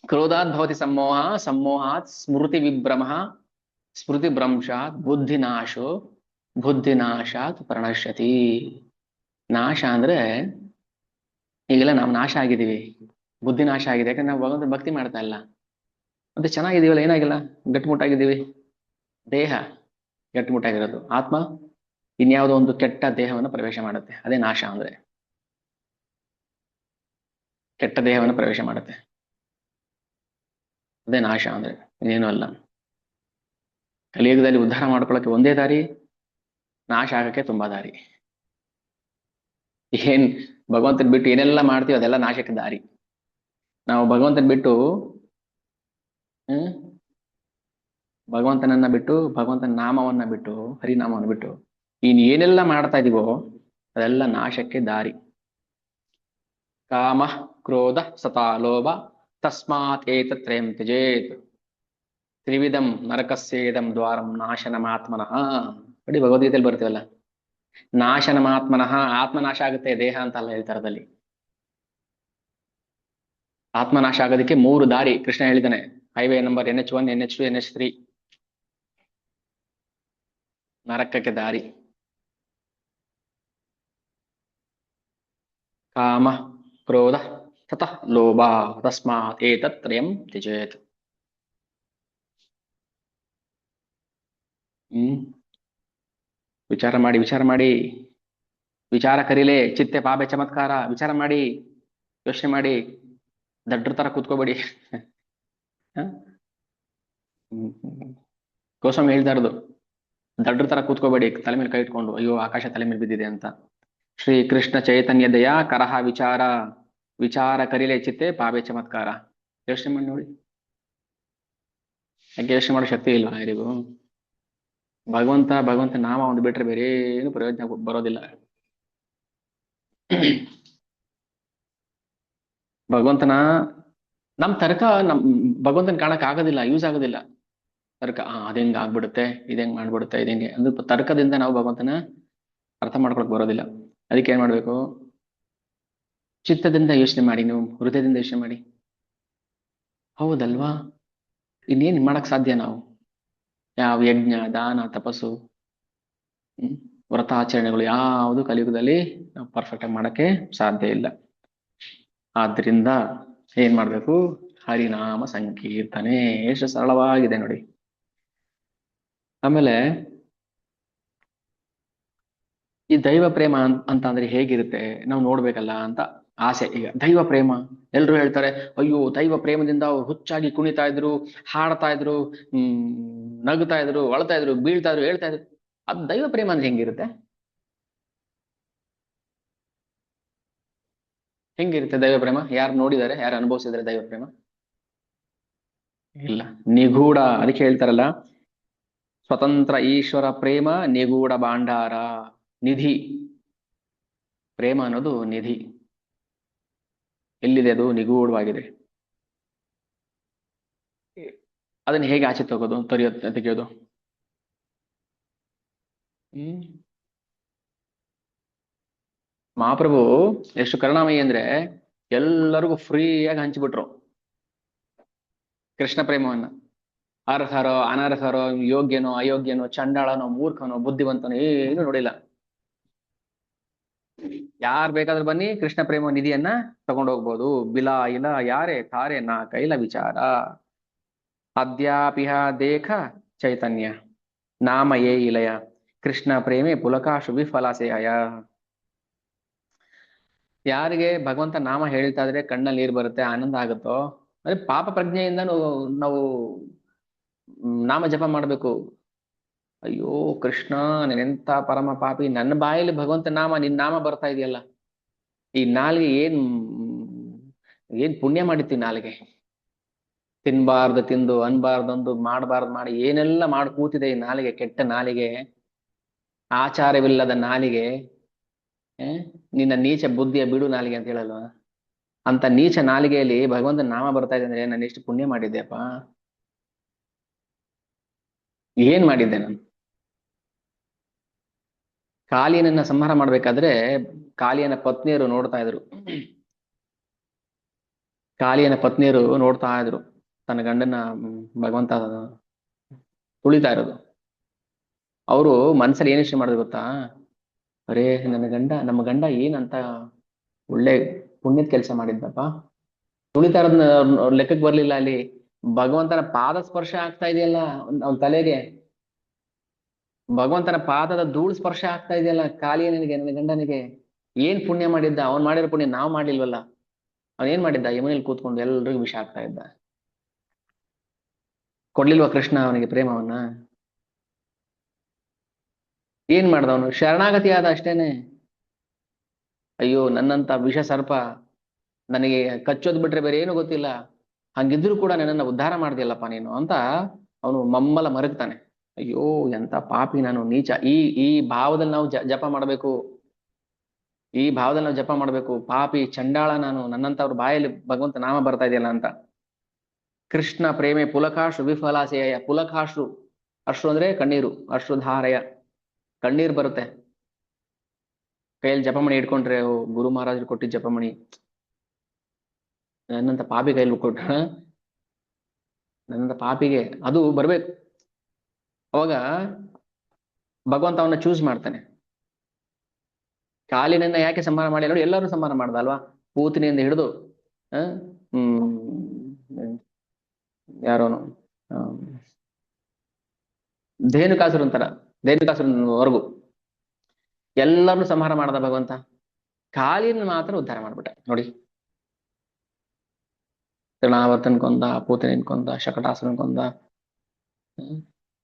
ಕ್ರೋಧಾತ್ ಭವತಿ ಸಮ್ಮೋಹ ಸಮ್ಮೋಹಾತ್ ಸ್ಮೃತಿ ವಿಭ್ರಮಃ ಸ್ಮೃತಿ ಭ್ರಂಶಾತ್ ಬುದ್ಧಿನಾಶೋ ಬುದ್ಧಿನಾಶಾತ್ ಪ್ರಣಶ್ಯತಿ. ನಾಶ ಅಂದ್ರೆ ಈಗೆಲ್ಲ ನಾವು ನಾಶ ಆಗಿದ್ದೀವಿ, ಬುದ್ಧಿ ನಾಶ ಆಗಿದೆ. ಯಾಕಂದ್ರೆ ನಾವು ಭಗವಂತ ಭಕ್ತಿ ಮಾಡ್ತಾ ಇಲ್ಲ. ಮತ್ತೆ ಚೆನ್ನಾಗಿದ್ದೀವಲ್ಲ, ಏನಾಗಿಲ್ಲ, ಗಟ್ಟಿಮುಟ್ಟಾಗಿದ್ದೀವಿ. ದೇಹ ಗಟ್ಟಿಮುಟ್ಟಾಗಿರೋದು, ಆತ್ಮ ಇನ್ಯಾವುದೋ ಒಂದು ಕೆಟ್ಟ ದೇಹವನ್ನು ಪ್ರವೇಶ ಮಾಡುತ್ತೆ. ಅದೇ ನಾಶ ಅಂದ್ರೆ, ಕೆಟ್ಟ ದೇಹವನ್ನು ಪ್ರವೇಶ ಮಾಡುತ್ತೆ, ಅದೇ ನಾಶ ಅಂದ್ರೆ, ಇನ್ನೇನು ಅಲ್ಲ. ಕಲಿಯುಗದಲ್ಲಿ ಉದ್ಧಾರ ಮಾಡ್ಕೊಳ್ಳೋಕೆ ಒಂದೇ ದಾರಿ, ನಾಶ ಆಗಕ್ಕೆ ತುಂಬಾ ದಾರಿ. ಏನ್ ಭಗವಂತನ ಬಿಟ್ಟು ಏನೆಲ್ಲ ಮಾಡ್ತೀವಿ ಅದೆಲ್ಲ ನಾಶಕ್ಕೆ ದಾರಿ. ನಾವು ಭಗವಂತನ ಬಿಟ್ಟು ಭಗವಂತನನ್ನ ಬಿಟ್ಟು, ಭಗವಂತನ ನಾಮವನ್ನ ಬಿಟ್ಟು, ಹರಿನಾಮವನ್ನು ಬಿಟ್ಟು ಇನ್ ಏನೆಲ್ಲ ಮಾಡ್ತಾ ಇದೀವೋ ಅದೆಲ್ಲ ನಾಶಕ್ಕೆ ದಾರಿ. ಕಾಮ ಕ್ರೋಧ ಸತಾ ಲೋಭ ತಸ್ಮಾತ್ ಏತತ್ರಯಂ ತ್ಯಜೇತ್ ತ್ರಿವಿಧಂ ನರಕಸ್ಯೇದಂ ದ್ವಾರಂ ನಾಶನಮಾತ್ಮನಃ. ನೋಡಿ, ಭಗವದ್ಗೀತೆಯಲ್ಲಿ ಬರ್ತೀವಲ್ಲ, ನಾಶನಮಾತ್ಮನಃ. ಆತ್ಮನಾಶ ಆಗುತ್ತೆ, ದೇಹ ಅಂತ ಅಲ್ಲ ಹೇಳ್ತಾರದಲ್ಲಿ. ಆತ್ಮನಾಶ ಆಗೋದಕ್ಕೆ 3 ದಾರಿ ಕೃಷ್ಣ ಹೇಳಿದ್ದಾನೆ. Highway number NH1, NH2, NH3. ನರಕಕ್ಕೆ ದಾರಿ ಕಾಮ ಕ್ರೋಧ ತತಃ ಲೋಭ ತಸ್ಮಾತ್ ಏತತ್ರಯಂ ತ್ಯಜೇತ್. ವಿಚಾರ ಮಾಡಿ, ವಿಚಾರ ಮಾಡಿ, ವಿಚಾರ ಕರೀಲೆ ಚಿತ್ತೆ ಪಾಪೆ ಚಮತ್ಕಾರ. ವಿಚಾರ ಮಾಡಿ, ಯೋಚನೆ ಮಾಡಿ, ದಡ್ರ ತರ ಕೂತ್ಕೋಬೇಡಿ. ಗೋಸ್ವಾಮಿ ಹೇಳ್ತಾ ಇರೋದು, ದಡ್ರ ತರ ಕೂತ್ಕೋಬೇಡಿ ತಲೆ ಮೇಲೆ ಕೈ ಇಟ್ಕೊಂಡು ಅಯ್ಯೋ ಆಕಾಶ ತಲೆ ಮೇಲೆ ಬಿದ್ದಿದೆ ಅಂತ. ಶ್ರೀ ಕೃಷ್ಣ ಚೈತನ್ಯ ದಯಾ ಕರಹ ವಿಚಾರ ವಿಚಾರ ಕರಿಲೆ ಚಿತ್ತೆ ಪಾವೇ ಚಮತ್ಕಾರ. ಯೋಚನೆ ಮಾಡಿ ನೋಡಿ, ಯಾಕೆ ಯೋಚನೆ ಮಾಡೋ ಶಕ್ತಿ ಇಲ್ವಾ ಯಾರಿಗೂ? ಭಗವಂತ ಭಗವಂತ ನಾಮ ಒಂದು ಬಿಟ್ರೆ ಬೇರೆ ಏನು ಪ್ರಯೋಜನ ಬರೋದಿಲ್ಲ. ಭಗವಂತನ ನಮ್ ತರ್ಕ ನಮ್ ಭಗವಂತನ ಕಾಣಕ್ ಆಗೋದಿಲ್ಲ, ಯೂಸ್ ಆಗೋದಿಲ್ಲ. ತರ್ಕ ಅದ್ ಆಗ್ಬಿಡುತ್ತೆ, ಇದ್ ಮಾಡ್ಬಿಡುತ್ತೆ, ಇದ್ ಅದು ತರ್ಕದಿಂದ ನಾವು ಭಗವಂತನ ಅರ್ಥ ಮಾಡ್ಕೊಳಕ್ ಬರೋದಿಲ್ಲ. ಅದಕ್ಕೆ ಏನ್ ಮಾಡ್ಬೇಕು? ಚಿತ್ತದಿಂದ ಯೋಚನೆ ಮಾಡಿ, ನೀವು ಹೃದಯದಿಂದ ಯೋಚನೆ ಮಾಡಿ. ಹೌದಲ್ವಾ? ಇನ್ನೇನ್ ಮಾಡಕ್ ಸಾಧ್ಯ ನಾವು? ಯಾವ ಯಜ್ಞ ದಾನ ತಪಸ್ಸು ವ್ರತಾಚರಣೆಗಳು ಯಾವುದು ಕಲಿಯುಗದಲ್ಲಿ ಪರ್ಫೆಕ್ಟ್ ಆಗಿ ಮಾಡಕ್ಕೆ ಸಾಧ್ಯ ಇಲ್ಲ. ಆದ್ರಿಂದ ಏನ್ ಮಾಡ್ಬೇಕು? ಹರಿನಾಮ ಸಂಕೀರ್ತನೆ. ಎಷ್ಟು ಸರಳವಾಗಿದೆ ನೋಡಿ. ಆಮೇಲೆ ಈ ದೈವ ಪ್ರೇಮ ಅಂತ ಅಂದ್ರೆ ಹೇಗಿರುತ್ತೆ ನಾವು ನೋಡ್ಬೇಕಲ್ಲ ಅಂತ ಆಸೆ. ಈಗ ದೈವ ಪ್ರೇಮ ಎಲ್ರು ಹೇಳ್ತಾರೆ, ಅಯ್ಯೋ ದೈವ ಪ್ರೇಮದಿಂದ ಅವ್ರು ಹುಚ್ಚಾಗಿ ಕುಣಿತಾ ಇದ್ರು, ಹಾಡ್ತಾ ಇದ್ರು, ನಗ್ತಾ ಇದ್ರು, ಅಳ್ತಾ ಇದ್ರು, ಬೀಳ್ತಾ ಇದ್ರು, ಹೇಳ್ತಾ ಇದ್ರು. ಅದು ದೈವ ಪ್ರೇಮ ಅಂದ್ರೆ ಹೆಂಗಿರುತ್ತೆ? ಹೆಂಗಿರುತ್ತೆ ದೈವ ಪ್ರೇಮ? ಯಾರು ನೋಡಿದ್ದಾರೆ, ಯಾರು ಅನುಭವಿಸಿದ್ದಾರೆ ದೈವ ಪ್ರೇಮ? ಇಲ್ಲ, ನಿಗೂಢ. ಅದಕ್ಕೆ ಹೇಳ್ತಾರಲ್ಲ, ಸ್ವತಂತ್ರ ಈಶ್ವರ ಪ್ರೇಮ ನಿಗೂಢ ಭಾಂಡಾರ. ನಿಧಿ. ಪ್ರೇಮ ಅನ್ನೋದು ನಿಧಿ. ಎಲ್ಲಿದೆ? ಅದು ನಿಗೂಢವಾಗಿದೆ. ಅದನ್ನ ಹೇಗೆ ಆಚೆ ತಗೋದು, ತೆಗೆಯೋದು? ಹ್ಮ್ ಮಹಾಪ್ರಭು ಎಷ್ಟು ಕರುಣಾಮಯಿ ಅಂದ್ರೆ ಎಲ್ಲರಿಗೂ ಫ್ರೀಯಾಗಿ ಹಂಚಿಬಿಟ್ರು ಕೃಷ್ಣ ಪ್ರೇಮವನ್ನ. ಅರ್ಹರೋ ಅನರ್ಹರೋ, ಯೋಗ್ಯನೋ ಅಯೋಗ್ಯನೋ, ಚಂಡಾಳನೋ ಮೂರ್ಖನೋ ಬುದ್ಧಿವಂತನೋ ಏನು ನೋಡಿಲ್ಲ. ಯಾರ್ ಬೇಕಾದ್ರೂ ಬನ್ನಿ, ಕೃಷ್ಣ ಪ್ರೇಮ ನಿಧಿಯನ್ನ ತಗೊಂಡೋಗ್ಬೋದು. ಬಿಲಾ ಇಲ್ಲ ಯಾರೇ ತಾರೆ ನಾ ಕೈಲ ವಿಚಾರ. ಅದ್ಯಾಪಿಹ ದೇಖ ಚೈತನ್ಯ ನಾಮ ಯೇ ಇಲಯ ಕೃಷ್ಣ ಪ್ರೇಮೆ ಪುಲಕಾಶು ವಿಫಲಾಸೆಯ. ಯಾರಿಗೆ ಭಗವಂತ ನಾಮ ಹೇಳ್ತಾ ಇದ್ರೆ ಕಣ್ಣಲ್ಲಿ ನೀರು ಬರುತ್ತೆ, ಆನಂದ ಆಗುತ್ತೋ, ಅಂದ್ರೆ ಪಾಪ ಪ್ರಜ್ಞೆಯಿಂದ ನಾವು ನಾಮ ಜಪ ಮಾಡ್ಬೇಕು. ಅಯ್ಯೋ ಕೃಷ್ಣ, ನೆನೆಂತ ಪರಮ ಪಾಪಿ, ನನ್ನ ಬಾಯಲ್ಲಿ ಭಗವಂತ ನಾಮ, ನಿನ್ ನಾಮ ಬರ್ತಾ ಇದೆಯಲ್ಲ, ಈ ನಾಲಿಗೆ ಏನ್ ಪುಣ್ಯ ಮಾಡಿತ್ತು ನಾಲಿಗೆ. ತಿನ್ಬಾರ್ದು ತಿಂದು, ಅನ್ಬಾರ್ದಂದು, ಮಾಡಬಾರ್ದು ಮಾಡಿ, ಏನೆಲ್ಲ ಮಾಡಿ ಕೂತಿದೆ ಈ ನಾಲಿಗೆ, ಕೆಟ್ಟ ನಾಲಿಗೆ, ಆಚಾರವಿಲ್ಲದ ನಾಲಿಗೆ. ನಿನ್ನ ನೀಚ ಬುದ್ಧಿಯ ಬಿಡು ನಾಲಿಗೆ ಅಂತ ಹೇಳಲ್ವಾ? ಅಂತ ನೀಚ ನಾಲಿಗೆಯಲ್ಲಿ ಭಗವಂತನ ನಾಮ ಬರ್ತಾ ಇದೆ ಅಂದ್ರೆ ನಾನು ಎಷ್ಟು ಪುಣ್ಯ ಮಾಡಿದ್ದೆಪ್ಪ. ಏನ್ ಮಾಡಿದ್ದೆ ನಾನು? ಕಾಲಿಯನ್ನ ಸಂಹಾರ ಮಾಡ್ಬೇಕಾದ್ರೆ ಕಾಲಿಯನ ಪತ್ನಿಯರು ನೋಡ್ತಾ ಇದ್ರು. ಕಾಲಿಯನ ಪತ್ನಿಯರು ನೋಡ್ತಾ ಇದ್ರು ತನ್ನ ಗಂಡನ ಭಗವಂತ ತುಳಿತಾ ಇರೋದು. ಅವರು ಮನ್ಸಲ್ಲಿ ಏನ್ ಯೋಚನೆ ಮಾಡಿದ್ರು ಗೊತ್ತಾ? ಅರೇ ನಮ್ಮ ಗಂಡ ಏನಂತ ಒಳ್ಳೆ ಪುಣ್ಯದ ಕೆಲಸ ಮಾಡಿದ್ದಪ್ಪ, ತುಳಿತಾ ಇರೋದನ್ನ ಲೆಕ್ಕಕ್ಕೆ ಬರ್ಲಿಲ್ಲ. ಅಲ್ಲಿ ಭಗವಂತನ ಪಾದ ಸ್ಪರ್ಶ ಆಗ್ತಾ ಇದೆಯಲ್ಲ ಅವನ ತಲೆಗೆ, ಭಗವಂತನ ಪಾದದ ಧೂಳು ಸ್ಪರ್ಶ ಆಗ್ತಾ ಇದೆಯಲ್ಲ ಕಾಲಿಯನಿಗೆ, ನನ್ನ ಗಂಡನಿಗೆ. ಏನ್ ಪುಣ್ಯ ಮಾಡಿದ್ದ? ಅವನ್ ಮಾಡಿರೋ ಪುಣ್ಯ ನಾವ್ ಮಾಡ್ಲಿಲ್ವಲ್ಲ. ಅವನ್ ಏನ್ ಮಾಡಿದ್ದ? ಯಮುನೆಯಲ್ಲಿ ಕೂತ್ಕೊಂಡು ಎಲ್ರಿಗೂ ವಿಷ ಆಗ್ತಾ ಇದ್ದ. ಕೊಡ್ಲಿಲ್ವಾ ಕೃಷ್ಣ ಅವನಿಗೆ ಪ್ರೇಮವನ್ನ? ಏನ್ ಮಾಡ್ದ ಅವನು? ಶರಣಾಗತಿ ಆದ ಅಷ್ಟೇನೆ. ಅಯ್ಯೋ ನನ್ನಂತ ವಿಷ ಸರ್ಪ ನನಗೆ ಕಚ್ಚೋದ್ ಬಿಟ್ರೆ ಬೇರೆ ಏನು ಗೊತ್ತಿಲ್ಲ, ಹಂಗಿದ್ರು ಕೂಡ ನನ್ನನ್ನ ಉದ್ಧಾರ ಮಾಡ್ದಿಯಲ್ಲಪ್ಪ ನೀನು ಅಂತ ಅವನು ಮಮ್ಮಲ ಮರಗ್ತಾನೆ. ಅಯ್ಯೋ ಎಂತ ಪಾಪಿ ನಾನು, ನೀಚ. ಈ ಭಾವದಲ್ಲಿ ನಾವು ಜಪ ಮಾಡಬೇಕು. ಈ ಭಾವದಲ್ಲಿ ನಾವು ಜಪ ಮಾಡ್ಬೇಕು. ಪಾಪಿ ಚಂಡಾಳ ನಾನು, ನನ್ನಂತವ್ರ ಬಾಯಲ್ಲಿ ಭಗವಂತ ನಾಮ ಬರ್ತಾ ಇದೆಯಲ್ಲ ಅಂತ. ಕೃಷ್ಣ ಪ್ರೇಮೆ ಪುಲಕಾಶು ವಿಫಲಾಸೆಯ. ಪುಲಕಾಶು, ಅಶ್ರು ಅಂದ್ರೆ ಕಣ್ಣೀರು, ಅಶ್ರುಧಾರಯ, ಕಣ್ಣೀರ್ ಬರುತ್ತೆ. ಕೈಯಲ್ಲಿ ಜಪಮಣಿ ಇಟ್ಕೊಂಡ್ರೆ, ಗುರು ಮಹಾರಾಜರು ಕೊಟ್ಟಿದ್ದ ಜಪಮಣಿ ನನ್ನಂತ ಪಾಪಿ ಕೈಯಲ್ಲಿ ಕೊಟ್ಟ, ನನ್ನಂತ ಪಾಪಿಗೆ ಅದು ಬರ್ಬೇಕು. ಅವಾಗ ಭಗವಂತ ಅವನ್ನ ಚೂಸ್ ಮಾಡ್ತಾನೆ. ಕಾಲಿನನ್ನ ಯಾಕೆ ಸಂಹಾರ ಮಾಡಿ ನೋಡಿ? ಎಲ್ಲರೂ ಸಂಹಾರ ಮಾಡ್ದ ಅಲ್ವಾ? ಪೂತಿನಿಂದ ಹಿಡಿದು ಹ್ಮ್ ಯಾರೋನು ಧೇನುಕಾಸುರ ಅಂತಾರ, ಧೇನುಕಾಸುರವರೆಗೂ ಎಲ್ಲರನ್ನು ಸಂಹಾರ ಮಾಡ್ದ ಭಗವಂತ. ಕಾಲಿನ ಮಾತ್ರ ಉದ್ಧಾರ ಮಾಡ್ಬಿಟ್ಟ ನೋಡಿ. ತೃಣಾವರ್ತನ್ ಕೊಂದ, ಪೂತನಿನ್ ಕೊಂದ, ಶಕಟಾಸುರನ್ ಕೊಂದ,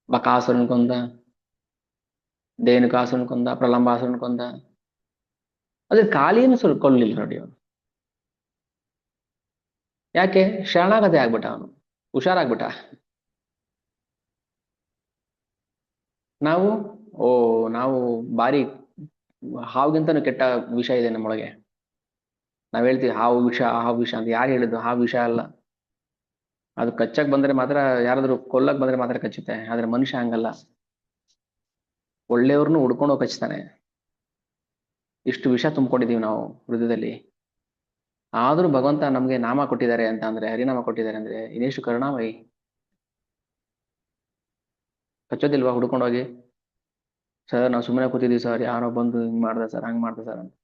ಬಕಾಸುರನ್ ಕೊಂದ. ಧೇನುಕಾಸುರನ್ ಕೊಂದ, ಪ್ರಲಂಬಾಸುರನ್ ಕೊಂದ. ಅದ್ರ ಕಾಲಿಯನ್ನು ಕೊಡ್ಲಿಲ್ಲ ನೋಡಿ ಅವನು. ಯಾಕೆ? ಶರಣಾಗತಿ ಆಗ್ಬಿಟ್ಟ ಅವನು, ಹುಷಾರಾಗ್ಬಿಟ್ಟ. ನಾವು ಓ ನಾವು ಬಾರಿ ಹಾವಿಗಿಂತನೂ ಕೆಟ್ಟ ವಿಷ ಇದೆ ನಮ್ಮೊಳಗೆ. ನಾವ್ ಹೇಳ್ತೀವಿ ಹಾವು ವಿಷ, ಹಾವು ವಿಷ ಅಂತ. ಯಾರು ಹೇಳಿದ್ದು? ಹಾವು ವಿಷ ಅಲ್ಲ. ಅದು ಕಚ್ಚಕ್ ಬಂದ್ರೆ ಮಾತ್ರ, ಯಾರಾದ್ರೂ ಕೊಲ್ಲಕ್ ಬಂದ್ರೆ ಮಾತ್ರ ಕಚ್ಚುತ್ತೆ. ಆದ್ರೆ ಮನುಷ್ಯ ಹಂಗಲ್ಲ, ಒಳ್ಳೆಯವ್ರನ್ನು ಹುಡ್ಕೊಂಡು ಹೋಗಿ ಕಚ್ತಾನೆ. ಇಷ್ಟು ವಿಷ ತುಂಬಿಕೊಂಡಿದೀವಿ ನಾವು ಹೃದಯದಲ್ಲಿ. ಆದ್ರೂ ಭಗವಂತ ನಮ್ಗೆ ನಾಮ ಕೊಟ್ಟಿದ್ದಾರೆ ಅಂತ ಅಂದ್ರೆ, ಹರಿನಾಮ ಕೊಟ್ಟಿದ್ದಾರೆ ಅಂದ್ರೆ ಇನ್ನೆಷ್ಟು ಕರುಣಾಮಯಿ. ಕಚ್ಚೋದಿಲ್ವಾ ಹುಡ್ಕೊಂಡೋಗಿ? ಸರ್ ನಾವು ಸುಮ್ಮನೆ ಕೂತಿದೀವಿ ಸರ್, ಯಾರೋ ಬಂದು ಹಿಂಗ್ ಮಾಡ್ದೆ ಸರ್, ಹಂಗ್ ಮಾಡ್ದೆ ಸರ್ ಅಂತ.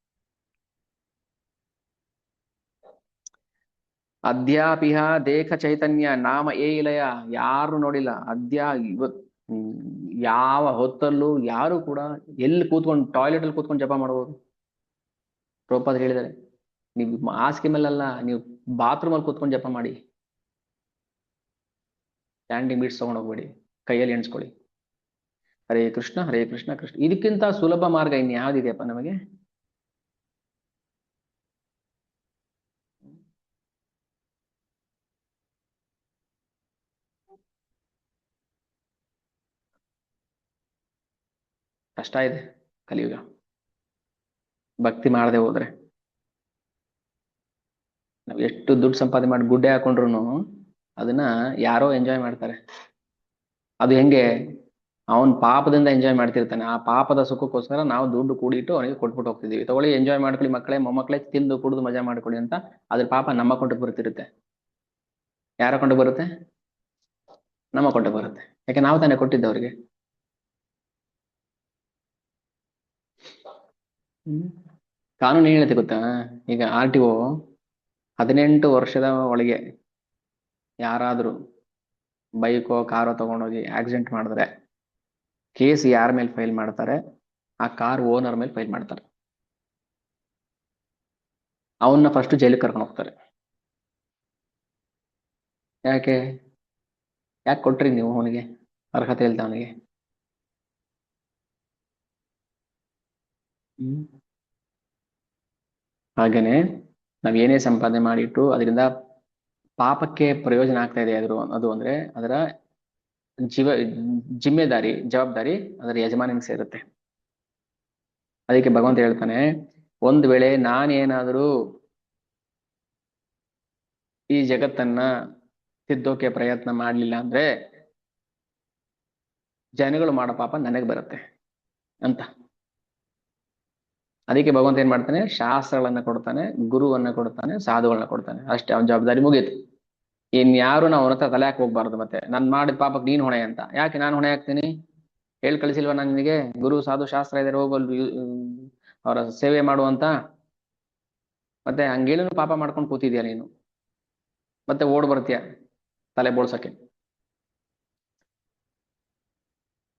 ಅದ್ಯಾಪಿಹ ದೇಖ ಚೈತನ್ಯ ನಾಮ ಏ ಇಲಯ. ಯಾರು ನೋಡಿಲ್ಲ ಅದ್ಯ ಇವತ್ ಯಾವ ಹೊತ್ತಲ್ಲೂ ಯಾರು ಕೂಡ ಎಲ್ಲಿ ಕೂತ್ಕೊಂಡು, ಟಾಯ್ಲೆಟ್ ಅಲ್ಲಿ ಕೂತ್ಕೊಂಡು ಜಪ ಮಾಡಬಹುದು. ಪ್ರಭುಪಾದರು ಹೇಳಿದ್ದಾರೆ, ನೀವು ಹಾಸಿಗೆ ಮೇಲಲ್ಲ, ನೀವು ಬಾತ್ರೂಮ್ ಅಲ್ಲಿ ಕೂತ್ಕೊಂಡು ಜಪ ಮಾಡಿ. ಸ್ಟ್ಯಾಂಡಿಂಗ್ ಬೀಟ್ಸ್ ತಗೊಂಡು ಹೋಗ್ಬೇಡಿ, ಕೈಯಲ್ಲಿ ಎಣಿಸ್ಕೊಳ್ಳಿ. ಹರೇ ಕೃಷ್ಣ ಹರೇ ಕೃಷ್ಣ ಕೃಷ್ಣ. ಇದಕ್ಕಿಂತ ಸುಲಭ ಮಾರ್ಗ ಇನ್ಯಾವುದಿದೆಯಪ್ಪ ನಮಗೆ? ಕಷ್ಟ ಇದೆ ಕಲಿಯುಗ. ಭಕ್ತಿ ಮಾಡದೆ ಹೋದ್ರೆ ನಾವು ಎಷ್ಟು ದುಡ್ಡು ಸಂಪಾದನೆ ಮಾಡಿ ಗುಡ್ಡೆ ಹಾಕೊಂಡ್ರು ಅದನ್ನ ಯಾರೋ ಎಂಜಾಯ್ ಮಾಡ್ತಾರೆ. ಅದು ಹೆಂಗೆ? ಅವನ್ ಪಾಪದಿಂದ ಎಂಜಾಯ್ ಮಾಡ್ತಿರ್ತಾನೆ. ಆ ಪಾಪದ ಸುಖಕ್ಕೋಸ್ಕರ ನಾವು ದುಡ್ಡು ಕೂಡಿಟ್ಟು ಅವನಿಗೆ ಕೊಟ್ಬಿಟ್ಟು ಹೋಗ್ತಿದೀವಿ. ತಗೊಳ್ಳಿ, ಎಂಜಾಯ್ ಮಾಡ್ಕೊಳ್ಳಿ ಮಕ್ಕಳೇ, ಮೊಮ್ಮಕ್ಕಳೇ, ತಿಂದು ಕುಡಿದು ಮಜಾ ಮಾಡ್ಕೊಳ್ಳಿ ಅಂತ. ಅದ್ರ ಪಾಪ ನಮ್ಮ ಕೊಂಡಕ್ಕೆ ಬರ್ತಿರುತ್ತೆ. ಯಾರ ಕೊಂಡು ಬರುತ್ತೆ? ನಮ್ಮ ಕೊಂಡಕ್ಕೆ ಬರುತ್ತೆ. ಯಾಕೆ? ನಾವು ತಾನೇ ಕೊಟ್ಟಿದ್ದವ್ರಿಗೆ. ಕಾನೂನು ಏನ್ ಹೇಳುತ್ತೆ ಗೊತ್ತಾ? ಈಗ RTO 18 ವರ್ಷದ ಒಳಗೆ ಯಾರಾದ್ರೂ ಬೈಕೋ ಕಾರೋ ತಗೊಂಡೋಗಿ ಆಕ್ಸಿಡೆಂಟ್ ಮಾಡಿದ್ರೆ ಕೇಸ್ ಯಾರ ಮೇಲೆ ಫೈಲ್ ಮಾಡ್ತಾರೆ? ಆ ಕಾರ್ ಓನರ್ ಮೇಲೆ ಫೈಲ್ ಮಾಡ್ತಾರೆ. ಅವನ್ನ ಫಸ್ಟ್ ಜೈಲಿಗೆ ಕರ್ಕೊಂಡು ಹೋಗ್ತಾರೆ. ಯಾಕೆ? ಯಾಕೆ ಕೊಟ್ರಿ ನೀವು ಅವನಿಗೆ? ಅರ್ಹತೆ ಇಲ್ದ ಅವನಿಗೆ. ಹಾಗೇನೆ ನಾವ್ ಏನೇ ಸಂಪಾದನೆ ಮಾಡಿಟ್ಟು ಅದರಿಂದ ಪಾಪಕ್ಕೆ ಪ್ರಯೋಜನ ಆಗ್ತಾ ಇದೆ ಅದು ಅಂದ್ರೆ ಅದರ ಜಿಮ್ಮೆದಾರಿ, ಜವಾಬ್ದಾರಿ ಅದರ ಯಜಮಾನಿಗೆ ಸೇರುತ್ತೆ. ಅದಕ್ಕೆ ಭಗವಂತ ಹೇಳ್ತಾನೆ, ಒಂದ್ ವೇಳೆ ನಾನೇನಾದರೂ ಈ ಜಗತ್ತನ್ನ ತಿದ್ದೋಕೆ ಪ್ರಯತ್ನ ಮಾಡ್ಲಿಲ್ಲ ಅಂದ್ರೆ ಜನಗಳು ಮಾಡೋ ಪಾಪ ನನಗೆ ಬರುತ್ತೆ ಅಂತ. ಅದಕ್ಕೆ ಭಗವಂತ ಏನ್ ಮಾಡ್ತಾನೆ? ಶಾಸ್ತ್ರಗಳನ್ನ ಕೊಡ್ತಾನೆ, ಗುರುವನ್ನ ಕೊಡ್ತಾನೆ, ಸಾಧುಗಳನ್ನ ಕೊಡ್ತಾನೆ. ಅಷ್ಟೇ, ಅವನ ಜವಾಬ್ದಾರಿ ಮುಗೀತು. ಇನ್ಯಾರು ನಾವು ಅವನ ಹತ್ರ ತಲೆ ಹಾಕಿ ಹೋಗ್ಬಾರ್ದು. ಮತ್ತೆ ನಾನ್ ಮಾಡಿದ ಪಾಪಕ್ಕೆ ನೀನ್ ಹೊಣೆ ಅಂತ. ಯಾಕೆ ನಾನು ಹೊಣೆ ಹಾಕ್ತೀನಿ? ಹೇಳ್ ಕಳಿಸಿಲ್ವಾ ನಾನು ನಿನಗೆ? ಗುರು ಸಾಧು ಶಾಸ್ತ್ರ ಇದಾರೆ, ಹೋಗಲ್ ಅವರ ಸೇವೆ ಮಾಡುವಂತ. ಮತ್ತೆ ಹಂಗೇಳು ಪಾಪ ಮಾಡ್ಕೊಂಡು ಕೂತಿದ್ಯಾ ನೀನು, ಮತ್ತೆ ಓಡ್ ಬರ್ತೀಯ ತಲೆ ಬೋಳ್ಸಕ್ಕೆ.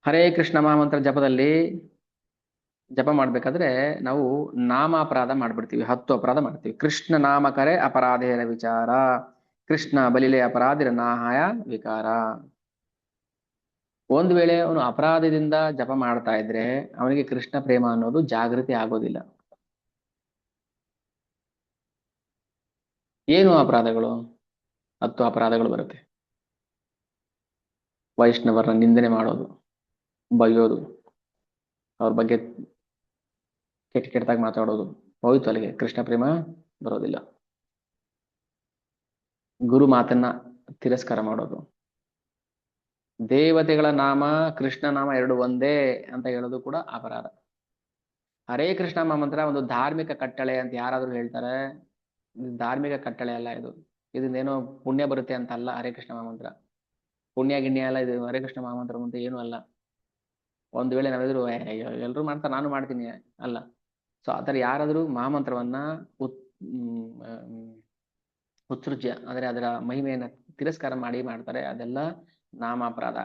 ಹರೇ ಕೃಷ್ಣ ಮಹಾಮಂತ್ರ ಜಪದಲ್ಲಿ ಜಪ ಮಾಡ್ಬೇಕಾದ್ರೆ ನಾವು ನಾಮ ಅಪರಾಧ ಮಾಡ್ಬಿಡ್ತೀವಿ. 10 ಅಪರಾಧ ಮಾಡ್ತೀವಿ. ಕೃಷ್ಣ ನಾಮ ಕರೆ ಅಪರಾಧೇರ ವಿಚಾರ, ಕೃಷ್ಣ ಬಲಿಲೆ ಅಪರಾಧಿರ ನಾಹಾಯ ವಿಕಾರ. ಒಂದ್ ವೇಳೆ ಅವನು ಅಪರಾಧದಿಂದ ಜಪ ಮಾಡ್ತಾ ಇದ್ರೆ ಅವನಿಗೆ ಕೃಷ್ಣ ಪ್ರೇಮ ಅನ್ನೋದು ಜಾಗೃತಿ ಆಗೋದಿಲ್ಲ. ಏನು ಅಪರಾಧಗಳು? 10 ಅಪರಾಧಗಳು ಬರುತ್ತೆ. ವೈಷ್ಣವರ ನಿಂದನೆ ಮಾಡೋದು, ಬೈಯೋದು, ಅವ್ರ ಬಗ್ಗೆ ಕೆಟ್ಟದಾಗಿ ಮಾತಾಡೋದು, ಹೋಯ್ತು ಅಲ್ಲಿಗೆ ಕೃಷ್ಣ ಪ್ರೇಮ ಬರೋದಿಲ್ಲ. ಗುರು ಮಾತನ್ನ ತಿರಸ್ಕಾರ ಮಾಡೋದು, ದೇವತೆಗಳ ನಾಮ ಕೃಷ್ಣ ನಾಮ ಎರಡು ಒಂದೇ ಅಂತ ಹೇಳೋದು ಕೂಡ ಅಪರಾಧ. ಹರೇ ಕೃಷ್ಣ ಮಂತ್ರ ಒಂದು ಧಾರ್ಮಿಕ ಕಟ್ಟಳೆ ಅಂತ ಯಾರಾದ್ರೂ ಹೇಳ್ತಾರೆ? ಧಾರ್ಮಿಕ ಕಟ್ಟಳೆ ಅಲ್ಲ ಇದು. ಇದನ್ನೇನೋ ಪುಣ್ಯ ಬರುತ್ತೆ ಅಂತ ಅಲ್ಲ. ಹರೇ ಕೃಷ್ಣ ಮಂತ್ರ ಪುಣ್ಯ ಗಿಣ್ಯ ಅಲ್ಲ ಇದು. ಹರೇ ಕೃಷ್ಣ ಮಹಾಮಂತ್ರ ಅಂತ ಏನು ಅಲ್ಲ. ಒಂದ್ ವೇಳೆ ನಾವೆದ್ರು ಎಲ್ರು ಮಾಡ್ತಾರೆ ನಾನು ಮಾಡ್ತೀನಿ ಅಲ್ಲ. ಸೊ ಆತರ ಯಾರಾದ್ರೂ ಮಹಾಮಂತ್ರವನ್ನ ಉತ್ಸೃಜ್ಯ ಅಂದ್ರೆ ಅದರ ಮಹಿಮೆಯನ್ನ ತಿರಸ್ಕಾರ ಮಾಡ್ತಾರೆ, ಅದೆಲ್ಲ ನಾಮಾಪರಾಧ.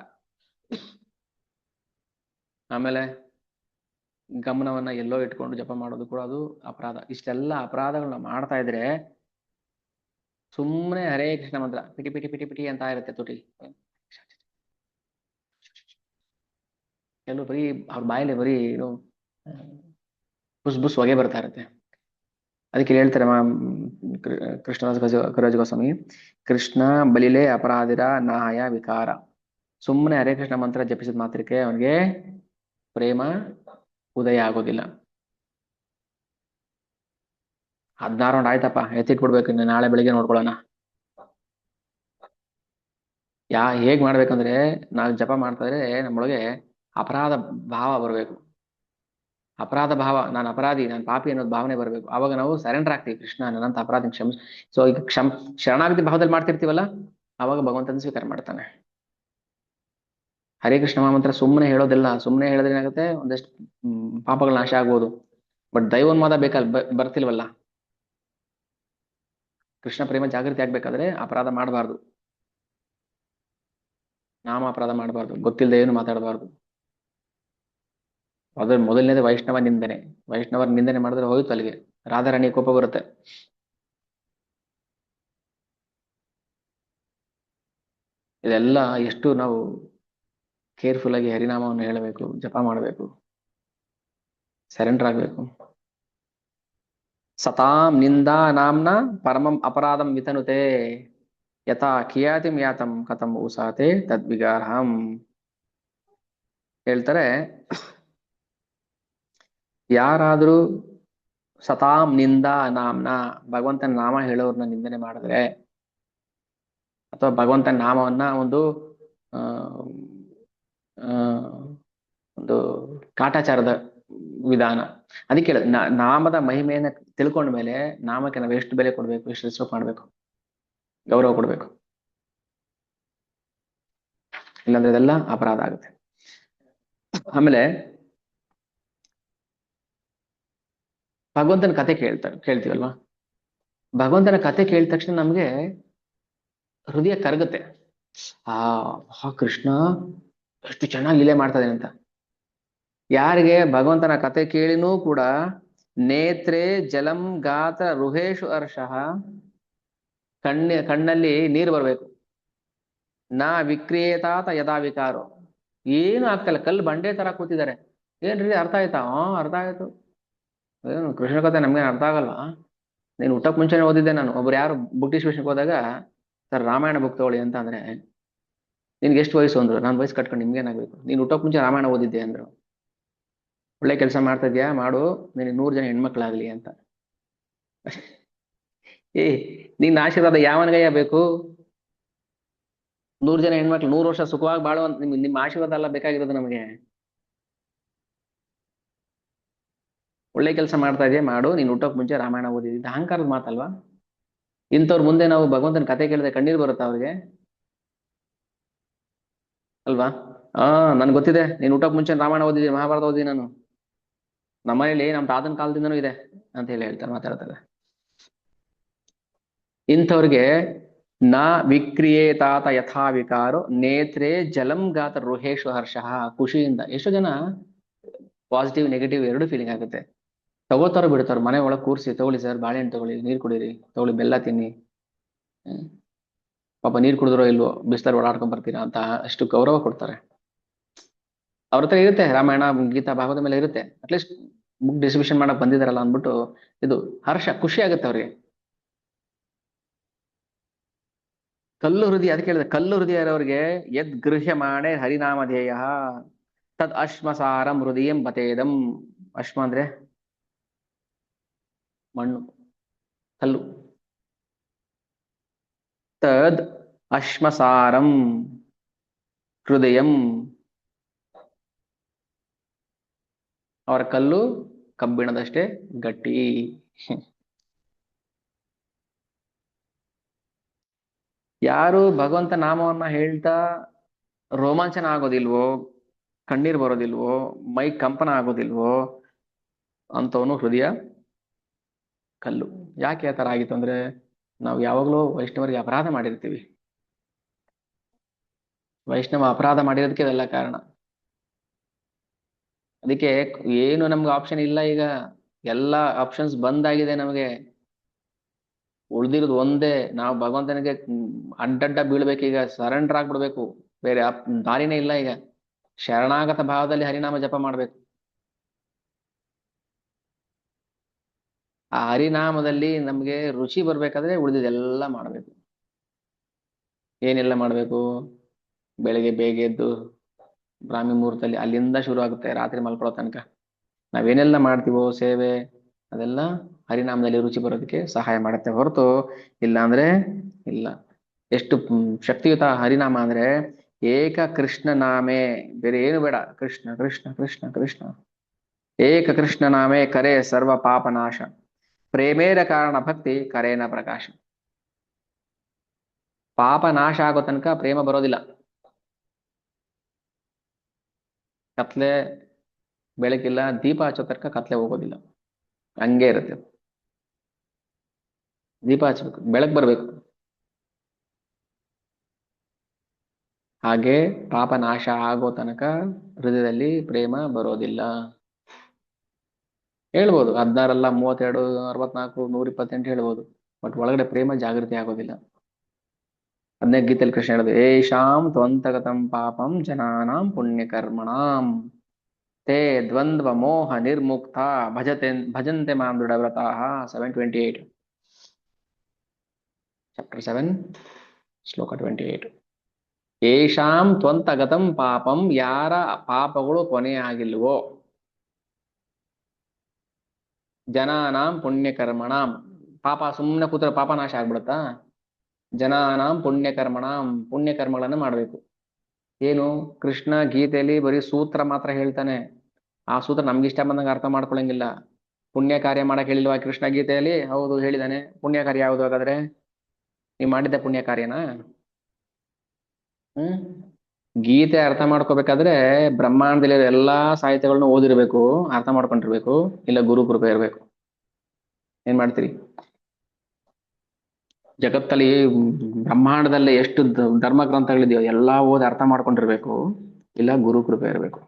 ಆಮೇಲೆ ಗಮನವನ್ನ ಎಲ್ಲೋ ಇಟ್ಕೊಂಡು ಜಪ ಮಾಡೋದು ಕೂಡ ಅದು ಅಪರಾಧ. ಇಷ್ಟೆಲ್ಲ ಅಪರಾಧಗಳನ್ನ ಮಾಡ್ತಾ ಇದ್ರೆ ಸುಮ್ಮನೆ ಹರೇ ಕೃಷ್ಣ ಮಂತ್ರ ಪಿಟಿ ಪಿಟಿ ಪಿಟಿ ಪಿಟಿ ಅಂತ ಇರುತ್ತೆ ತುಟಿ. ಕೆಲವು ಬರೀ ಅವ್ರ ಬಾಯಲ್ಲಿ ಬರೀ ಏನು ಬುಸ್ ಬುಸ್ ಹೊಗೆ ಬರ್ತಾ ಇರುತ್ತೆ. ಅದಕ್ಕೆ ಇಲ್ಲಿ ಹೇಳ್ತಾರೆ ಕೃಷ್ಣದಾಸ ಕವಿರಾಜ ಗೋಸ್ವಾಮಿ, ಕೃಷ್ಣ ಬಲಿಲೆ ಅಪರಾಧಿರ ನಾಯ ವಿಕಾರ. ಸುಮ್ಮನೆ ಹರೇ ಕೃಷ್ಣ ಮಂತ್ರ ಜಪಿಸಿದ ಮಾತ್ರಕ್ಕೆ ಅವನಿಗೆ ಪ್ರೇಮ ಉದಯ ಆಗೋದಿಲ್ಲ. 16 ರೌಂಡ್ ಆಯ್ತಪ್ಪ, ಎತ್ತಿಟ್ಬಿಡ್ಬೇಕು, ಇನ್ನು ನಾಳೆ ಬೆಳಿಗ್ಗೆ ನೋಡ್ಕೊಳ್ಳೋಣ. ಹೇಗ್ ಮಾಡ್ಬೇಕಂದ್ರೆ, ನಾವು ಜಪ ಮಾಡ್ತಾ ಇದ್ರೆ ನಮ್ಮೊಳಗೆ ಅಪರಾಧ ಭಾವ ಬರಬೇಕು. ಅಪರಾಧ ಭಾವ, ನಾನು ಅಪರಾಧಿ, ನಾನು ಪಾಪಿ ಅನ್ನೋದು ಭಾವನೆ ಬರಬೇಕು. ಅವಾಗ ನಾವು ಸರೆಂಡರ್ ಆಗ್ತೀವಿ, ಕೃಷ್ಣ ನನ್ನಂತ ಅಪರಾಧಿ ಕ್ಷಮಿಸ್. ಸೊ ಈಗ ಶರಣಾಗತಿ ಭಾವದಲ್ಲಿ ಮಾಡ್ತಿರ್ತೀವಲ್ಲ, ಅವಾಗ ಭಗವಂತನ ಸ್ವೀಕಾರ ಮಾಡ್ತಾನೆ. ಹರೇ ಕೃಷ್ಣ ಮಹಾಮಂತ್ರ ಸುಮ್ಮನೆ ಹೇಳೋದಿಲ್ಲ. ಸುಮ್ಮನೆ ಹೇಳಿದ್ರೆ ಏನಾಗುತ್ತೆ, ಒಂದಷ್ಟು ಪಾಪಗಳ ನಾಶ ಆಗ್ಬೋದು. ಬಟ್ ದೈವೋನ್ಮಾದ ಬೇಕಲ್ಲ, ಬರ್ತಿಲ್ವಲ್ಲ. ಕೃಷ್ಣ ಪ್ರೇಮ ಜಾಗೃತಿ ಆಗ್ಬೇಕಾದ್ರೆ ಅಪರಾಧ ಮಾಡಬಾರ್ದು, ನಾಮ ಅಪರಾಧ ಮಾಡಬಾರ್ದು, ಗೊತ್ತಿಲ್ಲದೆ ಏನು ಮಾತಾಡಬಾರ್ದು. ಅದ್ರ ಮೊದಲನೇದು ವೈಷ್ಣವ ನಿಂದನೆ. ವೈಷ್ಣವರ ನಿಂದನೆ ಮಾಡಿದ್ರೆ ಹೋಯ್ತು ಅಲ್ಲಿಗೆ, ರಾಧಾರಾಣಿ ಕೋಪ ಬರುತ್ತೆ. ಇದೆಲ್ಲ ಎಷ್ಟು ನಾವು ಕೇರ್ಫುಲ್ ಆಗಿ ಹರಿನಾಮವನ್ನು ಹೇಳಬೇಕು, ಜಪ ಮಾಡಬೇಕು, ಸರೆಂಡರ್ ಆಗ್ಬೇಕು. ಸತಾಂ ನಿಂದಾ ನಾಮ್ನ ಪರಮಂ ಅಪರಾಧಂ ವಿತನುತೆ ಯಥಾ ಕಿಯಾತಿಂ ಯಾತಂ ಕಥಂ ಉಸಾತೆ ತದ್ವಿಗಾರಹಂ. ಹೇಳ್ತಾರೆ, ಯಾರಾದ್ರೂ ಸತಾಂ ನಿಂದಾ ನಾಮ್ನ, ಭಗವಂತನ ನಾಮ ಹೇಳೋರ್ನ ನಿಂದನೆ ಮಾಡಿದ್ರೆ, ಅಥವಾ ಭಗವಂತನ ನಾಮವನ್ನ ಒಂದು ಆ ಒಂದು ಕಾಟಾಚಾರದ ವಿಧಾನ. ಅದಕ್ಕೆ ಹೇಳ, ನಾಮದ ಮಹಿಮೆಯನ್ನ ತಿಳ್ಕೊಂಡ ಮೇಲೆ ನಾಮಕ್ಕೆ ನಾವು ಎಷ್ಟು ಬೆಲೆ ಕೊಡ್ಬೇಕು, ಎಷ್ಟು ರೆಸ್ಪೆಕ್ಟ್ ಮಾಡ್ಬೇಕು, ಗೌರವ ಕೊಡ್ಬೇಕು. ಇಲ್ಲಾಂದ್ರೆ ಇದೆಲ್ಲ ಅಪರಾಧ ಆಗುತ್ತೆ. ಆಮೇಲೆ ಭಗವಂತನ ಕತೆ ಕೇಳ್ತೀವಲ್ವಾ, ಭಗವಂತನ ಕತೆ ಕೇಳಿದ ತಕ್ಷಣ ನಮ್ಗೆ ಹೃದಯ ಕರಗುತ್ತೆ. ಕೃಷ್ಣ ಎಷ್ಟು ಚೆನ್ನಾಗಿ ಲೀಲೆ ಮಾಡ್ತಾ ಇದ್ದಾನೆ ಅಂತ. ಯಾರಿಗೆ ಭಗವಂತನ ಕತೆ ಕೇಳಿನೂ ಕೂಡ ನೇತ್ರೇ ಜಲಂ ಗಾತ ರುಹೇಶು ಹರ್ಷಃ, ಕಣ್ಣಲ್ಲಿ ನೀರು ಬರ್ಬೇಕು. ನಾ ವಿಕ್ರಿಯೇತಾತ ಯದಾ ವಿಕಾರೋ, ಏನು ಆಗ್ತಲ್ಲ, ಕಲ್ಲು ಬಂಡೆ ತರ ಕೂತಿದ್ದಾರೆ. ಏನ್ರಿ ಅರ್ಥ ಆಯ್ತಾ? ಅರ್ಥ ಆಯ್ತು. ಏನು ಕೃಷ್ಣ ಕಥೆ ನಮ್ಗೆ ಅರ್ಥ ಆಗಲ್ವಾ? ನೀನು ಊಟಕ್ಕೆ ಮುಂಚೆನೆ ಓದಿದ್ದೆ ನಾನು. ಒಬ್ರು ಯಾರು ಬುಕ್ ಡಿಸ್ಟ್ರಿಬ್ಯೂಷನ್ಗೆ ಹೋದಾಗ, ಸರ್ ರಾಮಾಯಣ ಬುಕ್ ತಗೊಳ್ಳಿ ಅಂತ ಅಂದ್ರೆ, ನಿನ್ಗೆ ಎಷ್ಟು ವಯಸ್ಸು ಅಂದ್ರು. ನಾನು ವಯಸ್ಸು ಕಟ್ಕೊಂಡು ನಿಮ್ಗೇನಾಗಬೇಕು, ನೀನು ಊಟಕ್ಕೆ ಮುಂಚೆ ರಾಮಾಯಣ ಓದಿದ್ದೆ ಅಂದ್ರು. ಒಳ್ಳೆ ಕೆಲಸ ಮಾಡ್ತಾ ಇದ್ಯಾ, ಮಾಡು, ನಿನಗೆ 100 ಜನ ಹೆಣ್ಮಕ್ಳಾಗ್ಲಿ ಅಂತ. ನಿನ್ನ ಆಶೀರ್ವಾದ ಯಾವನಿಗಯ್ಯ ಬೇಕು? 100 ಜನ ಹೆಣ್ಮಕ್ಳು 100 ವರ್ಷ ಸುಖವಾಗಿ ಬಾಳುವಂತ ನಿಮ್ಮ ಆಶೀರ್ವಾದ ಎಲ್ಲ ಬೇಕಾಗಿರೋದು ನಮಗೆ. ಒಳ್ಳೆ ಕೆಲಸ ಮಾಡ್ತಾ ಇದೆಯಾ, ಮಾಡು, ನೀನು ಊಟಕ್ಕೆ ಮುಂಚೆ ರಾಮಾಯಣ ಓದಿದ್ದು ಅಹಂಕಾರದ ಮಾತಲ್ವಾ? ಇಂಥವ್ರ ಮುಂದೆ ನಾವು ಭಗವಂತನ ಕತೆ ಕೇಳಿದ್ರೆ ಕಣ್ಣೀರು ಬರುತ್ತಾ ಅವ್ರಿಗೆ? ಅಲ್ವಾ? ನನ್ಗೆ ಗೊತ್ತಿದೆ, ನೀನು ಊಟಕ್ಕೆ ಮುಂಚೆ ರಾಮಾಯಣ ಓದಿದ್ದೀನಿ, ಮಹಾಭಾರತ ಓದಿದ್ದೀನಿ ನಾನು, ನಮ್ಮನೇಲಿ ನಮ್ಮ ತಾತನ ಕಾಲದಿಂದನೂ ಇದೆ ಅಂತ ಹೇಳ್ತಾರೆ, ಮಾತಾಡ್ತಾರೆ. ಇಂಥವ್ರಿಗೆ ನ ವಿಕ್ರಿಯೇತಾತ ಯಥಾ ವಿಕಾರೋ ನೇತ್ರೇ ಜಲಂ ಗಾತ ರುಹೇಶು ಹರ್ಷಃ. ಖುಷಿಯಿಂದ ಎಷ್ಟೋ ಜನ ಪಾಸಿಟಿವ್ ನೆಗೆಟಿವ್ ಎರಡು ಫೀಲಿಂಗ್ ಆಗುತ್ತೆ. ತಗೋತಾರೋ ಬಿಡ್ತಾರೋ, ಮನೆ ಒಳಗೆ ಕೂರಿಸಿ, ತಗೊಳ್ಳಿ ಸರ್ ಬಾಳೆಹಣ್ಣು ತಗೊಳ್ಳಿ, ನೀರು ಕುಡೀರಿ, ತಗೊಳ್ಳಿ ಬೆಲ್ಲ ತಿನ್ನಿ, ಪಾಪ ನೀರು ಕುಡಿದ್ರೋ ಇಲ್ವೋ, ಬಿಸ್ಲಲ್ಲಿ ಓಡಾಡ್ಕೊಂಡ್ ಬರ್ತೀರಾ ಅಂತ ಅಷ್ಟು ಗೌರವ ಕೊಡ್ತಾರೆ. ಅವ್ರ ಹತ್ರ ಇರುತ್ತೆ ರಾಮಾಯಣ ಗೀತಾ ಭಾಗವತ ಮೇಲೆ ಇರುತ್ತೆ, ಅಟ್ಲೀಸ್ಟ್ ಬುಕ್ ಡಿಸ್ಟ್ರಿಬ್ಯೂಷನ್ ಮಾಡಕ್ ಬಂದಿದಾರಲ್ಲ ಅಂದ್ಬಿಟ್ಟು ಇದು ಹರ್ಷ, ಖುಷಿ ಆಗುತ್ತೆ ಅವ್ರಿಗೆ. ಕಲ್ಲು ಹೃದಯ, ಅದಕ್ಕೆ ಹೇಳಿದೆ, ಕಲ್ಲು ಹೃದಯ ಇರೋರಿಗೆ ಯದ್ ಗೃಹ್ಯ ಮಾಡೆ ಹರಿನಾಮಧೇಯ ತದ್ ಅಶ್ಮಸಾರಂ ಹೃದಯಂ ಬತೇದಂ. ಅಶ್ಮ ಅಂದ್ರೆ ಮಣ್ಣು, ಕಲ್ಲು. ತದ್ ಅಶ್ಮಸಾರಂ ಹೃದಯಂ, ಅವರ ಕಲ್ಲು ಕಬ್ಬಿಣದಷ್ಟೇ ಗಟ್ಟಿ. ಯಾರು ಭಗವಂತ ನಾಮವನ್ನ ಹೇಳ್ತಾ ರೋಮಾಂಚನ ಆಗೋದಿಲ್ವೋ, ಕಣ್ಣೀರ್ ಬರೋದಿಲ್ವೋ, ಮೈ ಕಂಪನ ಆಗೋದಿಲ್ವೋ, ಅಂತವನು ಹೃದಯ ಕಲ್ಲು. ಯಾಕೆ ಆ ತರ ಆಗಿತ್ತು ಅಂದ್ರೆ, ನಾವು ಯಾವಾಗ್ಲೂ ವೈಷ್ಣವರಿಗೆ ಅಪರಾಧ ಮಾಡಿರ್ತೀವಿ. ವೈಷ್ಣವ ಅಪರಾಧ ಮಾಡಿರೋದಕ್ಕೆ ಇದೆಲ್ಲ ಕಾರಣ. ಅದಕ್ಕೆ ಏನು ನಮ್ಗೆ ಆಪ್ಷನ್ ಇಲ್ಲ ಈಗ, ಎಲ್ಲ ಆಪ್ಷನ್ಸ್ ಬಂದ್ ಆಗಿದೆ ನಮಗೆ. ಉಳ್ದಿರೋದು ಒಂದೇ, ನಾವು ಭಗವಂತನಿಗೆ ಅಡ್ಡಡ್ಡ ಬೀಳ್ಬೇಕೀಗ, ಸರೆಂಡರ್ ಆಗ್ಬಿಡ್ಬೇಕು, ಬೇರೆ ದಾರಿನೇ ಇಲ್ಲ ಈಗ. ಶರಣಾಗತ ಭಾವದಲ್ಲಿ ಹರಿನಾಮ ಜಪ ಮಾಡ್ಬೇಕು. ಆ ಹರಿನಾಮದಲ್ಲಿ ನಮ್ಗೆ ರುಚಿ ಬರ್ಬೇಕಾದ್ರೆ ಉಳಿದಿದೆಲ್ಲ ಮಾಡ್ಬೇಕು. ಏನೆಲ್ಲ ಮಾಡ್ಬೇಕು? ಬೆಳಿಗ್ಗೆ ಬೇಗ ಎದ್ದು ಬ್ರಾಹ್ಮಿ ಮುಹೂರ್ತದಲ್ಲಿ, ಅಲ್ಲಿಂದ ಶುರು ಆಗುತ್ತೆ ರಾತ್ರಿ ಮಲ್ಕೊಳ್ಳೋ ತನಕ ನಾವೇನೆಲ್ಲ ಮಾಡ್ತೀವೋ ಸೇವೆ, ಅದೆಲ್ಲ ಹರಿನಾಮದಲ್ಲಿ ರುಚಿ ಬರೋದಕ್ಕೆ ಸಹಾಯ ಮಾಡುತ್ತೆ ಹೊರತು ಇಲ್ಲ ಅಂದ್ರೆ ಇಲ್ಲ. ಎಷ್ಟು ಶಕ್ತಿಯುತ ಹರಿನಾಮ ಅಂದ್ರೆ ಏಕ ಕೃಷ್ಣ ನಾಮೇ, ಬೇರೆ ಏನು ಬೇಡ, ಕೃಷ್ಣ ಕೃಷ್ಣ ಕೃಷ್ಣ ಕೃಷ್ಣ. ಏಕ ಕೃಷ್ಣ ನಾಮೇ ಕರೆ ಸರ್ವ ಪಾಪ ನಾಶ, ಪ್ರೇಮೇರ ಕಾರಣ ಭಕ್ತಿ ಕರೇನ ಪ್ರಕಾಶ. ಪಾಪ ನಾಶ ಆಗೋ ತನಕ ಪ್ರೇಮ ಬರೋದಿಲ್ಲ. ಕತ್ಲೆ ಬೆಳಕಿಲ್ಲ, ದೀಪ ಹಚ್ಚೋ ತನಕ ಕತ್ಲೆ ಹೋಗೋದಿಲ್ಲ, ಹಂಗೆ ಇರುತ್ತೆ. ದೀಪ ಹಚ್ಬೇಕು, ಬೆಳಕು ಬರ್ಬೇಕು. ಹಾಗೆ ಪಾಪ ನಾಶ ಆಗೋ ತನಕ ಹೃದಯದಲ್ಲಿ ಪ್ರೇಮ ಬರೋದಿಲ್ಲ. ಹೇಳ್ಬೋದು 16 ಅಲ್ಲ 32, 64, 128 ಹೇಳ್ಬೋದು, ಬಟ್ ಒಳಗಡೆ ಪ್ರೇಮ ಜಾಗೃತಿ ಆಗೋದಿಲ್ಲ. ಅದನ್ನೇ ಗೀತೆಯಲ್ಲಿ ಕೃಷ್ಣ ಹೇಳೋದು, ಏಷಾಂ ತ್ವಂತಗತಂ ಪಾಪಂ ಜನಾನಾಂ ಪುಣ್ಯಕರ್ಮಣಾಂ ತೇ ದ್ವಂದ್ವ ಮೋಹ ನಿರ್ಮುಕ್ತ ಭಜಂತೆ ಮಾಂ ದೃಢವ್ರತಾಃ. 7:28, ಚಾಪ್ಟರ್ 7, ಶ್ಲೋಕ 28. ಏಷಾಂ ತ್ವಂತಗತಂ ಪಾಪಂ, ಯಾರ ಪಾಪಗಳು ಕೊನೆಯಾಗಿಲ್ವೋ, ಜನಾನಾಂ ಪುಣ್ಯಕರ್ಮಣಾಂ, ಪಾಪ ಸುಮ್ಮನೆ ಕೂತ್ರೆ ಪಾಪ ನಾಶ ಆಗ್ಬಿಡುತ್ತಾ? ಜನಾನಾಂ ಪುಣ್ಯಕರ್ಮಣಾಂ, ಪುಣ್ಯಕರ್ಮಗಳನ್ನು ಮಾಡಬೇಕು. ಏನು? ಕೃಷ್ಣ ಗೀತೆಯಲ್ಲಿ ಬರೀ ಸೂತ್ರ ಮಾತ್ರ ಹೇಳ್ತಾನೆ, ಆ ಸೂತ್ರ ನಮ್ಗೆ ಇಷ್ಟ ಬಂದಂಗೆ ಅರ್ಥ ಮಾಡ್ಕೊಳಂಗಿಲ್ಲ. ಪುಣ್ಯ ಕಾರ್ಯ ಮಾಡಕ್ ಹೇಳಿಲ್ವಾ ಕೃಷ್ಣ ಗೀತೆಯಲ್ಲಿ? ಹೌದು ಹೇಳಿದಾನೆ. ಪುಣ್ಯ ಕಾರ್ಯ ಯಾವುದು ಹಾಗಾದ್ರೆ? ನೀವು ಮಾಡಿದ್ದ ಪುಣ್ಯ ಕಾರ್ಯನಾ? ಹ್ಮ್ ಗೀತೆ ಅರ್ಥ ಮಾಡ್ಕೋಬೇಕಾದ್ರೆ ಬ್ರಹ್ಮಾಂಡದಲ್ಲಿ ಎಲ್ಲಾ ಸಾಹಿತ್ಯಗಳನ್ನ ಓದಿರ್ಬೇಕು, ಅರ್ಥ ಮಾಡ್ಕೊಂಡಿರ್ಬೇಕು, ಇಲ್ಲ ಗುರು ಕೃಪೆ ಇರ್ಬೇಕು. ಏನ್ ಮಾಡ್ತೀರಿ? ಜಗತ್ತಲ್ಲಿ ಬ್ರಹ್ಮಾಂಡದಲ್ಲಿ ಎಷ್ಟು ಧರ್ಮ ಗ್ರಂಥಗಳಿದೆಯೋ ಎಲ್ಲಾ ಓದಿ ಅರ್ಥ ಮಾಡ್ಕೊಂಡಿರ್ಬೇಕು, ಇಲ್ಲ ಗುರು ಕೃಪೆ ಇರಬೇಕು.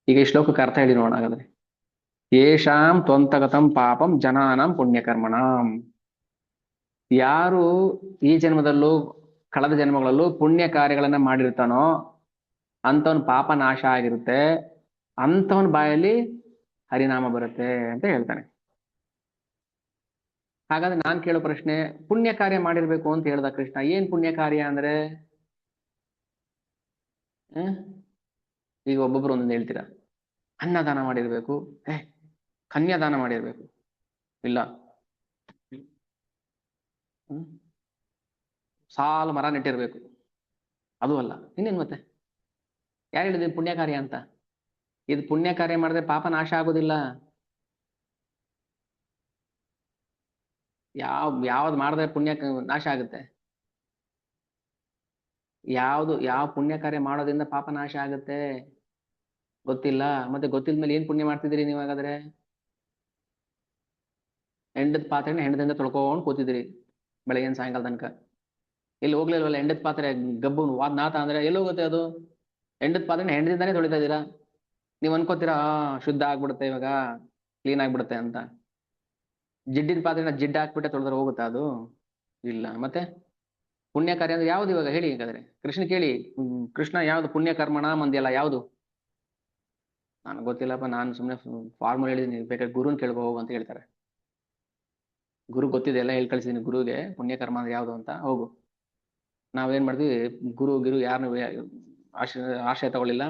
ಈಗ ಈ ಶ್ಲೋಕಕ್ಕೆ ಅರ್ಥ ಹೇಳಿ ನೋಡೋಣ ಹಾಗಾದ್ರೆ. ಯೇಷಾಂ ತ್ವಂತಗತಂ ಪಾಪಂ ಜನಾನಾಂ ಪುಣ್ಯಕರ್ಮಣಾಂ, ಯಾರು ಈ ಜನ್ಮದಲ್ಲೂ ಕಳೆದ ಜನ್ಮಗಳಲ್ಲೂ ಪುಣ್ಯ ಕಾರ್ಯಗಳನ್ನ ಮಾಡಿರ್ತಾನೋ ಅಂತವನ್ ಪಾಪ ನಾಶ ಆಗಿರುತ್ತೆ, ಅಂತವನ್ ಬಾಯಲ್ಲಿ ಹರಿನಾಮ ಬರುತ್ತೆ ಅಂತ ಹೇಳ್ತಾನೆ. ಹಾಗಾದ್ರೆ ನಾನ್ ಕೇಳೋ ಪ್ರಶ್ನೆ, ಪುಣ್ಯ ಕಾರ್ಯ ಮಾಡಿರ್ಬೇಕು ಅಂತ ಹೇಳ್ದ ಕೃಷ್ಣ, ಏನ್ ಪುಣ್ಯ ಕಾರ್ಯ ಅಂದ್ರೆ? ಈಗ ಒಬ್ಬೊಬ್ರು ಒಂದೊಂದು ಹೇಳ್ತೀರಾ. ಅನ್ನದಾನ ಮಾಡಿರ್ಬೇಕು, ಕನ್ಯಾದಾನ ಮಾಡಿರ್ಬೇಕು, ಇಲ್ಲ ಸಾಲು ಮರ ನೆಟ್ಟಿರ್ಬೇಕು, ಅದು ಅಲ್ಲ, ಇನ್ನೇನ್ ಮತ್ತೆ? ಯಾರು ಹೇಳಿದ್ರು ಪುಣ್ಯ ಕಾರ್ಯ ಅಂತ? ಇದು ಪುಣ್ಯ ಕಾರ್ಯ ಮಾಡಿದ್ರೆ ಪಾಪ ನಾಶ ಆಗೋದಿಲ್ಲ. ಯಾವ್ದು ಮಾಡಿದ್ರೆ ಪುಣ್ಯ ನಾಶ ಆಗುತ್ತೆ? ಯಾವ ಪುಣ್ಯ ಕಾರ್ಯ ಮಾಡೋದ್ರಿಂದ ಪಾಪ ನಾಶ ಆಗುತ್ತೆ ಗೊತ್ತಿಲ್ಲ. ಮತ್ತೆ ಗೊತ್ತಿಲ್ದ್ಮೇಲೆ ಏನ್ ಪುಣ್ಯ ಮಾಡ್ತಿದ್ದೀರಿ ನೀವು ಹಾಗಾದ್ರೆ? ಹೆಂಡದ ಪಾತ್ರೆನ ಹೆಂಡದಿಂದ ತೊಳ್ಕೊಂಡು ಕೂತಿದ್ದೀರಿ ಬೆಳಗಿನ ಸಾಯಂಕಾಲ ತನಕ. ಎಲ್ಲಿ ಹೋಗ್ಲಿಲ್ವಲ್ಲ ಹೆಂಡದ ಪಾತ್ರೆ ಗಬ್ಬು ವಾದ್ ನಾತ ಅಂದ್ರೆ ಎಲ್ಲಿ ಹೋಗುತ್ತೆ ಅದು? ಹೆಂಡದ ಪಾತ್ರೆನ ಹೆಂಡದಿಂದಾನೇ ತೊಳಿತಾ ಇದ್ದೀರಾ. ನೀವ್ ಅನ್ಕೋತೀರಾ ಶುದ್ಧ ಆಗ್ಬಿಡುತ್ತೆ ಇವಾಗ, ಕ್ಲೀನ್ ಆಗ್ಬಿಡುತ್ತೆ ಅಂತ. ಜಿಡ್ಡಿನ ಪಾತ್ರೆನ ಜಿಡ್ಡು ಹಾಕ್ಬಿಟ್ಟೆ ತೊಳೆದ್ರೆ ಹೋಗುತ್ತಾ ಅದು? ಇಲ್ಲ. ಮತ್ತೆ ಪುಣ್ಯ ಕಾರ್ಯ ಅಂದ್ರೆ ಯಾವ್ದು ಇವಾಗ ಹೇಳಿ ಹಾಗಾದ್ರೆ? ಕೃಷ್ಣ ಕೇಳಿ, ಕೃಷ್ಣ ಯಾವ್ದು ಪುಣ್ಯ ಕರ್ಮಣ ಮಂದಿಯಲ್ಲ ಯಾವ್ದು? ನನಗೆ ಗೊತ್ತಿಲ್ಲಪ್ಪ, ನಾನು ಸುಮ್ಮನೆ ಫಾರ್ಮಲ್ ಹೇಳಿದೀನಿ, ಬೇಕಾದ್ರೆ ಗುರುನ್ ಕೇಳ್ಕೊ ಹೋಗು ಅಂತ ಹೇಳ್ತಾರೆ. ಗುರು ಗೊತ್ತಿದೆ, ಎಲ್ಲ ಹೇಳಿ ಕಳ್ಸಿದೀನಿ ಗುರುಗೆ ಪುಣ್ಯ ಕರ್ಮ ಅಂದ್ರೆ ಯಾವ್ದು ಅಂತ. ಹೋಗು. ನಾವೇನ್ ಮಾಡ್ತೀವಿ, ಗುರು ಯಾರನ್ನು ಆಶ್ರಯ ತಗೊಳ್ಳಿಲ್ಲ,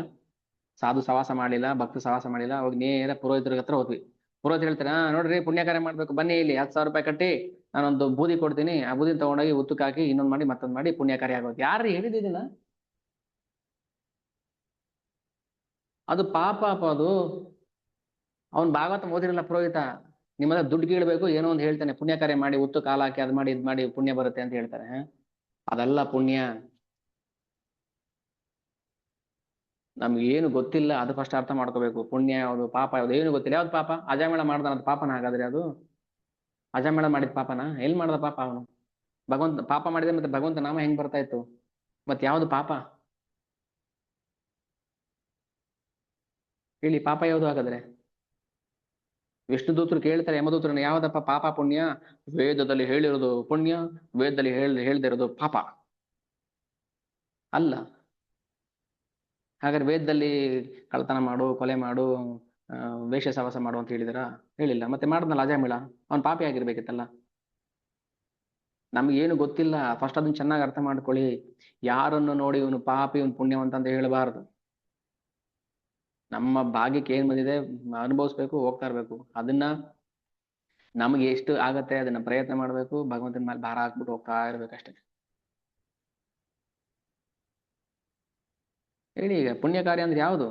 ಸಾಧು ಸವಾಸ ಮಾಡಿಲ್ಲ, ಭಕ್ತ ಸವಾಸ ಮಾಡಿಲ್ಲ, ಹೋಗಿ ನೇರ ಪುರೋಹಿತರ ಹತ್ರ ಹೋದ್ವಿ. ಪುರೋಹಿತರು ಹೇಳ್ತಾರೆ, ನೋಡ್ರಿ ಪುಣ್ಯ ಕಾರ್ಯ ಮಾಡ್ಬೇಕು ಬನ್ನಿ, ಇಲ್ಲಿ 10,000 ರೂಪಾಯಿ ಕಟ್ಟಿ ನಾನೊಂದು ಬೂದಿ ಕೊಡ್ತೀನಿ, ಆ ಬೂದಿ ತಗೊಂಡೋಗಿ ಉತ್ತಕ್ಕೆ ಹಾಕಿ ಇನ್ನೊಂದ್ ಮಾಡಿ ಮತ್ತೊಂದ್ ಮಾಡಿ ಪುಣ್ಯ ಕಾರ್ಯ ಆಗೋದು. ಯಾರು ಹೇಳಿದಿಲ್ಲ? ಅದು ಪಾಪ ಅದು. ಅವ್ನ್ ಭಾಗವತ ಓದಿರಲ್ಲ ಪುರೋಹಿತ, ನಿಮ್ಮದ ದುಡ್ಡು ಕೀಳ್ಬೇಕು ಏನೋ ಒಂದು ಹೇಳ್ತಾನೆ, ಪುಣ್ಯ ಕಾರ್ಯ ಮಾಡಿ ಉತ್ತು ಕಾಲ ಹಾಕಿ ಅದ್ ಮಾಡಿ ಇದ್ ಮಾಡಿ ಪುಣ್ಯ ಬರುತ್ತೆ ಅಂತ ಹೇಳ್ತಾರೆ. ಅದೆಲ್ಲ ಪುಣ್ಯ. ನಮ್ಗೆ ಏನು ಗೊತ್ತಿಲ್ಲ, ಅದು ಫಸ್ಟ್ ಅರ್ಥ ಮಾಡ್ಕೋಬೇಕು. ಪುಣ್ಯ ಯಾವುದು ಪಾಪ ಯಾವುದು ಏನು ಗೊತ್ತಿಲ್ಲ. ಯಾವ್ದು ಪಾಪ? ಅಜಾಮೇಳ ಮಾಡ್ದಾನ, ಅದು ಪಾಪನ ಹಾಗಾದ್ರೆ? ಅದು ಅಜಾಮೇಳ ಮಾಡಿದ ಪಾಪನ? ಎಲ್ಲಿ ಮಾಡ್ದ ಪಾಪ ಅವನು? ಭಗವಂತ ಪಾಪ ಮಾಡಿದ್ರೆ ಮತ್ತೆ ಭಗವಂತ ನಾಮ ಹೆಂಗ್ ಬರ್ತಾ ಇತ್ತು? ಮತ್ತೆ ಯಾವ್ದು ಪಾಪ ಹೇಳಿ? ಪಾಪ ಯಾವುದು ಹಾಗಾದ್ರೆ? ವಿಷ್ಣು ದೂತರು ಕೇಳ್ತಾರೆ ಯಮದೂತರನ್ನ, ಯಾವ್ದಪ್ಪ ಪಾಪ ಪುಣ್ಯ? ವೇದದಲ್ಲಿ ಹೇಳಿರೋದು ಪುಣ್ಯ, ವೇದದಲ್ಲಿ ಹೇಳ್ದೆ ಇರೋದು ಪಾಪ ಅಲ್ಲ. ಹಾಗಾದ್ರೆ ವೇದದಲ್ಲಿ ಕಳ್ತನ ಮಾಡು, ಕೊಲೆ ಮಾಡು, ವೇಷ ಸವಾಸ ಮಾಡು ಅಂತ ಹೇಳಿದಾರ? ಹೇಳಿಲ್ಲ. ಮತ್ತೆ ಮಾಡಿದ್ನಲ್ಲ ಅಜಾಮಿಳ, ಅವ್ನ್ ಪಾಪಿ ಆಗಿರ್ಬೇಕಿತ್ತಲ್ಲ. ನಮ್ಗೇನು ಗೊತ್ತಿಲ್ಲ. ಫಸ್ಟ್ ಅದನ್ನ ಚೆನ್ನಾಗಿ ಅರ್ಥ ಮಾಡ್ಕೊಳ್ಳಿ. ಯಾರನ್ನು ನೋಡಿ ಇವನು ಪಾಪಿ, ಇವನು ಪುಣ್ಯವಂತ ಅಂತ ಹೇಳಬಾರದು. ನಮ್ಮ ಭಾಗ್ಯಕ್ಕೆ ಏನ್ ಬಂದಿದೆ ಅನುಭವಿಸ್ಬೇಕು, ಹೋಗ್ತಾ ಇರ್ಬೇಕು. ಅದನ್ನ ನಮ್ಗೆ ಎಷ್ಟು ಆಗತ್ತೆ ಅದನ್ನ ಪ್ರಯತ್ನ ಮಾಡ್ಬೇಕು, ಭಗವಂತನ ಮೇಲೆ ಭಾರ ಹಾಕ್ಬಿಟ್ಟು ಹೋಗ್ತಾ ಇರ್ಬೇಕಷ್ಟೇ. ಹೇಳಿ ಈಗ, ಪುಣ್ಯ ಕಾರ್ಯ ಅಂದ್ರೆ ಯಾವುದು?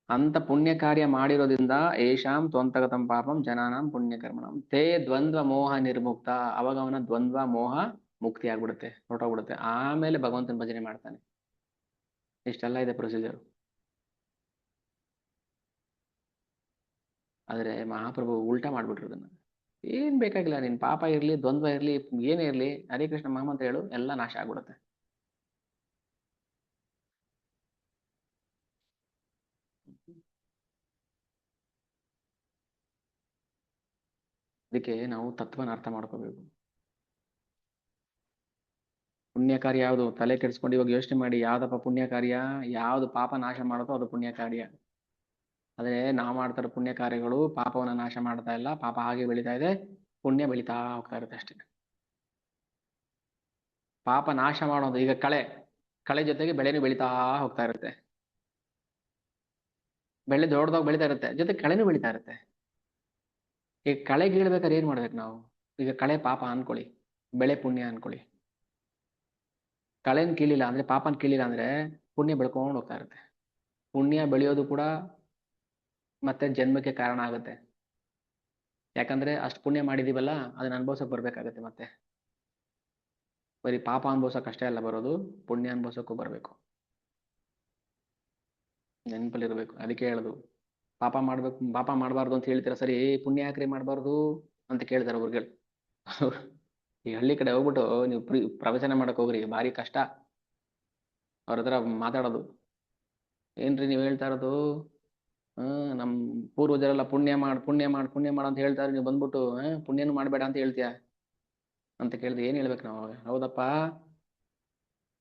ಅಂತ ಪುಣ್ಯ ಕಾರ್ಯ ಮಾಡಿರೋದ್ರಿಂದ ಏಷಾಂ ತ್ವಂತಗತಂ ಪಾಪಂ ಜನಾನಾಂ ಪುಣ್ಯ ಕರ್ಮಣಂ ತೇ ದ್ವಂದ್ವ ಮೋಹ ನಿರ್ಮುಕ್ತ. ಅವಾಗ ಅವನ ದ್ವಂದ್ವ ಮೋಹ ಮುಕ್ತಿ ಆಗ್ಬಿಡುತ್ತೆ, ಹೊರಟೋಗ್ಬಿಡುತ್ತೆ. ಆಮೇಲೆ ಭಗವಂತನ ಭಜನೆ ಮಾಡ್ತಾನೆ. ಇಷ್ಟೆಲ್ಲ ಇದೆ ಪ್ರೊಸೀಜರ್. ಆದ್ರೆ ಮಹಾಪ್ರಭು ಉಲ್ಟಾ ಮಾಡ್ಬಿಟ್ರು ಅದನ್ನ. ಏನ್ ಬೇಕಾಗಿಲ್ಲ, ನಿನ್ ಪಾಪ ಇರ್ಲಿ, ದ್ವಂದ್ವ ಇರ್ಲಿ, ಏನೇ ಇರ್ಲಿ, ಹರೇ ಕೃಷ್ಣ ಮಹಾಮಂತ್ರ ಹೇಳು, ಎಲ್ಲ ನಾಶ ಆಗ್ಬಿಡುತ್ತೆ. ಅದಕ್ಕೆ ನಾವು ತತ್ವನ ಅರ್ಥ ಮಾಡ್ಕೋಬೇಕು. ಪುಣ್ಯ ಕಾರ್ಯ ಯಾವುದು? ತಲೆ ಕೆಡಿಸ್ಕೊಂಡು ಇವಾಗ ಯೋಚನೆ ಮಾಡಿ, ಯಾವ್ದಪ್ಪ ಪುಣ್ಯ ಕಾರ್ಯ? ಯಾವ್ದು ಪಾಪ ನಾಶ ಮಾಡುತ್ತೋ ಅದು ಪುಣ್ಯ ಕಾರ್ಯ. ಆದ್ರೆ ನಾವು ಮಾಡ್ತಾರೋ ಪುಣ್ಯ ಕಾರ್ಯಗಳು ಪಾಪವನ್ನ ನಾಶ ಮಾಡ್ತಾ ಇಲ್ಲ, ಪಾಪ ಹಾಗೆ ಬೆಳೀತಾ ಇದೆ, ಪುಣ್ಯ ಬೆಳೀತಾ ಹೋಗ್ತಾ ಇರುತ್ತೆ ಅಷ್ಟೇ. ಪಾಪ ನಾಶ ಮಾಡೋದು ಈಗ ಕಳೆ, ಕಳೆ ಜೊತೆಗೆ ಬೆಳೆನೂ ಬೆಳೀತಾ ಹೋಗ್ತಾ ಇರುತ್ತೆ. ಬೆಳೆ ದೊಡ್ಡದಾಗ ಬೆಳೀತಾ ಇರುತ್ತೆ, ಜೊತೆ ಕಳೆನೂ ಬೆಳೀತಾ ಇರುತ್ತೆ. ಈಗ ಕಳೆ ಗೀಳ್ಬೇಕಾದ್ರೆ ಏನ್ ಮಾಡ್ಬೇಕು ನಾವು? ಈಗ ಕಳೆ ಪಾಪ ಅನ್ಕೊಳ್ಳಿ, ಬೆಳೆ ಪುಣ್ಯ ಅನ್ಕೊಳ್ಳಿ. ಕಳೆನ್ ಕೀಳಿಲ್ಲ ಅಂದ್ರೆ, ಪಾಪನ್ ಕೀಳಿಲ್ಲ ಅಂದ್ರೆ ಪುಣ್ಯ ಬೆಳ್ಕೊಂಡು ಹೋಗ್ತಾ ಇರುತ್ತೆ. ಪುಣ್ಯ ಬೆಳೆಯೋದು ಕೂಡ ಮತ್ತೆ ಜನ್ಮಕ್ಕೆ ಕಾರಣ ಆಗುತ್ತೆ. ಯಾಕಂದ್ರೆ ಅಷ್ಟು ಪುಣ್ಯ ಮಾಡಿದೀವಲ್ಲ, ಅದನ್ನ ಅನುಭವಿಸಕ್ ಬರ್ಬೇಕಾಗತ್ತೆ. ಮತ್ತೆ ಬರೀ ಪಾಪ ಅನುಭವಿಸಕ್ ಅಷ್ಟೇ ಅಲ್ಲ ಬರೋದು, ಪುಣ್ಯ ಅನುಭವಿಸಕ್ಕೂ ಬರ್ಬೇಕು. ನೆನಪಲ್ಲಿರ್ಬೇಕು. ಅದಕ್ಕೆ ಹೇಳುದು, ಪಾಪ ಮಾಡ್ಬೇಕು, ಪಾಪ ಮಾಡಬಾರ್ದು ಅಂತ ಹೇಳ್ತೀರಾ ಸರಿ, ಪುಣ್ಯ ಯಾಕ್ರಿ ಮಾಡಬಾರ್ದು ಅಂತ ಕೇಳ್ತಾರೆ ಅವ್ರಿಗೆ. ಈ ಹಳ್ಳಿ ಕಡೆ ಹೋಗ್ಬಿಟ್ಟು ನೀವು ಪ್ರವಚನ ಮಾಡಕ್ ಹೋಗ್ರಿ, ಭಾರಿ ಕಷ್ಟ ಅವ್ರ ಹತ್ರ ಮಾತಾಡೋದು. ಏನ್ರಿ ನೀವ್ ಹೇಳ್ತಾ ಇರೋದು? ನಮ್ ಪೂರ್ವಜರೆಲ್ಲ ಪುಣ್ಯ ಮಾಡ್ ಪುಣ್ಯ ಮಾಡ್ ಪುಣ್ಯ ಮಾಡ ಅಂತ ಹೇಳ್ತಾರೆ, ನೀವು ಬಂದ್ಬಿಟ್ಟು ಪುಣ್ಯನು ಮಾಡ್ಬೇಡ ಅಂತ ಹೇಳ್ತೀಯ ಅಂತ ಕೇಳಿದ್ರೆ ಏನ್ ಹೇಳ್ಬೇಕು ನಾವು? ಹೌದಪ್ಪ,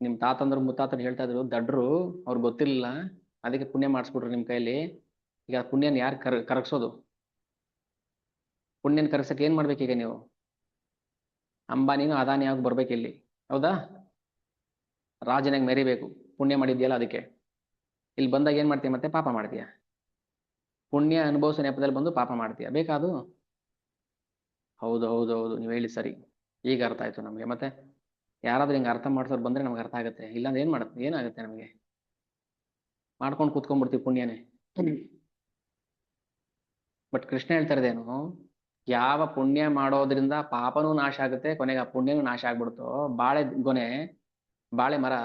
ನಿಮ್ ತಾತಂದ್ರು ಮುತ್ತಾತರು ಹೇಳ್ತಾ ಇದ್ರು, ದಡ್ರು, ಅವ್ರಿಗೆ ಗೊತ್ತಿರ್ಲಿಲ್ಲ, ಅದಕ್ಕೆ ಪುಣ್ಯ ಮಾಡಿಸ್ಬಿಟ್ರು ನಿಮ್ ಕೈಲಿ. ಈಗ ಪುಣ್ಯನ ಯಾರು ಕರಗಿಸೋದು? ಪುಣ್ಯನ ಕರಗಸಕ್ಕೆ ಏನ್ ಮಾಡ್ಬೇಕೀಗ ನೀವು? ಅಂಬಾನಿನೂ ಅದಾನಿ ಆಗಿ ಬರ್ಬೇಕು ಇಲ್ಲಿ, ಹೌದಾ? ರಾಜನಾಗಿ ಮೆರಿಬೇಕು, ಪುಣ್ಯ ಮಾಡಿದ್ಯಲ್ಲ ಅದಕ್ಕೆ. ಇಲ್ಲಿ ಬಂದಾಗ ಏನ್ ಮಾಡ್ತೀಯ? ಮತ್ತೆ ಪಾಪ ಮಾಡ್ತೀಯ. ಪುಣ್ಯ ಅನುಭವಿಸೋ ನೆಪದಲ್ಲಿ ಬಂದು ಪಾಪ ಮಾಡ್ತೀಯ, ಬೇಕಾದು? ಹೌದು ಹೌದು ಹೌದು, ನೀವು ಹೇಳಿ ಸರಿ. ಈಗ ಅರ್ಥ ಆಯ್ತು ನಮ್ಗೆ. ಮತ್ತೆ ಯಾರಾದ್ರೂ ಹಿಂಗೆ ಅರ್ಥ ಮಾಡ್ಸೋರು ಬಂದ್ರೆ ನಮ್ಗೆ ಅರ್ಥ ಆಗುತ್ತೆ. ಇಲ್ಲಾಂದ್ರೆ ಏನ್ ಮಾಡುತ್ತೆ, ಏನಾಗುತ್ತೆ ನಮಗೆ? ಮಾಡ್ಕೊಂಡು ಕೂತ್ಕೊಂಡ್ಬಿಡ್ತೀವಿ ಪುಣ್ಯನೇ. ಬಟ್ ಕೃಷ್ಣ ಹೇಳ್ತಾ ಇರೋದೇನು? ಯಾವ ಪುಣ್ಯ ಮಾಡೋದ್ರಿಂದ ಪಾಪನೂ ನಾಶ ಆಗುತ್ತೆ, ಕೊನೆಗೆ ಆ ಪುಣ್ಯನೂ ನಾಶ ಆಗ್ಬಿಡುತ್ತೋ, ಬಾಳೆ ಗೊನೆ, ಬಾಳೆ ಮರ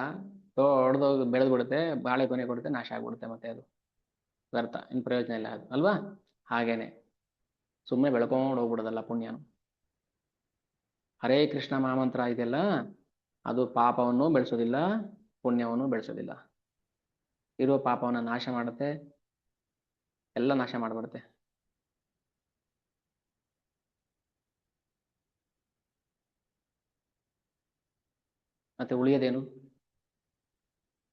ದೊಡ್ಡದೋಗಿ ಬೆಳೆದು ಬಿಡುತ್ತೆ, ಬಾಳೆ ಗೊನೆ ಕೊಡುತ್ತೆ, ನಾಶ ಆಗ್ಬಿಡುತ್ತೆ. ಮತ್ತೆ ಅದು ವ್ಯರ್ಥ, ಇನ್ ಪ್ರಯೋಜನ ಇಲ್ಲ ಅದು, ಅಲ್ವಾ? ಹಾಗೇನೆ ಸುಮ್ಮನೆ ಬೆಳ್ಕೊಂಡು ಹೋಗ್ಬಿಡೋದಲ್ಲ ಪುಣ್ಯನು. ಹರೇ ಕೃಷ್ಣ ಮಹಾಮಂತ್ರ ಇದೆಯಲ್ಲ, ಅದು ಪಾಪವನ್ನು ಬೆಳೆಸೋದಿಲ್ಲ, ಪುಣ್ಯವನ್ನು ಬೆಳೆಸೋದಿಲ್ಲ. ಇರುವ ಪಾಪವನ್ನ ನಾಶ ಮಾಡುತ್ತೆ, ಎಲ್ಲ ನಾಶ ಮಾಡ್ಬಿಡುತ್ತೆ. ಮತ್ತೆ ಉಳಿಯೋದೇನು?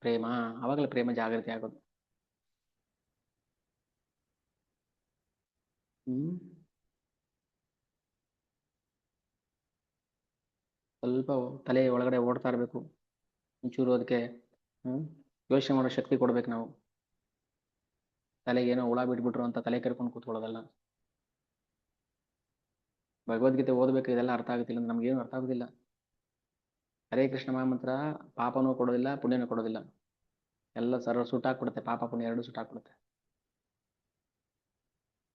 ಪ್ರೇಮ. ಅವಾಗಲೇ ಪ್ರೇಮ ಜಾಗೃತಿ ಆಗೋದು. ಹ್ಮ್ ಸ್ವಲ್ಪ ತಲೆ ಒಳಗಡೆ ಓಡ್ತಾ ಇರ್ಬೇಕು ಒಂಚೂರು. ಅದಕ್ಕೆ ಯೋಚನೆ ಮಾಡೋ ಶಕ್ತಿ ಕೊಡ್ಬೇಕು ನಾವು. ತಲೆಗೆ ಏನೋ ಹುಳ ಬಿಟ್ಬಿಟ್ರು ಅಂತ ತಲೆ ಕೆರ್ಕೊಂಡು ಕೂತ್ಕೊಳ್ಳೋದಲ್ಲ. ಭಗವದ್ಗೀತೆ ಓದ್ಬೇಕು, ಇದೆಲ್ಲ ಅರ್ಥ ಆಗುತ್ತಿಲ್ಲ ಅಂದ್ರೆ ನಮ್ಗೇನು ಅರ್ಥ ಆಗುದಿಲ್ಲ. ಹರೇ ಕೃಷ್ಣ ಮಹಾಮಂತ್ರ ಪಾಪನೂ ಕೊಡೋದಿಲ್ಲ, ಪುಣ್ಯನೂ ಕೊಡೋದಿಲ್ಲ. ಎಲ್ಲ ಸರ್ವ ಸುಟ್ಟಾಕ್ಬಿಡುತ್ತೆ, ಪಾಪ ಪುಣ್ಯ ಎರಡು ಸುಟ್ಟಾಕ್ಬಿಡುತ್ತೆ.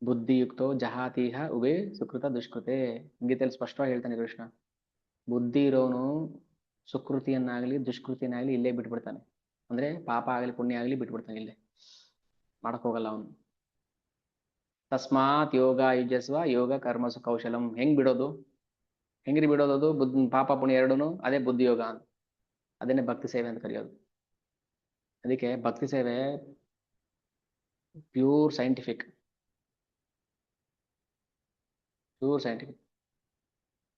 ಬುದ್ಧಿಯುಕ್ತೋ ಜಹಾತೀಹ ಉಭೇ ಸುಕೃತ ದುಷ್ಕೃತೆ. ಗೀತೆಯಲ್ಲಿ ಸ್ಪಷ್ಟವಾಗಿ ಹೇಳ್ತಾನೆ ಕೃಷ್ಣ. ಬುದ್ಧಿ ಇರೋನು ಸುಕೃತಿಯನ್ನಾಗ್ಲಿ ದುಷ್ಕೃತಿಯನ್ನಾಗ್ಲಿ ಇಲ್ಲೇ ಬಿಟ್ಬಿಡ್ತಾನೆ. ಅಂದ್ರೆ ಪಾಪ ಆಗಲಿ ಪುಣ್ಯ ಆಗಲಿ ಬಿಟ್ಬಿಡ್ತಾನೆ, ಇಲ್ಲೇ ಮಾಡಕ್ ಹೋಗಲ್ಲ ಅವನು. ತಸ್ಮಾತ್ ಯೋಗ ಯುಜಸ್ವ ಯೋಗ ಕರ್ಮಸು ಕೌಶಲಂ. ಹೆಂಗ್ ಬಿಡೋದು? ಹೆಂಗ್ರಿ ಬಿಡೋದು ಅದು? ಪಾಪ ಪುಣ್ಯ ಎರಡೂನು ಅದೇ ಬುದ್ಧಿ ಯೋಗ ಅಂತ. ಅದನ್ನೇ ಭಕ್ತಿ ಸೇವೆ ಅಂತ ಕರೆಯೋದು. ಅದಕ್ಕೆ ಭಕ್ತಿ ಸೇವೆ ಪ್ಯೂರ್ ಸೈಂಟಿಫಿಕ್, ಪ್ಯೂರ್ ಸೈಂಟಿಫಿಕ್.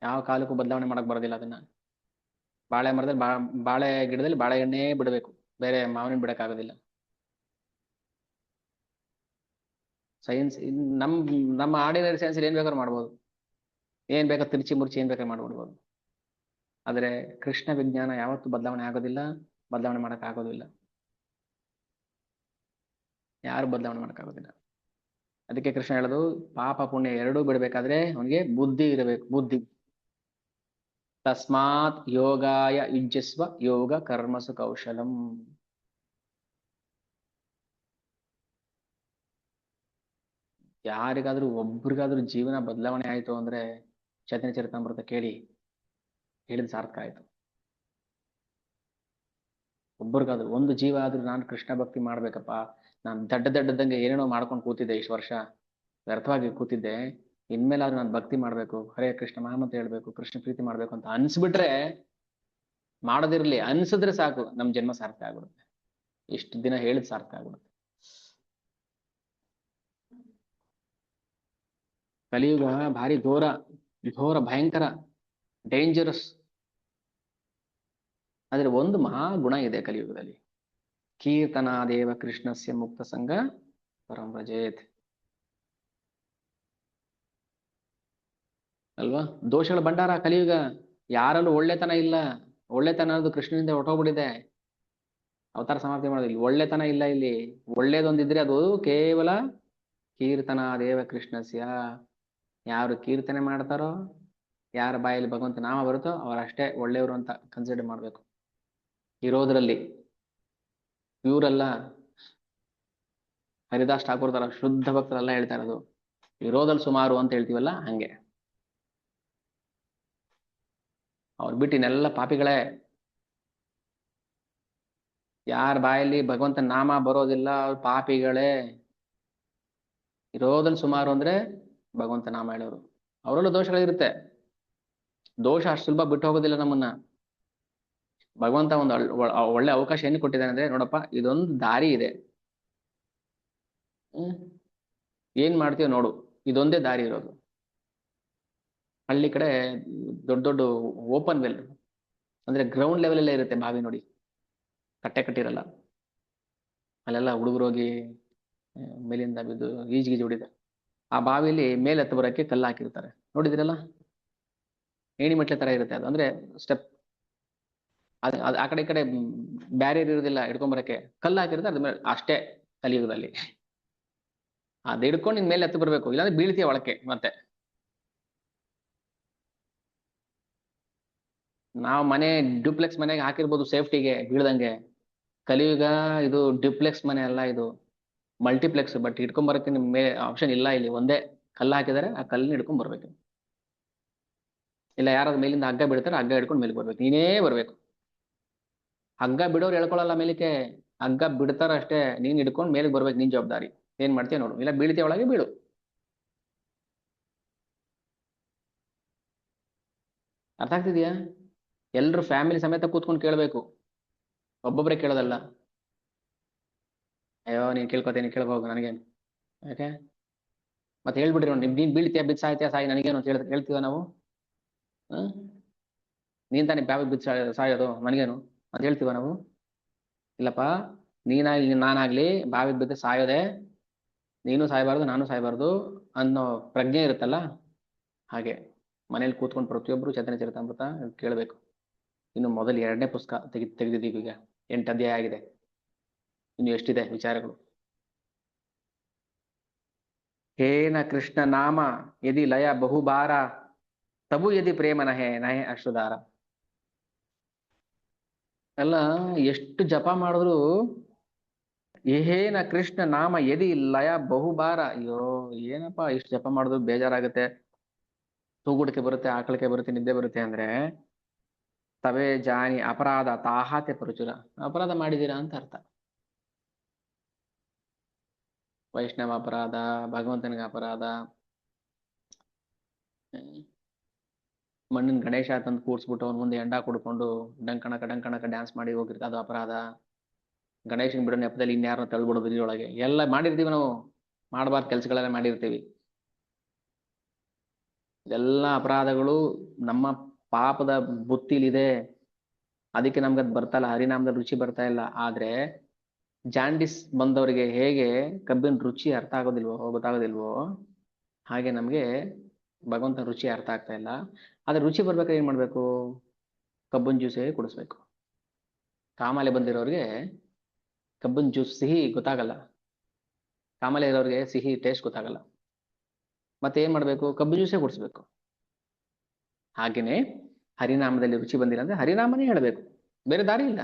ಯಾವ ಕಾಲಕ್ಕೂ ಬದಲಾವಣೆ ಮಾಡಕ್ ಬರೋದಿಲ್ಲ ಅದನ್ನ. ಬಾಳೆ ಮರದಲ್ಲಿ ಬಾಳೆ ಗಿಡದಲ್ಲಿ ಬಾಳೆಹಣ್ಣೇ ಬಿಡಬೇಕು, ಬೇರೆ ಮಾವಿನ ಬಿಡಕ್ಕಾಗೋದಿಲ್ಲ. ಸೈನ್ಸ್ ನಮ್ ನಮ್ಮ ಆರ್ಡಿನರಿ ಸೈನ್ಸ್ ಏನ್ ಬೇಕಾದ್ರೂ ಮಾಡ್ಬೋದು, ಏನ್ ಬೇಕಾದ್ರೂ ತಿರ್ಚಿ ಮುರ್ಚಿ ಏನ್ ಬೇಕಾದ್ರೂ ಮಾಡ್ಬಿಡ್ಬೋದು. ಆದ್ರೆ ಕೃಷ್ಣ ವಿಜ್ಞಾನ ಯಾವತ್ತೂ ಬದಲಾವಣೆ ಆಗೋದಿಲ್ಲ, ಬದಲಾವಣೆ ಮಾಡಕ್ ಆಗೋದಿಲ್ಲ, ಯಾರು ಬದಲಾವಣೆ ಮಾಡಕ್ ಆಗೋದಿಲ್ಲ. ಅದಕ್ಕೆ ಕೃಷ್ಣ ಹೇಳೋದು, ಪಾಪ ಪುಣ್ಯ ಎರಡೂ ಬಿಡ್ಬೇಕಾದ್ರೆ ಅವನಿಗೆ ಬುದ್ಧಿ ಇರಬೇಕು, ಬುದ್ಧಿ. ತಸ್ಮಾತ್ ಯೋಗಾಯ ಯುಜ್ಯಸ್ವ ಯೋಗ ಕರ್ಮಸು ಕೌಶಲಂ. ಯಾರಿಗಾದ್ರೂ ಒಬ್ರಿಗಾದ್ರೂ ಜೀವನ ಬದಲಾವಣೆ ಆಯ್ತು ಅಂದ್ರೆ ಚೈತನ್ಯ ಚರಿತಾಮೃತ ಕೇಳಿ, ಹೇಳಿದ ಸಾರ್ಥಕ ಆಯ್ತು. ಒಬ್ರಿಗಾದ್ರೂ ಒಂದು ಜೀವ ಆದ್ರೂ ನಾನು ಕೃಷ್ಣ ಭಕ್ತಿ ಮಾಡ್ಬೇಕಪ್ಪ, ನಾನು ದಡ್ಡದಂಗೆ ಏನೇನೋ ಮಾಡ್ಕೊಂಡು ಕೂತಿದ್ದೆ ಇಷ್ಟು ವರ್ಷ, ವ್ಯರ್ಥವಾಗಿ ಕೂತಿದ್ದೆ, ಇನ್ಮೇಲಾದ್ರೂ ನಾನು ಭಕ್ತಿ ಮಾಡ್ಬೇಕು, ಹರೇ ಕೃಷ್ಣ ಮಹಾಮಂತ್ರ ಹೇಳ್ಬೇಕು, ಕೃಷ್ಣ ಪ್ರೀತಿ ಮಾಡ್ಬೇಕು ಅಂತ ಅನ್ಸ್ಬಿಟ್ರೆ, ಮಾಡೋದಿರ್ಲಿ ಅನ್ಸಿದ್ರೆ ಸಾಕು, ನಮ್ ಜನ್ಮ ಸಾರ್ಥಕ ಆಗ್ಬಿಡುತ್ತೆ, ಇಷ್ಟು ದಿನ ಹೇಳಿದ್ ಸಾರ್ಥಕ ಆಗ್ಬಿಡುತ್ತೆ. ಕಲಿಯುಗ ಭಾರಿ ಘೋರ, ಘೋರ, ಭಯಂಕರ, ಡೇಂಜರಸ್. ಆದ್ರೆ ಒಂದು ಮಹಾ ಗುಣ ಇದೆ ಕಲಿಯುಗದಲ್ಲಿ, ಕೀರ್ತನಾದೇವ ಕೃಷ್ಣಸ್ಯ ಮುಕ್ತ ಸಂಗ ಪರಂ ವ್ರಜೇತ್. ಅಲ್ವಾ? ದೋಷಗಳ ಭಂಡಾರ ಕಲಿಯುಗ, ಯಾರಲ್ಲೂ ಒಳ್ಳೆತನ ಇಲ್ಲ, ಒಳ್ಳೆತನ ಅನ್ನೋದು ಕೃಷ್ಣನಿಂದ ಹೊರಟೋಗ್ಬಿಟ್ಟಿದೆ. ಅವತಾರ ಸಮಾಪ್ತಿ ಮಾಡೋದು, ಇಲ್ಲಿ ಒಳ್ಳೆತನ ಇಲ್ಲ, ಇಲ್ಲಿ ಒಳ್ಳೇದೊಂದಿದ್ರೆ ಅದು ಕೇವಲ ಕೀರ್ತನಾದೇವ ಕೃಷ್ಣಸ್ಯ. ಯಾರು ಕೀರ್ತನೆ ಮಾಡ್ತಾರೋ, ಯಾರ ಬಾಯಲ್ಲಿ ಭಗವಂತ ನಾಮ ಬರುತ್ತೋ ಅವರಷ್ಟೇ ಒಳ್ಳೆಯವರು ಅಂತ ಕನ್ಸಿಡರ್ ಮಾಡ್ಬೇಕು. ಇರೋದ್ರಲ್ಲಿ ಇವರೆಲ್ಲ ಹರಿದಾಸ್ ಠಾಕೂರ್ ತರ ಶುದ್ಧ ಭಕ್ತರೆಲ್ಲ ಹೇಳ್ತಾ ಇರೋದು, ಇರೋದಲ್ಲಿ ಸುಮಾರು ಅಂತ ಹೇಳ್ತೀವಲ್ಲ ಹಂಗೆ. ಅವ್ರು ಬಿಟ್ಟಿನೆಲ್ಲ ಪಾಪಿಗಳೇ. ಯಾರ ಬಾಯಲ್ಲಿ ಭಗವಂತನ ನಾಮ ಬರೋದಿಲ್ಲ ಅವ್ರು ಪಾಪಿಗಳೇ. ಇರೋದಲ್ಲಿ ಸುಮಾರು ಅಂದ್ರೆ ಭಗವಂತ ನಾಮ ಹೇಳೋರು. ಅವರಲ್ಲೂ ದೋಷಗಳಿರುತ್ತೆ, ದೋಷ ಅಷ್ಟು ಸುಲಭ ಬಿಟ್ಟು ಹೋಗೋದಿಲ್ಲ ನಮ್ಮನ್ನ. ಭಗವಂತ ಒಂದು ಒಳ್ಳೆ ಅವಕಾಶ ಏನು ಕೊಟ್ಟಿದ್ದಾನೆ ಅಂದ್ರೆ, ನೋಡಪ್ಪ ಇದೊಂದು ದಾರಿ ಇದೆ, ಏನ್ ಮಾಡ್ತೀವ ನೋಡು, ಇದೊಂದೇ ದಾರಿ ಇರೋದು. ಹಳ್ಳಿ ಕಡೆ ದೊಡ್ಡ ದೊಡ್ಡ ಓಪನ್ ವೆಲ್ ಅಂದ್ರೆ ಗ್ರೌಂಡ್ ಲೆವೆಲ್ ಅಲ್ಲೇ ಇರುತ್ತೆ ಬಾವಿ, ನೋಡಿ ಕಟ್ಟೆ ಕಟ್ಟಿರಲ್ಲ, ಅಲ್ಲೆಲ್ಲ ಹುಡುಗರು ಹೋಗಿ ಮೇಲಿಂದ ಬಿದ್ದು ಈಜ್ಗೀಜ್ ಹೊಡಿತಾರೆ. ಆ ಬಾವಿಲಿ ಮೇಲೆ ಹತ್ತು ಬರಕ್ಕೆ ಕಲ್ಲು ಹಾಕಿರ್ತಾರೆ, ನೋಡಿದಿರಲ್ಲ, ಏಣಿ ಮೆಟ್ಲೆ ತರ ಇರುತ್ತೆ ಅದು, ಅಂದ್ರೆ ಸ್ಟೆಪ್, ಆ ಕಡೆ ಈ ಕಡೆ ಬ್ಯಾರಿಯರ್ ಇರೋದಿಲ್ಲ ಹಿಡ್ಕೊಂಬರಕ್ಕೆ, ಕಲ್ಲು ಹಾಕಿರುತ್ತೆ ಅದ್ರ ಮೇಲೆ ಅಷ್ಟೇ. ಕಲಿಯುಗದಲ್ಲಿ ಅದು ಹಿಡ್ಕೊಂಡು ನಿನ್ ಮೇಲೆ ಹತ್ತು ಬರ್ಬೇಕು, ಇಲ್ಲಾಂದ್ರೆ ಬೀಳ್ತೀಯ ಒಳಕ್ಕೆ. ಮತ್ತೆ ನಾವು ಮನೆ ಡ್ಯೂಪ್ಲೆಕ್ಸ್ ಮನೆಗೆ ಹಾಕಿರ್ಬೋದು ಸೇಫ್ಟಿಗೆ ಬೀಳ್ದಂಗೆ, ಕಲಿಯುಗ ಇದು ಡ್ಯೂಪ್ಲೆಕ್ಸ್ ಮನೆ ಅಲ್ಲ, ಇದು ಮಲ್ಟಿಪ್ಲೆಕ್ಸ್. ಬಟ್ ಹಿಡ್ಕೊಂಬರಕ್ಕೆ ನಿಮ್ ಮೇಲೆ ಆಪ್ಷನ್ ಇಲ್ಲ, ಇಲ್ಲಿ ಒಂದೇ ಕಲ್ಲು ಹಾಕಿದರೆ ಆ ಕಲ್ಲನ್ನ ಹಿಡ್ಕೊಂಡ್ ಬರ್ಬೇಕು. ಇಲ್ಲ ಯಾರಾದ್ರೂ ಮೇಲಿಂದ ಹಗ್ಗ ಬಿಡ್ತಾರೆ, ಹಗ್ಗ ಹಿಡ್ಕೊಂಡು ಮೇಲೆ ಬರ್ಬೇಕು, ನೀನೇ ಬರ್ಬೇಕು. ಹಗ್ಗ ಬಿಡೋರು ಹೇಳ್ಕೊಳಲ್ಲ ಮೇಲಕ್ಕೆ, ಹಗ್ಗ ಬಿಡ್ತಾರ ಅಷ್ಟೇ, ನೀನ್ ಹಿಡ್ಕೊಂಡು ಮೇಲೆ ಬರ್ಬೇಕು, ನಿನ್ ಜವಾಬ್ದಾರಿ. ಏನ್ ಮಾಡ್ತೀಯ ನೋಡು, ಇಲ್ಲ ಬೀಳ್ತೀಯ ಒಳಗೆ ಬೀಳು. ಅರ್ಥ ಆಗ್ತಿದ್ಯಾ? ಎಲ್ರು ಫ್ಯಾಮಿಲಿ ಸಮೇತ ಕೂತ್ಕೊಂಡು ಕೇಳ್ಬೇಕು, ಒಬ್ಬೊಬ್ಬರೇ ಕೇಳೋದಲ್ಲ. ಅಯ್ಯೋ ನೀನ್ ಕೇಳ್ಕೊತೀನಿ, ಕೇಳ್ಕೋಗ ನನಗೇನು, ಯಾಕೆ ಮತ್ತೆ ಹೇಳ್ಬಿಟ್ರಿ ನೋಡಿ, ನೀನ್ ಬೀಳ್ತೀಯ ಬಿದ್ದು ಸಾಯ್ತೀಯ ಸಾಯಿ, ನನಗೇನು ಅಂತ ಹೇಳ್ತೀವ ನಾವು? ನೀನ್ ತಾನೇ ಬ್ಯಾವಿಗೆ ಬಿದ್ದು ಸಾಯೋದು, ನನಗೇನು ಅಂತ ಹೇಳ್ತೀವ ನಾವು? ಇಲ್ಲಪ್ಪ, ನೀನಾಗ್ಲಿ ನಾನಾಗ್ಲಿ ಬಾವಿಗೆ ಬಿದ್ದು ಸಾಯೋದೆ, ನೀನು ಸಾಯಬಾರ್ದು ನಾನು ಸಾಯಬಾರ್ದು ಅನ್ನೋ ಪ್ರಜ್ಞೆ ಇರುತ್ತಲ್ಲ, ಹಾಗೆ ಮನೇಲಿ ಕೂತ್ಕೊಂಡು ಪ್ರತಿಯೊಬ್ರು ಚೈತನ್ಯ ಚರಿತಾಮೃತ ಕೇಳಬೇಕು. ಇನ್ನು ಮೊದಲು 2ನೇ ಪುಸ್ತಕ ತೆಗೆದಿದ್ದೀವಿ, ಈಗ 8 ಅಧ್ಯಾಯ ಆಗಿದೆ, ಇನ್ನು ಎಷ್ಟಿದೆ ವಿಚಾರಗಳು. ಹೇನ ಕೃಷ್ಣ ನಾಮ ಯದಿ ಲಯ ಬಹುಬಾರ, ತಬು ಯದಿ ಪ್ರೇಮ ನಹೆ ನಹೆ ಅಶ್ರುಧಾರ. ಅಲ್ಲ, ಎಷ್ಟು ಜಪ ಮಾಡಿದ್ರು ಏನ ಕೃಷ್ಣ ನಾಮ ಯದಿ ಲಯ ಬಹುಬಾರ. ಅಯ್ಯೋ ಏನಪ್ಪಾ ಇಷ್ಟು ಜಪ ಮಾಡಿದ್ರು ಬೇಜಾರಾಗುತ್ತೆ, ತೂಗುಡಿಕೆ ಬರುತ್ತೆ, ಆಕಳಿಕೆ ಬರುತ್ತೆ, ನಿದ್ದೆ ಬರುತ್ತೆ ಅಂದ್ರೆ, ತವೇ ಜಾನಿ ಅಪರಾಧ ತಾಹಾತೆ ಪ್ರಚುರ. ಅಪರಾಧ ಮಾಡಿದೀರಾ ಅಂತ ಅರ್ಥ. ವೈಷ್ಣವ ಅಪರಾಧ, ಭಗವಂತನಿಗೆ ಅಪರಾಧ, ಮಣ್ಣಿನ ಗಣೇಶ ತಂದು ಕೂರ್ಸ್ಬಿಟ್ಟು ಅವ್ನ ಮುಂದೆ ಎಂಡ ಕುಡ್ಕೊಂಡು ಡಂಕಣಕ ಡ್ಯಾನ್ಸ್ ಮಾಡಿ ಹೋಗಿರ್ತ, ಅದು ಅಪರಾಧ. ಗಣೇಶನ್ ಬಿಡೋ ನೆಪದಲ್ಲಿ ಇನ್ಯಾರನ್ನ ತಳ್ಬಿಡೋದು ಇದ್ರೊಳಗೆ, ಎಲ್ಲ ಮಾಡಿರ್ತೀವಿ ನಾವು, ಮಾಡಬಾರ್ದು ಕೆಲ್ಸಗಳೆಲ್ಲ ಮಾಡಿರ್ತೀವಿ. ಇದೆಲ್ಲ ಅಪರಾಧಗಳು ನಮ್ಮ ಪಾಪದ ಬುತ್ತಿಲಿದೆ. ಅದಕ್ಕೆ ನಮ್ಗೆ ಅದ್ ಬರ್ತಾ ಇಲ್ಲ, ಹರಿನಾಮದಲ್ಲಿ ರುಚಿ ಬರ್ತಾ ಇಲ್ಲ. ಆದ್ರೆ ಜಾಂಡಿಸ್ ಬಂದವರಿಗೆ ಹೇಗೆ ಕಬ್ಬಿನ ರುಚಿ ಅರ್ಥ ಆಗೋದಿಲ್ವೋ, ಗೊತ್ತಾಗೋದಿಲ್ವೋ, ಹಾಗೆ ನಮ್ಗೆ ಭಗವಂತನ ರುಚಿ ಅರ್ಥ ಆಗ್ತಾ ಇಲ್ಲ. ಆದ್ರೆ ರುಚಿ ಬರ್ಬೇಕಾದ್ರೆ ಏನ್ ಮಾಡ್ಬೇಕು? ಕಬ್ಬಿನ ಜ್ಯೂಸೇ ಕುಡಿಸ್ಬೇಕು. ಕಾಮಾಲೆ ಬಂದಿರೋರಿಗೆ ಕಬ್ಬಿನ ಜ್ಯೂಸ್ ಸಿಹಿ ಗೊತ್ತಾಗಲ್ಲ, ಕಾಮಾಲೆ ಇರೋರಿಗೆ ಸಿಹಿ ಟೇಸ್ಟ್ ಗೊತ್ತಾಗಲ್ಲ. ಮತ್ತೆ ಏನ್ ಮಾಡ್ಬೇಕು? ಕಬ್ಬಿನ ಜ್ಯೂಸೇ ಕುಡಿಸ್ಬೇಕು. ಹಾಗೇನೆ ಹರಿನಾಮದಲ್ಲಿ ರುಚಿ ಬಂದಿಲ್ಲ ಅಂದ್ರೆ ಹರಿನಾಮನೇ ಹೇಳಬೇಕು, ಬೇರೆ ದಾರಿ ಇಲ್ಲ,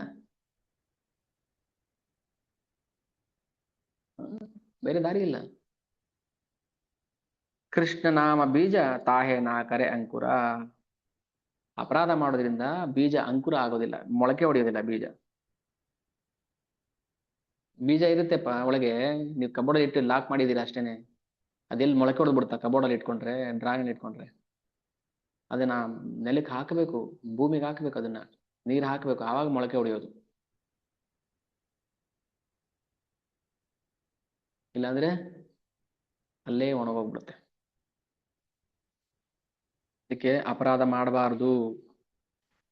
ಬೇರೆ ದಾರಿ ಇಲ್ಲ. ಕೃಷ್ಣ ನಾಮ ಬೀಜ ತಾಹೆ ನಾ ಕರೆ ಅಂಕುರ. ಅಪರಾಧ ಮಾಡೋದ್ರಿಂದ ಬೀಜ ಅಂಕುರ ಆಗೋದಿಲ್ಲ, ಮೊಳಕೆ ಹೊಡೆಯೋದಿಲ್ಲ ಬೀಜ. ಬೀಜ ಇರುತ್ತೆಪ್ಪ ಒಳಗೆ, ನೀವು ಕಬೋರ್ಡ್ ಇಟ್ಟು ಲಾಕ್ ಮಾಡಿದೀರ ಅಷ್ಟೇನೆ, ಅದೆಲ್ಲಿ ಮೊಳಕೆ ಹೊಡೆದ್ ಬಿಡ್ತಾ ಕಬೋರ್ಡಲ್ಲಿ ಇಟ್ಕೊಂಡ್ರೆ, ಡ್ರಾಗನ್ ಇಟ್ಕೊಂಡ್ರೆ. ಅದನ್ನ ನೆಲಕ್ಕೆ ಹಾಕಬೇಕು, ಭೂಮಿಗೆ ಹಾಕಬೇಕು, ಅದನ್ನ ನೀರು ಹಾಕಬೇಕು, ಆವಾಗ ಮೊಳಕೆ ಹೊಡೆಯೋದು. ಇಲ್ಲಾಂದ್ರೆ ಅಲ್ಲೇ ಒಣಗೋಗ್ಬಿಡುತ್ತೆ. ಅದಕ್ಕೆ ಅಪರಾಧ ಮಾಡಬಾರ್ದು.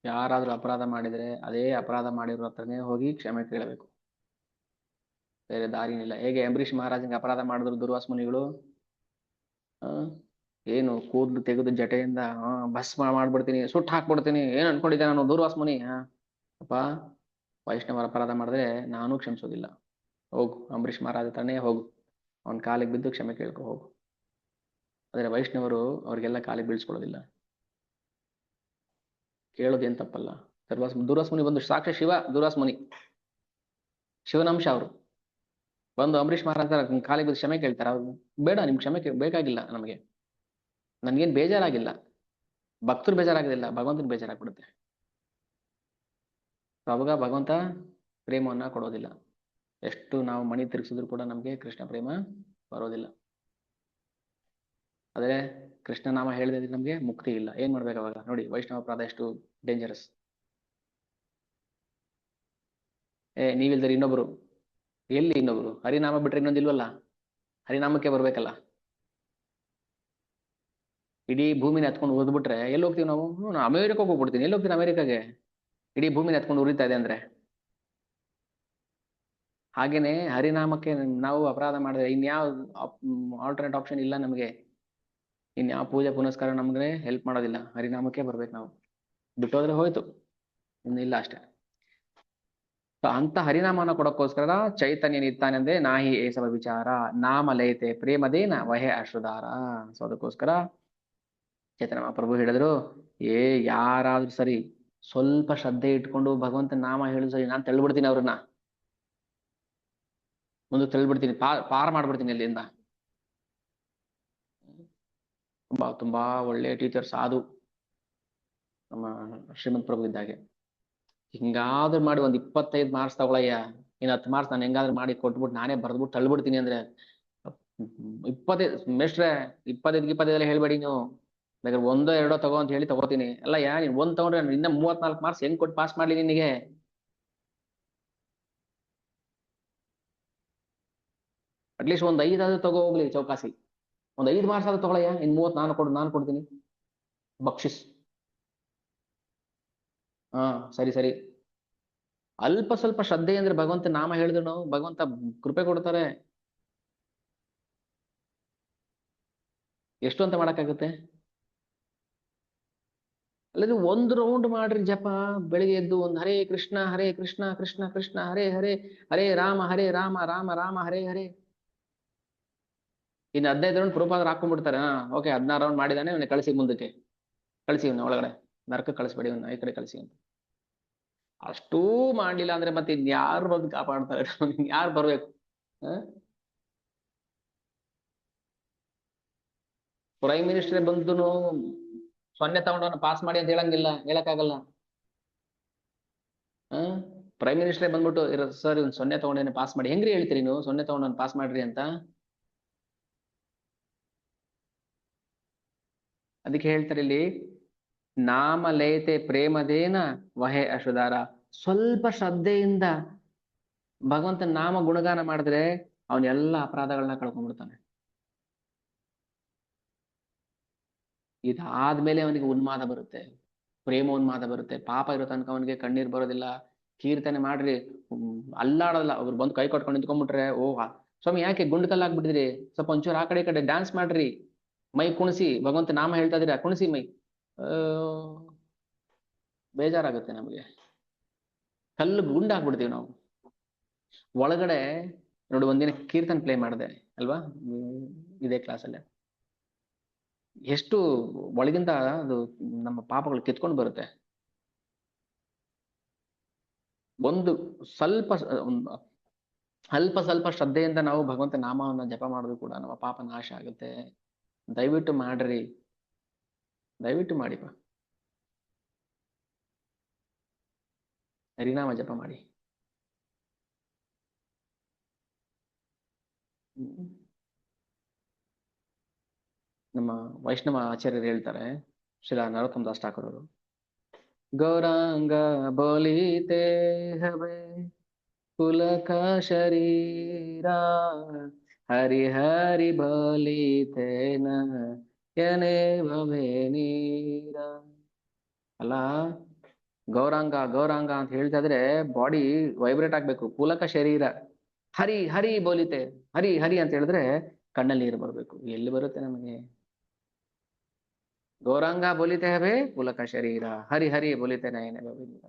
ಯಾರಾದ್ರೂ ಅಪರಾಧ ಮಾಡಿದ್ರೆ ಅದೇ ಅಪರಾಧ ಮಾಡಿರೋ ಹತ್ರನೇ ಹೋಗಿ ಕ್ಷಮೆ ಕೇಳಬೇಕು, ಬೇರೆ ದಾರಿನಿಲ್ಲ. ಹೇಗೆ ಅಂಬರೀಷ್ ಮಹಾರಾಜಂಗೆ ಅಪರಾಧ ಮಾಡಿದ್ರು ದುರ್ವಾಸ ಮುನಿಗಳು, ಆ ಏನು ಕೂದಲು ತೆಗೆದು ಜಟೆಯಿಂದ ಭಸ್ಮ ಮಾಡ್ಬಿಡ್ತೀನಿ, ಸುಟ್ಟು ಹಾಕ್ಬಿಡ್ತೀನಿ, ಏನ್ ಅನ್ಕೊಂಡಿದ್ದೆ ನಾನು ದುರ್ವಾಸ ಮುನಿ? ಅಪ್ಪ, ವೈಷ್ಣವರ ಅಪರಾಧ ಮಾಡಿದ್ರೆ ನಾನು ಕ್ಷಮಿಸೋದಿಲ್ಲ. ಹೋಗು ಅಂಬರೀಷ್ ಮಹಾರಾಜ ಹತ್ರನೇ ಹೋಗು, ಅವನ ಕಾಲಿಗೆ ಬಿದ್ದು ಕ್ಷಮೆ ಕೇಳ್ಕೊ ಹೋಗು. ಆದ್ರೆ ವೈಷ್ಣವರು ಅವ್ರಿಗೆಲ್ಲ ಕಾಲಿಗೆ ಬೀಳ್ಸ್ಕೊಳ್ಳೋದಿಲ್ಲ, ಕೇಳೋದೇನ್ ತಪ್ಪಲ್ಲ. ದುರ್ವಾಸ ಮುನಿ ಬಂದು, ಸಾಕ್ಷಿ ಶಿವ ದುರ್ವಾಸ ಮುನಿ, ಶಿವನಂಶ ಅವರು ಬಂದು ಅಂಬರೀಷ್ ಮಹಾರಾಜ ಕಾಲಿಗೆ ಬಿದ್ದು ಕ್ಷಮೆ ಕೇಳ್ತಾರೆ. ಅವ್ರು ಬೇಡ, ನಿಮ್ ಕ್ಷಮೆ ಬೇಕಾಗಿಲ್ಲ, ನಮಗೆ ನನ್ಗೇನ್ ಬೇಜಾರಾಗಿಲ್ಲ, ಭಕ್ತರು ಬೇಜಾರಾಗೋದಿಲ್ಲ, ಭಗವಂತನ ಬೇಜಾರಾಗ್ಬಿಡುತ್ತೆ. ಅವಾಗ ಭಗವಂತ ಪ್ರೇಮವನ್ನ ಕೊಡೋದಿಲ್ಲ. ಎಷ್ಟು ನಾವು ಮಣಿ ತಿರುಗಿಸಿದ್ರು ಕೂಡ ನಮ್ಗೆ ಕೃಷ್ಣ ಪ್ರೇಮ ಬರೋದಿಲ್ಲ. ಆದ್ರೆ ಕೃಷ್ಣ ನಾಮ ಹೇಳಿದ್ರೆ ನಮ್ಗೆ ಮುಕ್ತಿ ಇಲ್ಲ. ಏನ್ ಮಾಡ್ಬೇಕು ಅವಾಗ? ನೋಡಿ, ವೈಷ್ಣವ ಅಪರಾಧ ಎಷ್ಟು ಡೇಂಜರಸ್. ನೀವಿಲ್ದರೆ ಇನ್ನೊಬ್ರು, ಎಲ್ಲಿ ಇನ್ನೊಬ್ರು? ಹರಿನಾಮ ಬಿಟ್ರೆ ಇನ್ನೊಂದಿಲ್ವಲ್ಲ, ಹರಿನಾಮಕ್ಕೆ ಬರ್ಬೇಕಲ್ಲ. ಇಡೀ ಭೂಮಿನ ಹತ್ಕೊಂಡು ಓದ್ಬಿಟ್ರೆ ಎಲ್ಲಿ ಹೋಗ್ತೀವಿ ನಾವು? ನಾನು ಅಮೆರಿಕಕ್ಕೆ ಹೋಗ್ಬಿಡ್ತೀನಿ. ಎಲ್ಲಿ ಹೋಗ್ತೀನಿ ಅಮೆರಿಕಾಗೆ? ಇಡೀ ಭೂಮಿನ ಹತ್ಕೊಂಡು ಉರಿತಾ ಇದೆ ಅಂದ್ರೆ. ಹಾಗೇನೆ ಹರಿನಾಮಕ್ಕೆ ನಾವು ಅಪರಾಧ ಮಾಡಿದ್ರೆ ಇನ್ಯಾವ ಆಲ್ಟರ್ನೇಟ್ ಆಪ್ಷನ್ ಇಲ್ಲ ನಮಗೆ. ಇನ್ಯಾವ ಪೂಜೆ ಪುನಸ್ಕಾರ ನಮ್ಗೆ ಹೆಲ್ಪ್ ಮಾಡೋದಿಲ್ಲ. ಹರಿನಾಮಕ್ಕೆ ಬರ್ಬೇಕು ನಾವು. ಬಿಟ್ಟೋದ್ರೆ ಹೋಯ್ತು, ಇನ್ನಿಲ್ಲ ಅಷ್ಟೇ. ಅಂತ ಹರಿನಾಮನ ಕೊಡಕ್ಕೋಸ್ಕರ ಚೈತನ್ಯ ನಿತ್ತಾನೆಂದೇ ನಾಹಿ ಏಸವ ವಿಚಾರ ನಾಮ ಲಯತೆ ಪ್ರೇಮದೇನ ವಹೆ ಅಶ್ರುಧಾರ. ಸೊ ಅದಕ್ಕೋಸ್ಕರ ಚೈತನ್ಯ ಮಹಾಪ್ರಭು ಹೇಳಿದ್ರು, ಯಾರಾದ್ರೂ ಸರಿ ಸ್ವಲ್ಪ ಶ್ರದ್ಧೆ ಇಟ್ಕೊಂಡು ಭಗವಂತನ ನಾಮ ಹೇಳಿದ್ರು ಸರಿ, ನಾನು ತಳ್ಳಿಬಿಡ್ತೀನಿ ಅವ್ರನ್ನ, ಮುಂದೆ ತಳ್ಳಿಬಿಡ್ತೀನಿ, ಪಾರ ಮಾಡ್ಬಿಡ್ತೀನಿ ಅಲ್ಲಿಂದ. ತುಂಬಾ ತುಂಬಾ ಒಳ್ಳೆ ಟೀಚರ್, ಸಾಧು ನಮ್ಮ ಶ್ರೀಮಂತ್ ಪ್ರಭು ಇದ್ದಾಗೆ. ಹಿಂಗಾದ್ರೂ ಮಾಡಿ ಒಂದ್ 25 ಮಾರ್ಕ್ಸ್ ತಗೊಳಯ್ಯ, ಇನ್ 10 ಮಾರ್ಕ್ಸ್ ನಾನು ಹೆಂಗಾದ್ರೂ ಮಾಡಿ ಕೊಟ್ಬಿಟ್ಟು ನಾನೇ ಬರ್ದ್ಬಿಟ್ಟು ತಳ್ಳಿಬಿಡ್ತೀನಿ ಅಂದ್ರೆ, 25 ಮೇಷ್ಟ್ರೆ 25 ಹೇಳ್ಬೇಡಿ ನೀವು, ಬೇಕಾದ್ರೆ 1-2 ತಗೋ ಅಂತ ಹೇಳಿ ತಗೋತೀನಿ. ಅಲ್ಲ ನೀನ್ 1 ತಗೊಂಡ್ರೆ ಇನ್ನ 34 ಮಾರ್ಕ್ಸ್ ಹೆಂಗ್ ಕೊಟ್ಟು ಪಾಸ್ ಮಾಡ್ಲಿ ನಿನಗೆ? ಅಟ್ಲೀಸ್ಟ್ ಒಂದ್ 5 ಆದ್ರೂ ತಗೋ ಹೋಗ್ಲಿ ಚೌಕಾಸಿ, ಒಂದ್ 5 ಮಾರ್ಕ್ಸ್ ಆದ್ರೂ ತಗೊಳಯ್ಯ, ಇನ್ 30 ನಾನು ಕೊಡ್ತೀನಿ ಬಕ್ಷಿಸ್. ಹಾ ಸರಿ ಸರಿ. ಅಲ್ಪ ಸ್ವಲ್ಪ ಶ್ರದ್ಧೆ ಅಂದ್ರೆ ಭಗವಂತ ನಾಮ ಹೇಳಿದ್ರು ನಾವು ಭಗವಂತ ಕೃಪೆ ಕೊಡ್ತಾರೆ. ಎಷ್ಟು ಅಂತ ಮಾಡಕ್ಕಾಗುತ್ತೆ? ಅಲ್ಲದೆ 1 ರೌಂಡ್ ಮಾಡ್ರಿ ಜಪ, ಬೆಳಿಗ್ಗೆ ಎದ್ದು ಒಂದು ಹರೇ ಕೃಷ್ಣ ಕೃಷ್ಣ ಕೃಷ್ಣ ಹರೇ ಹರೇ, ಹರೇ ರಾಮ ರಾಮ ರಾಮ ಹರೇ ಹರೇ. ಇನ್ನು 15 ರೌಂಡ್ ಪ್ರಭುಪಾದರು ಹಾಕೊಂಡ್ಬಿಡ್ತಾರೆ. ಓಕೆ 16 ರೌಂಡ್ ಮಾಡಿದಾನೆ, ಇವನ್ನ ಕಳಿಸಿ, ಮುಂದಕ್ಕೆ ಕಳಿಸಿ, ಇವನ್ನ ಒಳಗಡೆ ನರಕ ಕಳಿಸ್ಬೇಡಿ, ಇವನ್ನ ಈ ಕಡೆ ಕಳಿಸಿ ಅಂತ. ಅಷ್ಟೂ ಮಾಡ್ಲಿಲ್ಲ ಅಂದ್ರೆ ಮತ್ತೆ ಇನ್ಯಾರು ಬಂದು ಕಾಪಾಡ್ತಾರೆ? ಯಾರು ಬರ್ಬೇಕು? ಪ್ರೈಮ್ ಮಿನಿಸ್ಟರ್ ಬಂದು 0 ತಗೊಂಡವನ್ನ ಪಾಸ್ ಮಾಡಿ ಅಂತ ಹೇಳಂಗಿಲ್ಲ, ಹೇಳಕ್ಕಾಗಲ್ಲ. ಪ್ರೈಮ್ ಮಿನಿಸ್ಟರ್ ಬಂದ್ಬಿಟ್ಟು ಸರ್ ಇವ್ನು 0 ತಗೊಂಡೇನೆ ಪಾಸ್ ಮಾಡಿ, ಹೆಂಗ್ರಿ ಹೇಳ್ತೀರಿ ನೀವು 0 ತಗೊಂಡವನ್ನ ಪಾಸ್ ಮಾಡ್ರಿ ಅಂತ? ಅದಕ್ಕೆ ಹೇಳ್ತಾರೆ ಇಲ್ಲಿ, ನಾಮ ಲಯತೆ ಪ್ರೇಮದೇನ ವಹೆ ಅಶುಧಾರ. ಸ್ವಲ್ಪ ಶ್ರದ್ಧೆಯಿಂದ ಭಗವಂತನ ನಾಮ ಗುಣಗಾನ ಮಾಡಿದ್ರೆ ಅವನ ಎಲ್ಲ ಅಪರಾಧಗಳನ್ನ ಕಳ್ಕೊಂಡ್ಬಿಡ್ತಾನೆ. ಇದಾದ್ಮೇಲೆ ಅವನಿಗೆ ಉನ್ಮಾದ ಬರುತ್ತೆ. ಪ್ರೇಮೋನ್ಮಾದ ಬರುತ್ತೆ, ಪಾಪ ಇರೋ ತನಕ ಅವನಿಗೆ ಕಣ್ಣೀರ್ ಬರೋದಿಲ್ಲ. ಕೀರ್ತನೆ ಮಾಡ್ರಿ, ಅಲ್ಲಾಡಲ್ಲ. ಅವ್ರು ಬಂದು ಕೈ ಕೊಟ್ಕೊಂಡು ನಿಂತ್ಕೊಂಡ್ಬಿಟ್ರೆ, ಓಹ್ ಸ್ವಾಮಿ ಯಾಕೆ ಗುಂಡು ಕಲ್ಲಾಗ್ಬಿಟ್ಟಿದ್ರಿ, ಸ್ವಲ್ಪ ಒಂಚೂರು ಆ ಕಡೆ ಈ ಕಡೆ ಡ್ಯಾನ್ಸ್ ಮಾಡ್ರಿ, ಮೈ ಕುಣಿಸಿ, ಭಗವಂತ ನಾಮ ಹೇಳ್ತಾ ಇದೀರಾ ಕುಣಿಸಿ ಮೈ. ಬೇಜಾರಾಗುತ್ತೆ ನಮಗೆ, ಕಲ್ಲು ಗುಂಡಾಗ್ಬಿಡ್ತೀವಿ ನಾವು ಒಳಗಡೆ. ನೋಡಿ, ಒಂದಿನ ಕೀರ್ತನ್ ಪ್ಲೇ ಮಾಡಿದೆ ಅಲ್ವಾ, ಇದೇ ಕ್ಲಾಸಲ್ಲಿ. ಎಷ್ಟು ಒಳಗಿಂದ ಅದು ನಮ್ಮ ಪಾಪಗಳು ಕಿತ್ಕೊಂಡು ಬರುತ್ತೆ. ಒಂದು ಸ್ವಲ್ಪ ಅಲ್ಪ ಸ್ವಲ್ಪ ಶ್ರದ್ಧೆಯಿಂದ ನಾವು ಭಗವಂತ ನಾಮವನ್ನು ಜಪ ಮಾಡಿದ್ರು ಕೂಡ ನಮ್ಮ ಪಾಪ ನಾಶ ಆಗುತ್ತೆ. ದಯವಿಟ್ಟು ಮಾಡ್ರಿ, ದಯವಿಟ್ಟು ಮಾಡಿಪ್ಪ, ಹರಿನಾಮ ಜಪ ಮಾಡಿ. ನಮ್ಮ ವೈಷ್ಣವ ಆಚಾರ್ಯರು ಹೇಳ್ತಾರೆ, ಶ್ರೀಲ ನರೋತ್ತಮ ದಾಸ್ ಠಾಕೂರ್ ಅವರು, ಗೌರಾಂಗ ಬೋಲಿತೆ ಹವೆ ಕುಲಕ ಶರೀರ, ಹರಿ ಹರಿ ಬೋಲಿತೆ ನಯನೆ ಭವೆ ನೀರ. ಅಲ್ಲ, ಗೌರಾಂಗ ಗೌರಾಂಗ ಅಂತ ಹೇಳ್ತಾ ಇದ್ರೆ ಬಾಡಿ ವೈಬ್ರೇಟ್ ಆಗ್ಬೇಕು. ಪುಲಕ ಶರೀರ, ಹರಿ ಹರಿ ಬೋಲಿತೆ, ಹರಿ ಹರಿ ಅಂತ ಹೇಳಿದ್ರೆ ಕಣ್ಣಲ್ಲಿ ನೀರು ಬರ್ಬೇಕು. ಎಲ್ಲಿ ಬರುತ್ತೆ ನಮಗೆ? ಗೌರಾಂಗ ಬೋಲಿತೆ ಹವೇ ಪುಲಕ ಶರೀರ, ಹರಿ ಹರಿ ಬೋಲಿತೆ ನಯನೆ ಭವೆ ನೀರ.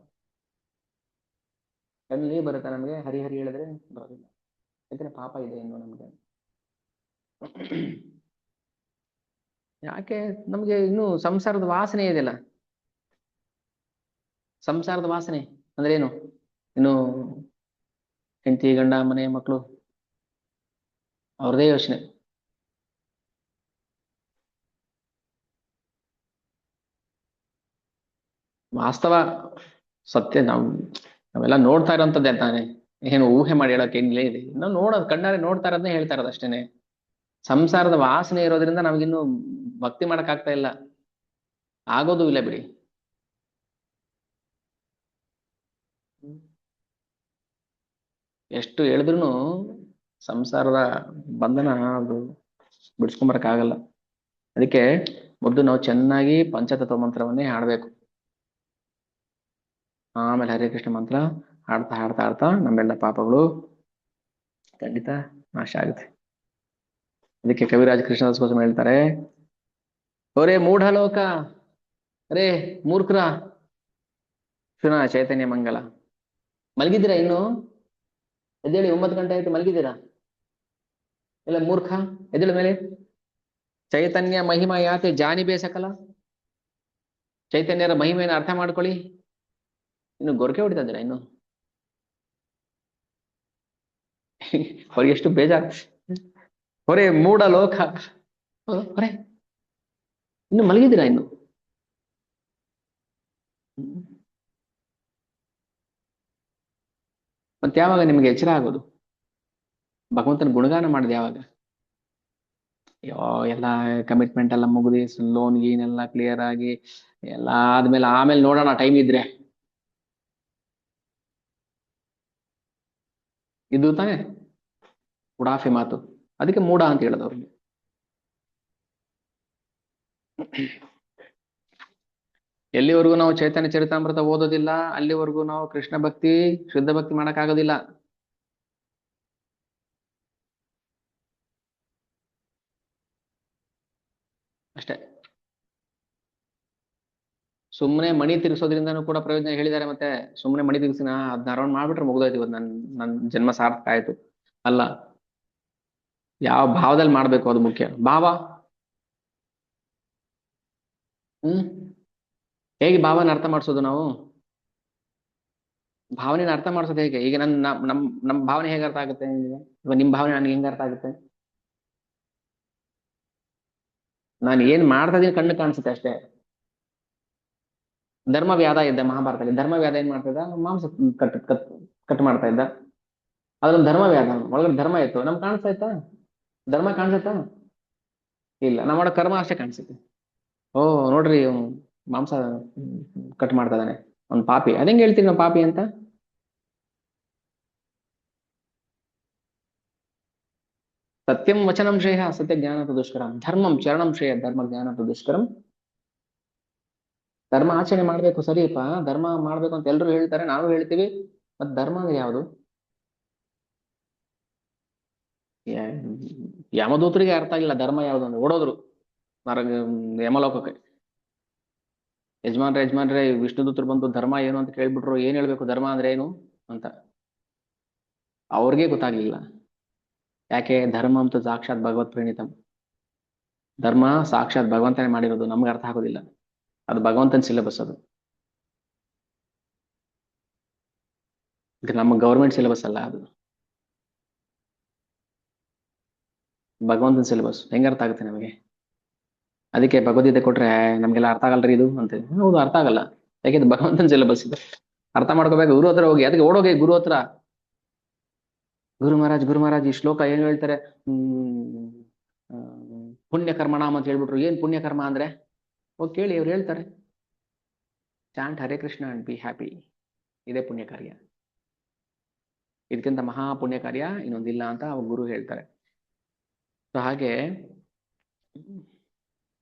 ಕಣ್ಣಲ್ಲಿ ಬರುತ್ತೆ ನಮಗೆ ಹರಿ ಹರಿ ಹೇಳಿದ್ರೆ ಬರೋದಿಲ್ಲ, ಯಾಕಂದ್ರೆ ಪಾಪ ಇದೆ ಇನ್ನು ನಮಗೆ. ಯಾಕೆ ನಮ್ಗೆ ಇನ್ನು ಸಂಸಾರದ ವಾಸನೆ ಇದೆಯಲ್ಲ. ಸಂಸಾರದ ವಾಸನೆ ಅಂದ್ರೆ ಏನು? ಇನ್ನು ಹೆಂಡತಿ ಗಂಡ ಮನೆ ಮಕ್ಕಳು ಅವ್ರದೇ ಯೋಚನೆ. ವಾಸ್ತವ ಸತ್ಯ, ನಾವೆಲ್ಲ ನೋಡ್ತಾ ಇರೋಂಥದ್ದೇ ತಾನೆ, ಏನು ಊಹೆ ಮಾಡಿ ಹೇಳೋಕೆ ಏನಿಲ್ಲ ಇದೆ. ನಾವು ನೋಡೋದು ಕಣ್ಣಾರೆ ನೋಡ್ತಾ ಇರೋದನ್ನೇ ಹೇಳ್ತಾ ಇರೋದು ಅಷ್ಟೇನೆ. ಸಂಸಾರದ ವಾಸನೆ ಇರೋದ್ರಿಂದ ನಮಗಿನ್ನು ಭಕ್ತಿ ಮಾಡಕ್ ಆಗ್ತಾ ಇಲ್ಲ, ಆಗೋದು ಇಲ್ಲ ಬಿಡಿ. ಎಷ್ಟು ಹೇಳಿದ್ರು ಸಂಸಾರದ ಬಂಧನ ಅದು ಬಿಡಿಸ್ಕೊಂಬರಕ್ ಆಗಲ್ಲ. ಅದಕ್ಕೆ ಮೊದಲು ನಾವು ಚೆನ್ನಾಗಿ ಪಂಚತತ್ವ ಮಂತ್ರವನ್ನೇ ಹಾಡ್ಬೇಕು, ಆಮೇಲೆ ಹರೇ ಕೃಷ್ಣ ಮಂತ್ರ ಹಾಡ್ತಾ ಹಾಡ್ತಾ ಹಾಡ್ತಾ ನಮ್ಮೆಲ್ಲ ಪಾಪಗಳು ಖಂಡಿತ ನಾಶ ಆಗುತ್ತೆ. ಅದಕ್ಕೆ ಕವಿರಾಜ ಕೃಷ್ಣದಾಸ್ ಗೋಸ್ವಾಮಿ ಹೇಳ್ತಾರೆ, ಒರೇ ಮೂಢಲೋಕ, ಅರೇ ಮೂರ್ಖರ, ಶುನ ಚೈತನ್ಯ ಮಂಗಲ. ಮಲಗಿದ್ದೀರಾ ಇನ್ನು? ಎದ್ದೇಳಿ, 9 ಗಂಟೆ ಆಯ್ತು, ಮಲಗಿದ್ದೀರಾ? ಇಲ್ಲ ಮೂರ್ಖ, ಎದ್ದೇಳ ಮೇಲೆ. ಚೈತನ್ಯ ಮಹಿಮಾ ಯಾತೆ ಜಾನಿ ಬೇಸಕಲ, ಚೈತನ್ಯರ ಮಹಿಮೆಯನ್ನು ಅರ್ಥ ಮಾಡ್ಕೊಳ್ಳಿ. ಇನ್ನು ಗೊರಕೆ ಹೊಡಿತಾ ಇದ್ದೀರಾ ಇನ್ನು? ಅವ್ರಿಗೆ ಎಷ್ಟು ಬೇಜಾರು. ಹೊರೆ ಮೂಢ ಲೋಕ, ಹೊರೆ ಇನ್ನು ಮಲಗಿದ್ದೀರಾ ಇನ್ನು? ಮತ್ತೆ ಯಾವಾಗ ನಿಮ್ಗೆ ಎಚ್ಚರ ಆಗೋದು? ಭಗವಂತನ ಗುಣಗಾನ ಮಾಡಿದೆ ಯಾವಾಗ? ಅಯ್ಯೋ, ಎಲ್ಲ ಕಮಿಟ್ಮೆಂಟ್ ಎಲ್ಲ ಮುಗಿದಿ, ಲೋನ್ ಗೀನ್ ಎಲ್ಲ ಕ್ಲಿಯರ್ ಆಗಿ ಎಲ್ಲ ಆದ್ಮೇಲೆ ಆಮೇಲೆ ನೋಡೋಣ ಟೈಮ್ ಇದ್ರೆ, ಇದು ತಾನೆ ಉಡಾಫೆ ಮಾತು. ಅದಕ್ಕೆ ಮೂಢ ಅಂತ ಹೇಳೋದು ಅವ್ರಿಗೆ. ಎಲ್ಲಿವರೆಗೂ ನಾವು ಚೈತನ್ಯ ಚರಿತಾಮೃತ ಓದೋದಿಲ್ಲ ಅಲ್ಲಿವರೆಗೂ ನಾವು ಕೃಷ್ಣ ಭಕ್ತಿ ಶುದ್ಧ ಭಕ್ತಿ ಮಾಡಕ್ ಆಗೋದಿಲ್ಲ. ಅಷ್ಟೇ. ಸುಮ್ಮನೆ ಮಣಿ ತಿರ್ಗಿಸೋದ್ರಿಂದನೂ ಕೂಡ ಪ್ರಯೋಜನ ಹೇಳಿದ್ದಾರೆ. ಮತ್ತೆ ಸುಮ್ಮನೆ ಮಣಿ ತಿರ್ಗಿಸಿನ ಅದನ್ನ ಅರೌಂಡ್ ಮಾಡ್ಬಿಟ್ರೆ ಮುಗ್ದೋಯ್ತು, ಇವತ್ತು ನನ್ ಜನ್ಮ ಸಾರ್ಥಕ ಆಯ್ತು. ಅಲ್ಲ, ಯಾವ ಭಾವದಲ್ಲಿ ಮಾಡ್ಬೇಕು ಅದು ಮುಖ್ಯ. ಭಾವ ಹೇಗೆ ಭಾವನ ಅರ್ಥ ಮಾಡಿಸೋದು ನಾವು? ಭಾವನೆನ ಅರ್ಥ ಮಾಡಿಸೋದು ಹೇಗೆ? ಈಗ ನಮ್ ಭಾವನೆ ಹೇಗೆ ಅರ್ಥ ಆಗುತ್ತೆ ಇವಾಗ? ನಿಮ್ ಭಾವನೆ ನನಗೆ ಹೆಂಗ ಅರ್ಥ ಆಗುತ್ತೆ? ನಾನು ಏನ್ ಮಾಡ್ತಾ ಇದೀನಿ ಕಣ್ಣು ಕಾಣಿಸುತ್ತೆ ಅಷ್ಟೇ. ಧರ್ಮವ್ಯಾಧ ಇದ್ದ ಮಹಾಭಾರತದಲ್ಲಿ, ಧರ್ಮವ್ಯಾಧ ಏನ್ ಮಾಡ್ತಾ ಇದ್ದ? ಮಾಂಸ ಕಟ್ ಮಾಡ್ತಾ ಇದ್ದ. ಅದ್ರೊಂದು ಧರ್ಮವ್ಯಾಧ, ಒಳಗಡೆ ಧರ್ಮ ಇತ್ತು. ನಮ್ಗೆ ಕಾಣಿಸ್ತಾ ಇತ್ತಾ? ಧರ್ಮ ಕಾಣಿಸುತ್ತಾ? ಇಲ್ಲ, ನಮ್ಮ ಮಾಡೋ ಕರ್ಮ ಅಷ್ಟೇ ಕಾಣಿಸುತ್ತೆ. ಓ ನೋಡ್ರಿ, ಮಾಂಸ ಕಟ್ ಮಾಡ್ತಾ ಇದ್ದಾನೆ, ಅವ್ನು ಪಾಪಿ. ಅದಂಗೆ ಹೇಳ್ತೀವಿ ನಾವು ಪಾಪಿ ಅಂತ? ಸತ್ಯಂ ವಚನಂ ಶ್ರೇಯ ಸತ್ಯ ಜ್ಞಾನ ದುಷ್ಕರಂ, ಧರ್ಮಂ ಚರಣಂ ಶ್ರೇಯ ಧರ್ಮ ಜ್ಞಾನ ದುಷ್ಕರಂ. ಧರ್ಮ ಆಚರಣೆ ಮಾಡ್ಬೇಕು ಸರಿಯಪ್ಪ, ಧರ್ಮ ಮಾಡ್ಬೇಕು ಅಂತ ಎಲ್ರು ಹೇಳ್ತಾರೆ, ನಾವು ಹೇಳ್ತೀವಿ. ಮತ್ ಧರ್ಮ ಅಂದ್ರೆ ಯಾವುದು? ಯಮದೂತರಿಗೆ ಅರ್ಥ ಆಗಿಲ್ಲ ಧರ್ಮ ಯಾವುದು ಅಂದ್ರೆ, ಓಡೋದ್ರು ನರ ಯಮಲೋಕಕ್ಕೆ. ಯಜಮಾನ್ರೆ ವಿಷ್ಣುದೂತರು ಬಂದು ಧರ್ಮ ಏನು ಅಂತ ಕೇಳ್ಬಿಟ್ರು, ಏನ್ ಹೇಳ್ಬೇಕು ಧರ್ಮ ಅಂದ್ರೆ ಏನು ಅಂತ. ಅವ್ರಿಗೆ ಗೊತ್ತಾಗ್ಲಿಲ್ಲ. ಯಾಕೆ? ಧರ್ಮ ಅಂತ ಸಾಕ್ಷಾತ್ ಭಗವತ್ ಪ್ರಣೀತಂ. ಧರ್ಮ ಸಾಕ್ಷಾತ್ ಭಗವಂತನೇ ಮಾಡಿರೋದು, ನಮ್ಗೆ ಅರ್ಥ ಆಗೋದಿಲ್ಲ. ಅದು ಭಗವಂತನ ಸಿಲೆಬಸ್ ಅದು. ಇದು ನಮ್ಮ ಗೌರ್ಮೆಂಟ್ ಸಿಲೆಬಸ್ ಅಲ್ಲ, ಅದು ಭಗವಂತನ ಸಿಲೆಬಸ್. ಹೆಂಗ ಅರ್ಥ ಆಗುತ್ತೆ ನಮಗೆ? ಅದಕ್ಕೆ ಭಗವದ್ಗೀತೆ ಕೊಟ್ರೆ ನಮ್ಗೆಲ್ಲ ಅರ್ಥ ಆಗಲ್ರಿ ಇದು ಅಂತ. ಹೌದು, ಅರ್ಥ ಆಗಲ್ಲ. ಯಾಕೆಂದ್ರೆ ಭಗವಂತನ ಸಿಲೆಬಸ್ ಇದೆ. ಅರ್ಥ ಮಾಡ್ಕೋಬೇಕು. ಗುರು ಹತ್ರ ಹೋಗಿ, ಅದಕ್ಕೆ ಓಡೋಗಿ ಗುರು ಹತ್ರ. ಗುರು ಮಹಾರಾಜ್ ಈ ಶ್ಲೋಕ ಏನ್ ಹೇಳ್ತಾರೆ? ಆ, ಪುಣ್ಯ ಕರ್ಮಣಾಮ ಅಂತ ಹೇಳ್ಬಿಟ್ರು. ಏನ್ ಪುಣ್ಯ ಕರ್ಮ ಅಂದ್ರೆ? ಹೋಗಿ ಕೇಳಿ, ಅವ್ರು ಹೇಳ್ತಾರೆ. Chant Hare Krishna and be happy, ಇದೇ ಪುಣ್ಯ ಕಾರ್ಯ. ಇದಕ್ಕಿಂತ ಮಹಾ ಪುಣ್ಯ ಕಾರ್ಯ ಇನ್ನೊಂದಿಲ್ಲ ಅಂತ ಅವ್ರ ಗುರು ಹೇಳ್ತಾರೆ. ಸೊ ಹಾಗೆ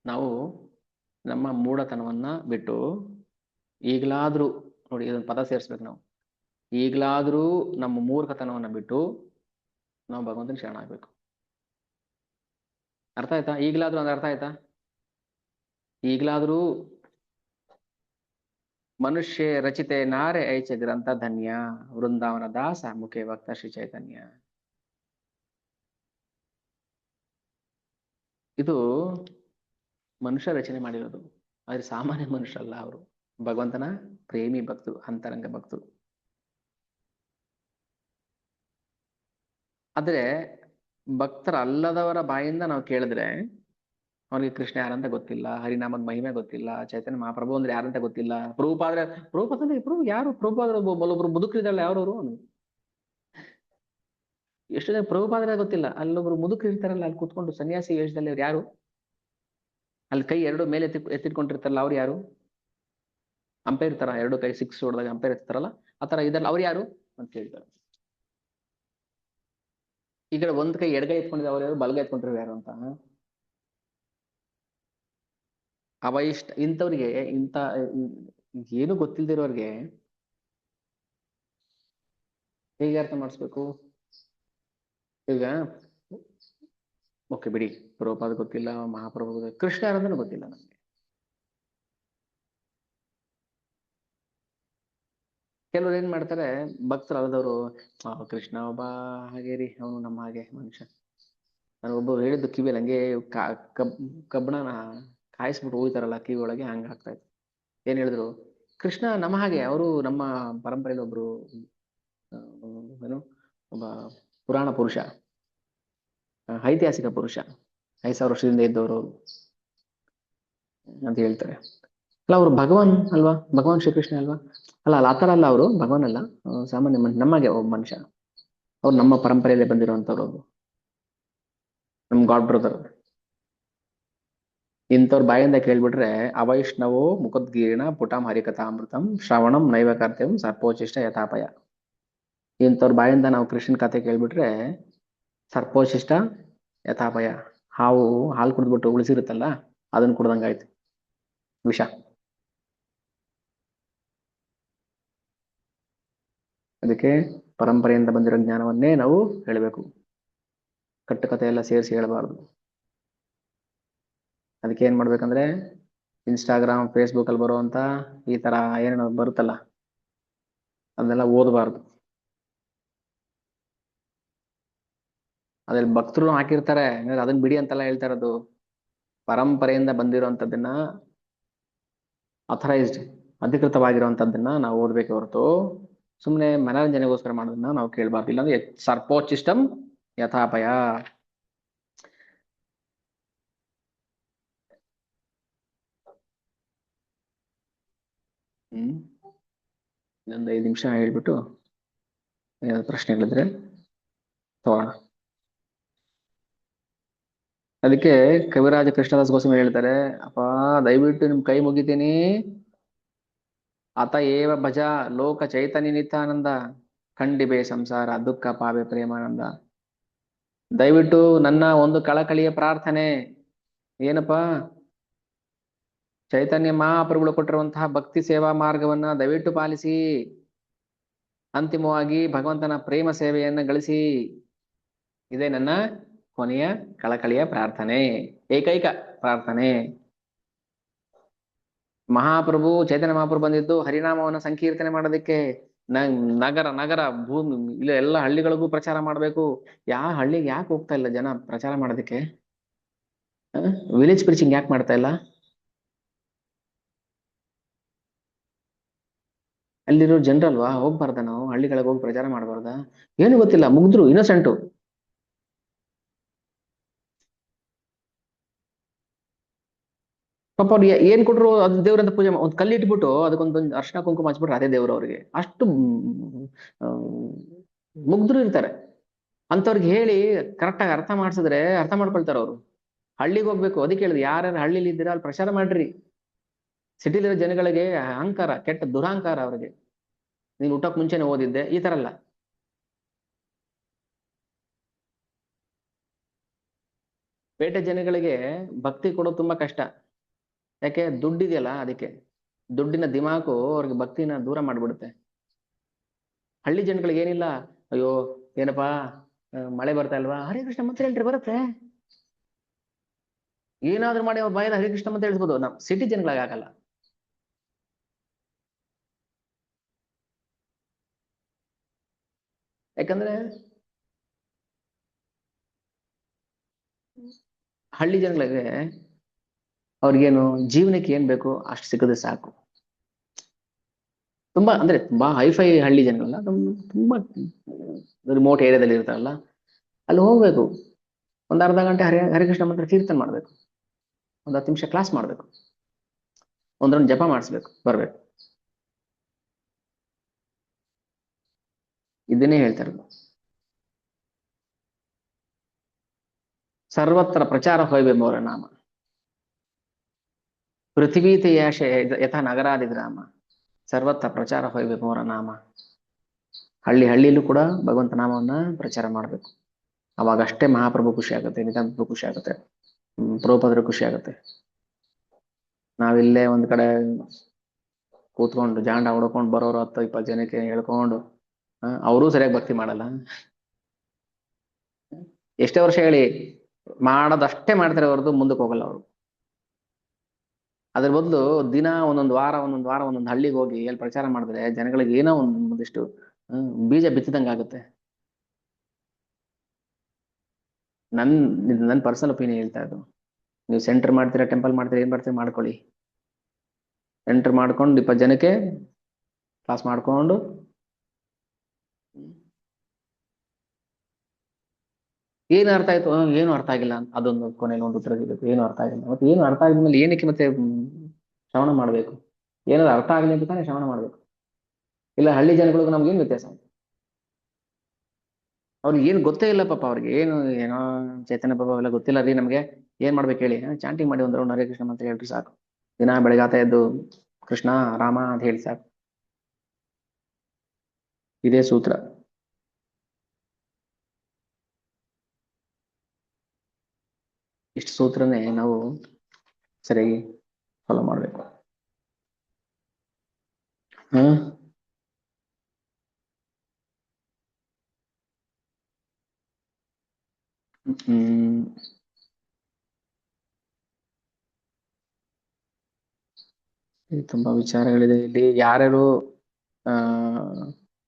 ನಾವು ನಮ್ಮ ಮೂಢತನವನ್ನ ಬಿಟ್ಟು, ಈಗಲಾದ್ರೂ ನೋಡಿ, ಇದೊಂದು ಪದ ಸೇರಿಸ್ಬೇಕು ನಾವು. ಈಗಲಾದ್ರೂ ನಮ್ಮ ಮೂರ್ಖತನವನ್ನ ಬಿಟ್ಟು ನಾವು ಭಗವಂತನ ಶರಣ ಆಗ್ಬೇಕು. ಅರ್ಥ ಆಯ್ತಾ? ಈಗಲಾದ್ರೂ ಅಂದ್ರೆ ಅರ್ಥ ಆಯ್ತಾ? ಈಗಲಾದ್ರೂ ಮನುಷ್ಯ ರಚಿತೆ ನಾರೆ ಐಚ ಗ್ರಂಥ ಧನ್ಯ, ವೃಂದಾವನ ದಾಸ ಮುಖೆ ಭಕ್ತ ಶ್ರೀ ಚೈತನ್ಯ. ಇದು ಮನುಷ್ಯ ರಚನೆ ಮಾಡಿರೋದು, ಆದ್ರೆ ಸಾಮಾನ್ಯ ಮನುಷ್ಯರಲ್ಲ ಅವರು. ಭಗವಂತನ ಪ್ರೇಮಿ ಭಕ್ತರು, ಅಂತರಂಗ ಭಕ್ತರು. ಆದ್ರೆ ಭಕ್ತರಲ್ಲದವರ ಬಾಯಿಂದ ನಾವು ಕೇಳಿದ್ರೆ ಅವನಿಗೆ ಕೃಷ್ಣ ಯಾರಂತ ಗೊತ್ತಿಲ್ಲ, ಹರಿನಾಮದ ಮಹಿಮೆ ಗೊತ್ತಿಲ್ಲ, ಚೈತನ್ಯ ಮಹಾಪ್ರಭು ಅಂದ್ರೆ ಯಾರಂತ ಗೊತ್ತಿಲ್ಲ, ಪ್ರಭುಪಾದ್ರೆ ಯಾರು? ಪ್ರಭುಪಾದ್ರ ಒಬ್ಬೊಬ್ರು ಮುದುಕರಿದಾರಲ್ಲ, ಯಾರವರು? ಎಷ್ಟು ಜನ ಪ್ರಭುಪಾದ್ರೆ ಗೊತ್ತಿಲ್ಲ. ಅಲ್ಲೊಬ್ರು ಮುದುಕರು ಇರ್ತಾರಲ್ಲ, ಅಲ್ಲಿ ಕೂತ್ಕೊಂಡು ಸನ್ಯಾಸಿ ವೇಷದಲ್ಲಿ, ಅವ್ರು ಯಾರು? ಅಲ್ಲಿ ಕೈ ಎರಡು ಮೇಲೆ ಎತ್ತಿಟ್ಕೊಂಡಿರ್ತಾರಲ್ಲ, ಅವ್ರು ಯಾರು? ಅಂಪೈರ್ ತರ ಎರಡು ಕೈ ಸಿಕ್ಸ್ ಹೊಡೆದಾಗ ಅಂಪೈರ್ ಎತ್ತಾರಲ್ಲ, ಆ ತರ ಇದಲ್ಲ, ಅವ್ರು ಯಾರು ಅಂತ ಕೇಳ್ತಾರೆ. ಈ ಕಡೆ ಒಂದ್ ಕೈ ಎಡಗೈ ಎತ್ಕೊಂಡಿದ್ರೆ ಅವ್ರು ಯಾರು, ಬಲಗೈ ಎತ್ಕೊಂಡಿರೋ ಯಾರು ಅಂತ. ಅವೈಷ್ಟ ಇಂಥವ್ರಿಗೆ, ಏನು ಗೊತ್ತಿಲ್ದಿರೋರ್ಗೆ ಹೇಗೆ ಅರ್ಥ ಮಾಡಿಸ್ಬೇಕು? ಈಗ ಓಕೆ ಬಿಡಿ, ಪ್ರಭುಪಾದ ಗೊತ್ತಿಲ್ಲ, ಮಹಾಪ್ರಭು ಕೃಷ್ಣ ಯಾರಂದ್ರೆ ಗೊತ್ತಿಲ್ಲ ನಮ್ಗೆ. ಕೆಲವ್ರು ಏನ್ ಮಾಡ್ತಾರೆ, ಭಕ್ತರು ಅಲ್ಲದವರು, ಕೃಷ್ಣ ಒಬ್ಬ ಹಾಗೆ ರೀ, ಅವನು ನಮ್ಮ ಹಾಗೆ ಮನುಷ್ಯ. ನಾನು ಒಬ್ಬ ಹೇಳಿದ್ದು ಕಿವಿಯಲ್ಲಿ ಹಂಗೆ ಕಬ್ಬಣನ ಕಾಯಿಸ್ಬಿಟ್ಟು ಹೋಗ್ತಾರಲ್ಲ ಕಿವಿ ಒಳಗೆ, ಹಂಗ ಆಗ್ತಾ ಇತ್ತು. ಏನ್ ಹೇಳಿದ್ರು? ಕೃಷ್ಣ ನಮ್ಮ ಹಾಗೆ, ಅವರು ನಮ್ಮ ಪರಂಪರೆಯಲ್ಲಿ ಒಬ್ರು ಏನು, ಒಬ್ಬ ಪುರಾಣ ಪುರುಷ, ಐತಿಹಾಸಿಕ ಪುರುಷ, 5,000 ವರ್ಷದಿಂದ ಇದ್ದವರು ಅಂತ ಹೇಳ್ತಾರೆ. ಅಲ್ಲ, ಅವರು ಭಗವಾನ್ ಅಲ್ವಾ? ಭಗವಾನ್ ಶ್ರೀಕೃಷ್ಣ ಅಲ್ವಾ? ಅಲ್ಲ ಅಲ್ಲ, ಆತರ ಅಲ್ಲ, ಅವರು ಭಗವಾನ್ ಅಲ್ಲ, ಸಾಮಾನ್ಯ ನಮಗೆ ಒಬ್ಬ ಮನುಷ್ಯ. ಅವ್ರು ನಮ್ಮ ಪರಂಪರೆಯಲ್ಲಿ ಬಂದಿರುವಂತವ್ರು, ನಮ್ ಗಾಡ್ ಬ್ರದರ್. ಇಂಥವ್ರ ಬಾಯಿಂದ ಕೇಳ್ಬಿಟ್ರೆ, ಅವೈಷ್ಣವೋ ಮುಖದ್ಗೀರ್ಣ ಪುಟಂ ಹರಿಕಥಾಮೃತಂ ಶ್ರವಣಂ ನೈವ ಕರ್ತವ್ಯಂ ಸರ್ಪೋಚಿಷ್ಟ ಯಥಾಪಯ. ಇಂಥವ್ರ ಬಾಯಿಂದ ನಾವು ಕೃಷ್ಣನ್ ಕಥೆ ಕೇಳ್ಬಿಟ್ರೆ, ಸರ್ಪೋಚಿಷ್ಟ ಯಥಾಪಯ, ಹಾವು ಹಾಲು ಕುಡಿದ್ಬಿಟ್ಟು ಉಳಿಸಿರುತ್ತಲ್ಲ, ಅದನ್ನ ಕುಡ್ದಂಗಾಯ್ತು, ವಿಷ. ಅದಕ್ಕೆ ಪರಂಪರೆಯಿಂದ ಬಂದಿರೋ ಜ್ಞಾನವನ್ನೇ ನಾವು ಹೇಳಬೇಕು, ಕಟ್ಟುಕತೆ ಎಲ್ಲ ಸೇರಿಸಿ ಹೇಳಬಾರ್ದು. ಅದಕ್ಕೆ ಏನ್ ಮಾಡ್ಬೇಕಂದ್ರೆ, ಇನ್ಸ್ಟಾಗ್ರಾಮ್ ಫೇಸ್ಬುಕ್ ಅಲ್ಲಿ ಬರುವಂತ ಈ ತರ ಏನೇನೋ ಬರುತ್ತಲ್ಲ, ಅದನ್ನೆಲ್ಲ ಓದಬಾರ್ದು. ಅದ್ರಲ್ಲಿ ಭಕ್ತರು ಹಾಕಿರ್ತಾರೆ, ಅದನ್ನ ಬಿಡಿ ಅಂತೆಲ್ಲ ಹೇಳ್ತಾ ಇರೋದು. ಪರಂಪರೆಯಿಂದ ಬಂದಿರುವಂತದ್ದನ್ನ, ಅಥರೈಸ್ಡ್ ಅಧಿಕೃತವಾಗಿರುವಂತದ್ದನ್ನ ನಾವು ಓದ್ಬೇಕೆ ಹೊರತು ಸುಮ್ನೆ ಮನೋರಂಜನೆಗೋಸ್ಕರ ಮಾಡೋದನ್ನ ನಾವು ಕೇಳಬಾರ್ದು. ಇಲ್ಲಾಂದ್ರೆ ಸರ್ಪೋಚಿಷ್ಟಂ ಯಥಾಪಯ. ಇನ್ನೊಂದು 5 ನಿಮಿಷ ಹೇಳ್ಬಿಟ್ಟು ಏನಾದ್ರು ಪ್ರಶ್ನೆಗಳಿದ್ರೆ ತಗೋಣ. ಅದಕ್ಕೆ ಕವಿರಾಜ ಕೃಷ್ಣದಾಸ್ ಗೋಸ್ವಾಮಿ ಹೇಳ್ತಾರೆ, ಅಪ್ಪ ದಯವಿಟ್ಟು ನಿಮ್ ಕೈ ಮುಗಿತೀನಿ, ಅತ ಏವ ಭಜ ಲೋಕ ಚೈತನ್ಯ ನಿತ್ಯಾನಂದ, ಖಂಡಿಬೆ ಸಂಸಾರ ದುಃಖ ಪಾವೆ ಪ್ರೇಮಾನಂದ. ದಯವಿಟ್ಟು ನನ್ನ ಒಂದು ಕಳಕಳಿಯ ಪ್ರಾರ್ಥನೆ ಏನಪ್ಪಾ, ಚೈತನ್ಯ ಮಹಾಪ್ರಭುಗಳು ಕೊಟ್ಟಿರುವಂತಹ ಭಕ್ತಿ ಸೇವಾ ಮಾರ್ಗವನ್ನ ದಯವಿಟ್ಟು ಪಾಲಿಸಿ. ಅಂತಿಮವಾಗಿ ಭಗವಂತನ ಪ್ರೇಮ ಸೇವೆಯನ್ನ ಗಳಿಸಿ. ಇದೇ ನನ್ನ ಕೊನೆಯ ಕಳಕಳಿಯ ಪ್ರಾರ್ಥನೆ, ಏಕೈಕ ಪ್ರಾರ್ಥನೆ. ಮಹಾಪ್ರಭು ಚೈತನ್ಯ ಮಹಾಪ್ರಭು ಬಂದಿದ್ದು ಹರಿನಾಮವನ್ನ ಸಂಕೀರ್ತನೆ ಮಾಡೋದಕ್ಕೆ. ನಗರ ನಗರ ಭೂಮಿ ಇಲ್ಲ ಎಲ್ಲ ಹಳ್ಳಿಗಳಿಗೂ ಪ್ರಚಾರ ಮಾಡ್ಬೇಕು. ಯಾವ ಹಳ್ಳಿಗೆ ಯಾಕೆ ಹೋಗ್ತಾ ಇಲ್ಲ ಜನ ಪ್ರಚಾರ ಮಾಡೋದಕ್ಕೆ? ವಿಲೇಜ್ ಪ್ರೀಚಿಂಗ್ ಯಾಕೆ ಮಾಡ್ತಾ ಇಲ್ಲ? ಅಲ್ಲಿರೋ ಜನರಲ್ವಾ, ಹೋಗ್ಬಾರ್ದ ನಾವು ಹಳ್ಳಿಗಳಿಗೆ ಹೋಗಿ ಪ್ರಚಾರ ಮಾಡಬಾರ್ದ? ಏನು ಗೊತ್ತಿಲ್ಲ, ಮುಗ್ದ್ರು, ಇನ್ನೋಸೆಂಟು. ಪಾಪ ಅವ್ರು ಏನ್ ಕೊಟ್ರು ಅದು ದೇವ್ರಂತ ಪೂಜೆ ಒಂದ್ ಕಲ್ಲಿಟ್ಬಿಟ್ಟು ಅದಕ್ಕೊಂದು ಅರ್ಶನ ಕುಂಕುಮ ಹಚ್ಬಿಟ್ರೆ ಅದೇ ದೇವ್ರು ಅವ್ರಿಗೆ. ಅಷ್ಟು ಮುಗ್ಧರು ಇರ್ತಾರೆ. ಅಂತವ್ರಿಗೆ ಹೇಳಿ ಕರೆಕ್ಟಾಗಿ ಅರ್ಥ ಮಾಡ್ಸಿದ್ರೆ ಅರ್ಥ ಮಾಡ್ಕೊಳ್ತಾರ ಅವ್ರು. ಹಳ್ಳಿಗೆ ಹೋಗ್ಬೇಕು, ಅದಕ್ಕೆ ಹೇಳಿದ್ರು ಯಾರ್ಯಾರು ಹಳ್ಳಿಲಿ ಇದ್ದೀರಾ ಅಲ್ಲಿ ಪ್ರಚಾರ ಮಾಡ್ರಿ. ಸಿಟಿಲಿರೋ ಜನಗಳಿಗೆ ಅಹಂಕಾರ, ಕೆಟ್ಟ ದುರಹಂಕಾರ ಅವ್ರಿಗೆ. ನೀನ್ ಊಟಕ್ಕೆ ಮುಂಚೆನೆ ಓದಿದ್ದೆ, ಈ ತರ ಅಲ್ಲ. ಪೇಟೆ ಜನಗಳಿಗೆ ಭಕ್ತಿ ಕೊಡೋದು ತುಂಬಾ ಕಷ್ಟ. ಯಾಕೆ? ದುಡ್ಡಿದೆಯಲ್ಲ, ಅದಕ್ಕೆ. ದುಡ್ಡಿನ ದಿಮಾಕು ಅವ್ರಿಗೆ ಭಕ್ತಿನ ದೂರ ಮಾಡ್ಬಿಡುತ್ತೆ. ಹಳ್ಳಿ ಜನಗಳಿಗೆ ಏನಿಲ್ಲ, ಅಯ್ಯೋ ಏನಪ್ಪಾ ಮಳೆ ಬರ್ತಾ ಇಲ್ವಾ, ಹರೇ ಕೃಷ್ಣ ಮಂತ್ರ ಹೇಳ್ರಿ ಬರುತ್ತೆ. ಏನಾದ್ರೂ ಮಾಡಿ ಅವ್ರ ಬಾಯಲ್ಲಿ ಹರೇ ಕೃಷ್ಣ ಮಂತ್ರ ಹೇಳಿಸ್ಬೋದು. ನಾವು ಸಿಟಿ ಜನಗಳಿಗೆ ಆಗಲ್ಲ. ಯಾಕಂದ್ರೆ ಹಳ್ಳಿ ಜನಗಳಿಗೆ ಅವ್ರಿಗೇನು ಜೀವನಕ್ಕೆ ಏನ್ ಬೇಕು ಅಷ್ಟು ಸಿಕ್ಕದೆ ಸಾಕು. ತುಂಬಾ ಅಂದ್ರೆ ತುಂಬಾ ಹೈಫೈ ಹಳ್ಳಿ ಜನಗಳಲ್ಲ, ತುಂಬಾ ರಿಮೋಟ್ ಏರಿಯಾದಲ್ಲಿ ಇರ್ತಾರಲ್ಲ, ಅಲ್ಲಿ ಹೋಗ್ಬೇಕು. ಒಂದ್ ಅರ್ಧ ಗಂಟೆ ಹರಿಕೃಷ್ಣ ಮಂತ್ರ ಕೀರ್ತನೆ ಮಾಡ್ಬೇಕು, ಒಂದ್ 10 ನಿಮಿಷ ಕ್ಲಾಸ್ ಮಾಡ್ಬೇಕು, ಒಂದೊಂದು ಜಪ ಮಾಡಿಸ್ಬೇಕು, ಬರ್ಬೇಕು. ಇದನ್ನೇ ಹೇಳ್ತಾ ಇರೋದು. ಸರ್ವತ್ರ ಪ್ರಚಾರ ಹೊಯ್ಬೆಂಬವರ ನಾಮ, ಪೃಥ್ವೀತೆ ಯಾಶ ಯಥಾ ನಗರಾದಿ ಗ್ರಾಮ, ಸರ್ವತ್ರ ಪ್ರಚಾರ ಹೊಯ್ಬೆಂಬವರ ನಾಮ. ಹಳ್ಳಿ ಹಳ್ಳಿಯಲ್ಲೂ ಕೂಡ ಭಗವಂತ ನಾಮವನ್ನ ಪ್ರಚಾರ ಮಾಡ್ಬೇಕು. ಅವಾಗ ಅಷ್ಟೇ ಮಹಾಪ್ರಭು ಖುಷಿ ಆಗುತ್ತೆ, ನಿತಾಂತ ಖುಷಿ ಆಗುತ್ತೆ, ಪ್ರಭುಪಾದರು ಖುಷಿ ಆಗುತ್ತೆ. ನಾವಿಲ್ಲೇ ಒಂದ್ ಕಡೆ ಕೂತ್ಕೊಂಡು ಜಾಂಡ ಹೊಡ್ಕೊಂಡು ಬರೋರು 10-20 ಜನಕ್ಕೆ ಹೇಳ್ಕೊಂಡು ಅವರೂ ಸರಿಯಾಗಿ ಭಕ್ತಿ ಮಾಡಲ್ಲ. ಎಷ್ಟೇ ವರ್ಷ ಹೇಳಿ ಮಾಡೋದಷ್ಟೇ ಮಾಡ್ತಾರೆ ಹೊರತು ಮುಂದಕ್ಕೆ ಹೋಗಲ್ಲ ಅವರು. ಅದ್ರ ಬದಲು ದಿನ ಒಂದೊಂದು ವಾರ ಒಂದೊಂದು ಹಳ್ಳಿಗೆ ಹೋಗಿ ಎಲ್ಲಿ ಪ್ರಚಾರ ಮಾಡಿದ್ರೆ ಜನಗಳಿಗೆ ಏನೋ ಒಂದಿಷ್ಟು ಬೀಜ ಬಿತ್ತಿದಂಗೆ ಆಗುತ್ತೆ. ನನ್ ಪರ್ಸನಲ್ ಒಪಿನಿಯನ್ ಹೇಳ್ತಾ ಇದ್ದು. ನೀವು ಸೆಂಟರ್ ಮಾಡ್ತೀರಾ, ಟೆಂಪಲ್ ಮಾಡ್ತೀರಾ, ಏನ್ ಮಾಡ್ತೀರಾ ಮಾಡ್ಕೊಳ್ಳಿ. ಸೆಂಟರ್ ಮಾಡ್ಕೊಂಡು 20 ಜನಕ್ಕೆ ಕ್ಲಾಸ್ ಮಾಡ್ಕೊಂಡು ಏನು ಅರ್ಥ ಆಯ್ತು, ಏನು ಅರ್ಥ ಆಗಿಲ್ಲ ಅಂತ ಅದೊಂದು ಕೊನೆಯಲ್ಲಿ ಒಂದು ಉತ್ತರ ಸಿಗುತ್ತೆ. ಏನು ಅರ್ಥ ಆಗಿಲ್ಲ, ಮತ್ತೆ ಏನು ಅರ್ಥ ಆಗಿದ್ಮೇಲೆ ಏನಕ್ಕೆ ಮತ್ತೆ ಶ್ರವಣ ಮಾಡ್ಬೇಕು? ಏನಾದ್ರು ಅರ್ಥ ಆಗಲಿ ಅಂತ ತಾನೇ ಶ್ರವಣ ಮಾಡ್ಬೇಕು. ಇಲ್ಲ ಹಳ್ಳಿ ಜನಗಳಿಗೆ ನಮ್ಗೆ ಏನ್ ವ್ಯತ್ಯಾಸ? ಅವ್ರಿಗೆ ಏನು ಗೊತ್ತೇ ಇಲ್ಲ ಪಾಪ. ಅವ್ರಿಗೆ ಏನೋ ಚೈತನ್ಯ ಪಾಪ ಎಲ್ಲ ಗೊತ್ತಿಲ್ಲ ರೀ ನಮ್ಗೆ. ಏನ್ ಮಾಡ್ಬೇಕು ಹೇಳಿ? ಚಾಂಟಿಂಗ್ ಮಾಡಿ ಒಂದ್ ರೌಂಡ್ ಹರೇ ಕೃಷ್ಣ ಅಂತ ಹೇಳ್ರಿ ಸಾಕು. ದಿನ ಬೆಳಗಾತ ಎದ್ದು ಕೃಷ್ಣ ರಾಮ ಅಂತ ಹೇಳಿ ಸಾಕು. ಇದೇ ಸೂತ್ರ. ಇಷ್ಟು ಸೂತ್ರನೇ ನಾವು ಸರಿಯಾಗಿ ಫಾಲೋ ಮಾಡ್ಬೇಕು. ಹ್ಮ್ ತುಂಬಾ ವಿಚಾರಗಳಿದೆ ಇಲ್ಲಿ. ಯಾರ್ಯಾರು ಆ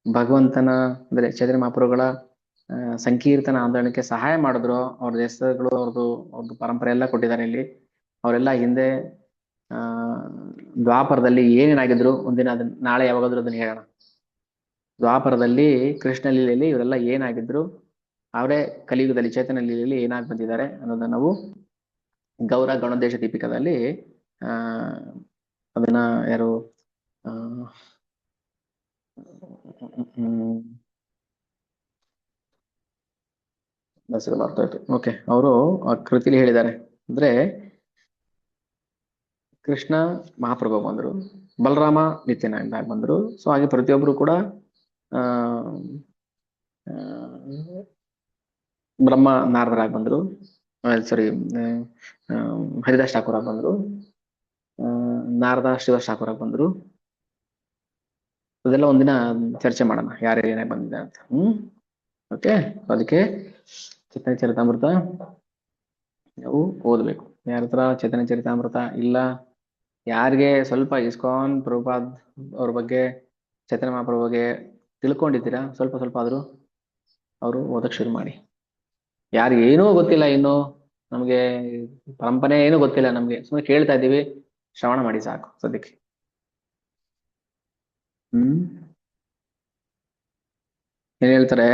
ಭಗವಂತನ ಅಂದ್ರೆ ಚೈತನ್ಯ ಮಹಾಪ್ರಭುಗಳ ಸಂಕೀರ್ತನ ಆಂದೋಲನಕ್ಕೆ ಸಹಾಯ ಮಾಡಿದ್ರು, ಅವ್ರ ಹೆಸರುಗಳು ಅವ್ರದ್ದು ಪರಂಪರೆ ಎಲ್ಲ ಕೊಟ್ಟಿದ್ದಾರೆ ಇಲ್ಲಿ. ಅವರೆಲ್ಲ ಹಿಂದೆ ಆ ದ್ವಾಪರದಲ್ಲಿ ಏನೇನಾಗಿದ್ರು ಒಂದಿನ ಅದನ್ನ ನಾಳೆ ಯಾವಾಗಾದ್ರೂ ಅದನ್ನ ಹೇಳೋಣ. ದ್ವಾಪರದಲ್ಲಿ ಕೃಷ್ಣ ಲೀಲೆಯಲ್ಲಿ ಇವರೆಲ್ಲ ಏನಾಗಿದ್ರು, ಅವರೇ ಕಲಿಯುಗದಲ್ಲಿ ಚೈತನ್ಯ ಲೀಲೆಯಲ್ಲಿ ಏನಾಗಿ ಬಂದಿದ್ದಾರೆ ಅನ್ನೋದನ್ನ ನಾವು ಗೌರ ಗಣದೇಶ ದೀಪಿಕದಲ್ಲಿ ಅದನ್ನ ಯಾರು ಓಕೆ, ಅವರು ಆ ಕೃತಿಲಿ ಹೇಳಿದ್ದಾರೆ. ಅಂದ್ರೆ ಕೃಷ್ಣ ಮಹಾಪ್ರಭು ಬಂದ್ರು, ಬಲರಾಮ ನಿತ್ಯನಾರಾಯಣ ಬಂದ್ರು. ಸೊ ಹಾಗೆ ಪ್ರತಿಯೊಬ್ರು ಕೂಡ ಆ ಬ್ರಹ್ಮ ನಾರದರಾಗಿ ಬಂದ್ರು, ಸಾರಿ ಹರಿದಾಸ್ ಠಾಕೂರ್ ಬಂದ್ರು, ನಾರದ ಶ್ರೀವಾಸ್ ಠಾಕೂರ್ ಬಂದ್ರು. ಅದೆಲ್ಲ ಒಂದಿನ ಚರ್ಚೆ ಮಾಡೋಣ, ಯಾರ್ಯಾರು ಏನೇ ಬಂದಿದೆ ಅಂತ. ಓಕೆ. ಅದಕ್ಕೆ ಚೈತನ್ಯ ಚರಿತಾಮೃತ ನಾವು ಓದ್ಬೇಕು. ಯಾರ ಹತ್ರ ಚೈತನ್ಯ ಚರಿತಾಮೃತ ಇಲ್ಲ, ಯಾರಿಗೆ ಸ್ವಲ್ಪ ಇಸ್ಕಾನ್ ಪ್ರಭುಪಾದ್ ಅವ್ರ ಬಗ್ಗೆ, ಚೈತನ್ಯ ಮಹಾಪ್ರಭು ಬಗ್ಗೆ ತಿಳ್ಕೊಂಡಿದ್ದೀರಾ, ಸ್ವಲ್ಪ ಸ್ವಲ್ಪ ಆದ್ರೂ ಅವರು ಓದಕ್ ಶುರು ಮಾಡಿ. ಯಾರಿಗೆ ಏನೂ ಗೊತ್ತಿಲ್ಲ, ಇನ್ನು ನಮ್ಗೆ ಪರಂಪರೆ ಏನೂ ಗೊತ್ತಿಲ್ಲ, ನಮ್ಗೆ ಸುಮ್ಮನೆ ಕೇಳ್ತಾ ಇದ್ದೀವಿ, ಶ್ರವಣ ಮಾಡಿ ಸಾಕು ಸದ್ಯಕ್ಕೆ. ಏನ್ ಹೇಳ್ತಾರೆ,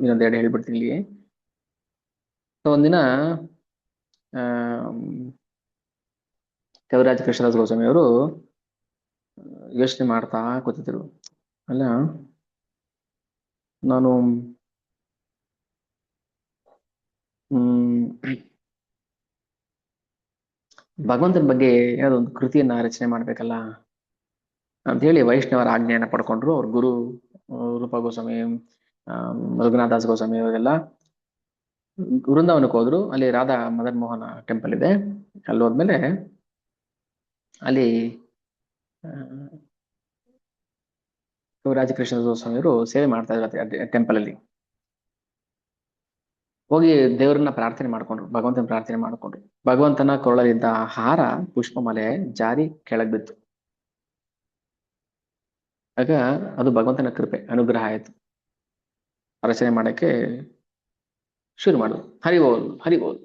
ಇನ್ನೊಂದೆರಡು ಹೇಳ್ಬಿಡ್ತೀನಿ ಇಲ್ಲಿ. ಒಂದಿನ ಕವಿರಾಜ ಕೃಷ್ಣದಾಸ್ ಗೋಸ್ವಾಮಿ ಅವರು ಯೋಚನೆ ಮಾಡ್ತಾ ಕೂತಿದ್ರು. ಅಲ್ಲ, ನಾನು ಭಗವಂತನ ಬಗ್ಗೆ ಏನಾದ್ರು ಒಂದು ಕೃತಿಯನ್ನ ರಚನೆ ಮಾಡ್ಬೇಕಲ್ಲ ಅಂತ ಹೇಳಿ ವೈಷ್ಣವರ ಆಜ್ಞೆಯನ್ನ ಪಡ್ಕೊಂಡ್ರು. ಅವ್ರ ಗುರು ರೂಪ ಗೋಸ್ವಾಮಿ, ರಘುನಾಥ ದಾಸ್ ಗೋಸ್ವಾಮಿ ಅವರೆಲ್ಲ ವೃಂದಾವನಕ್ಕೆ ಹೋದ್ರು. ಅಲ್ಲಿ ರಾಧಾ ಮದನ್ ಮೋಹನ ಟೆಂಪಲ್ ಇದೆ. ಅಲ್ಲಿ ಹೋದ್ಮೇಲೆ ಅಲ್ಲಿ ಕವಿರಾಜ ಕೃಷ್ಣ ಗೋಸ್ವಾಮಿಯವರು ಸೇವೆ ಮಾಡ್ತಾ ಇದ್ರು ಟೆಂಪಲ್ ಅಲ್ಲಿ. ಹೋಗಿ ದೇವರನ್ನ ಪ್ರಾರ್ಥನೆ ಮಾಡ್ಕೊಂಡ್ರು, ಭಗವಂತನ ಪ್ರಾರ್ಥನೆ ಮಾಡ್ಕೊಂಡ್ರು. ಭಗವಂತನ ಕೊರಳಲ್ಲಿದ್ದ ಹಾರ ಪುಷ್ಪಮಾಲೆ ಜಾರಿ ಕೆಳಗ್ ಬಿತ್ತು. ಆಗ ಅದು ಭಗವಂತನ ಕೃಪೆ, ಅನುಗ್ರಹ ಆಯ್ತು. ರಚನೆ ಮಾಡಕ್ಕೆ ಶುರು ಮಾಡಿದ್ರು. ಹರಿಬೋಲ್ ಹರಿಬೋಲ್.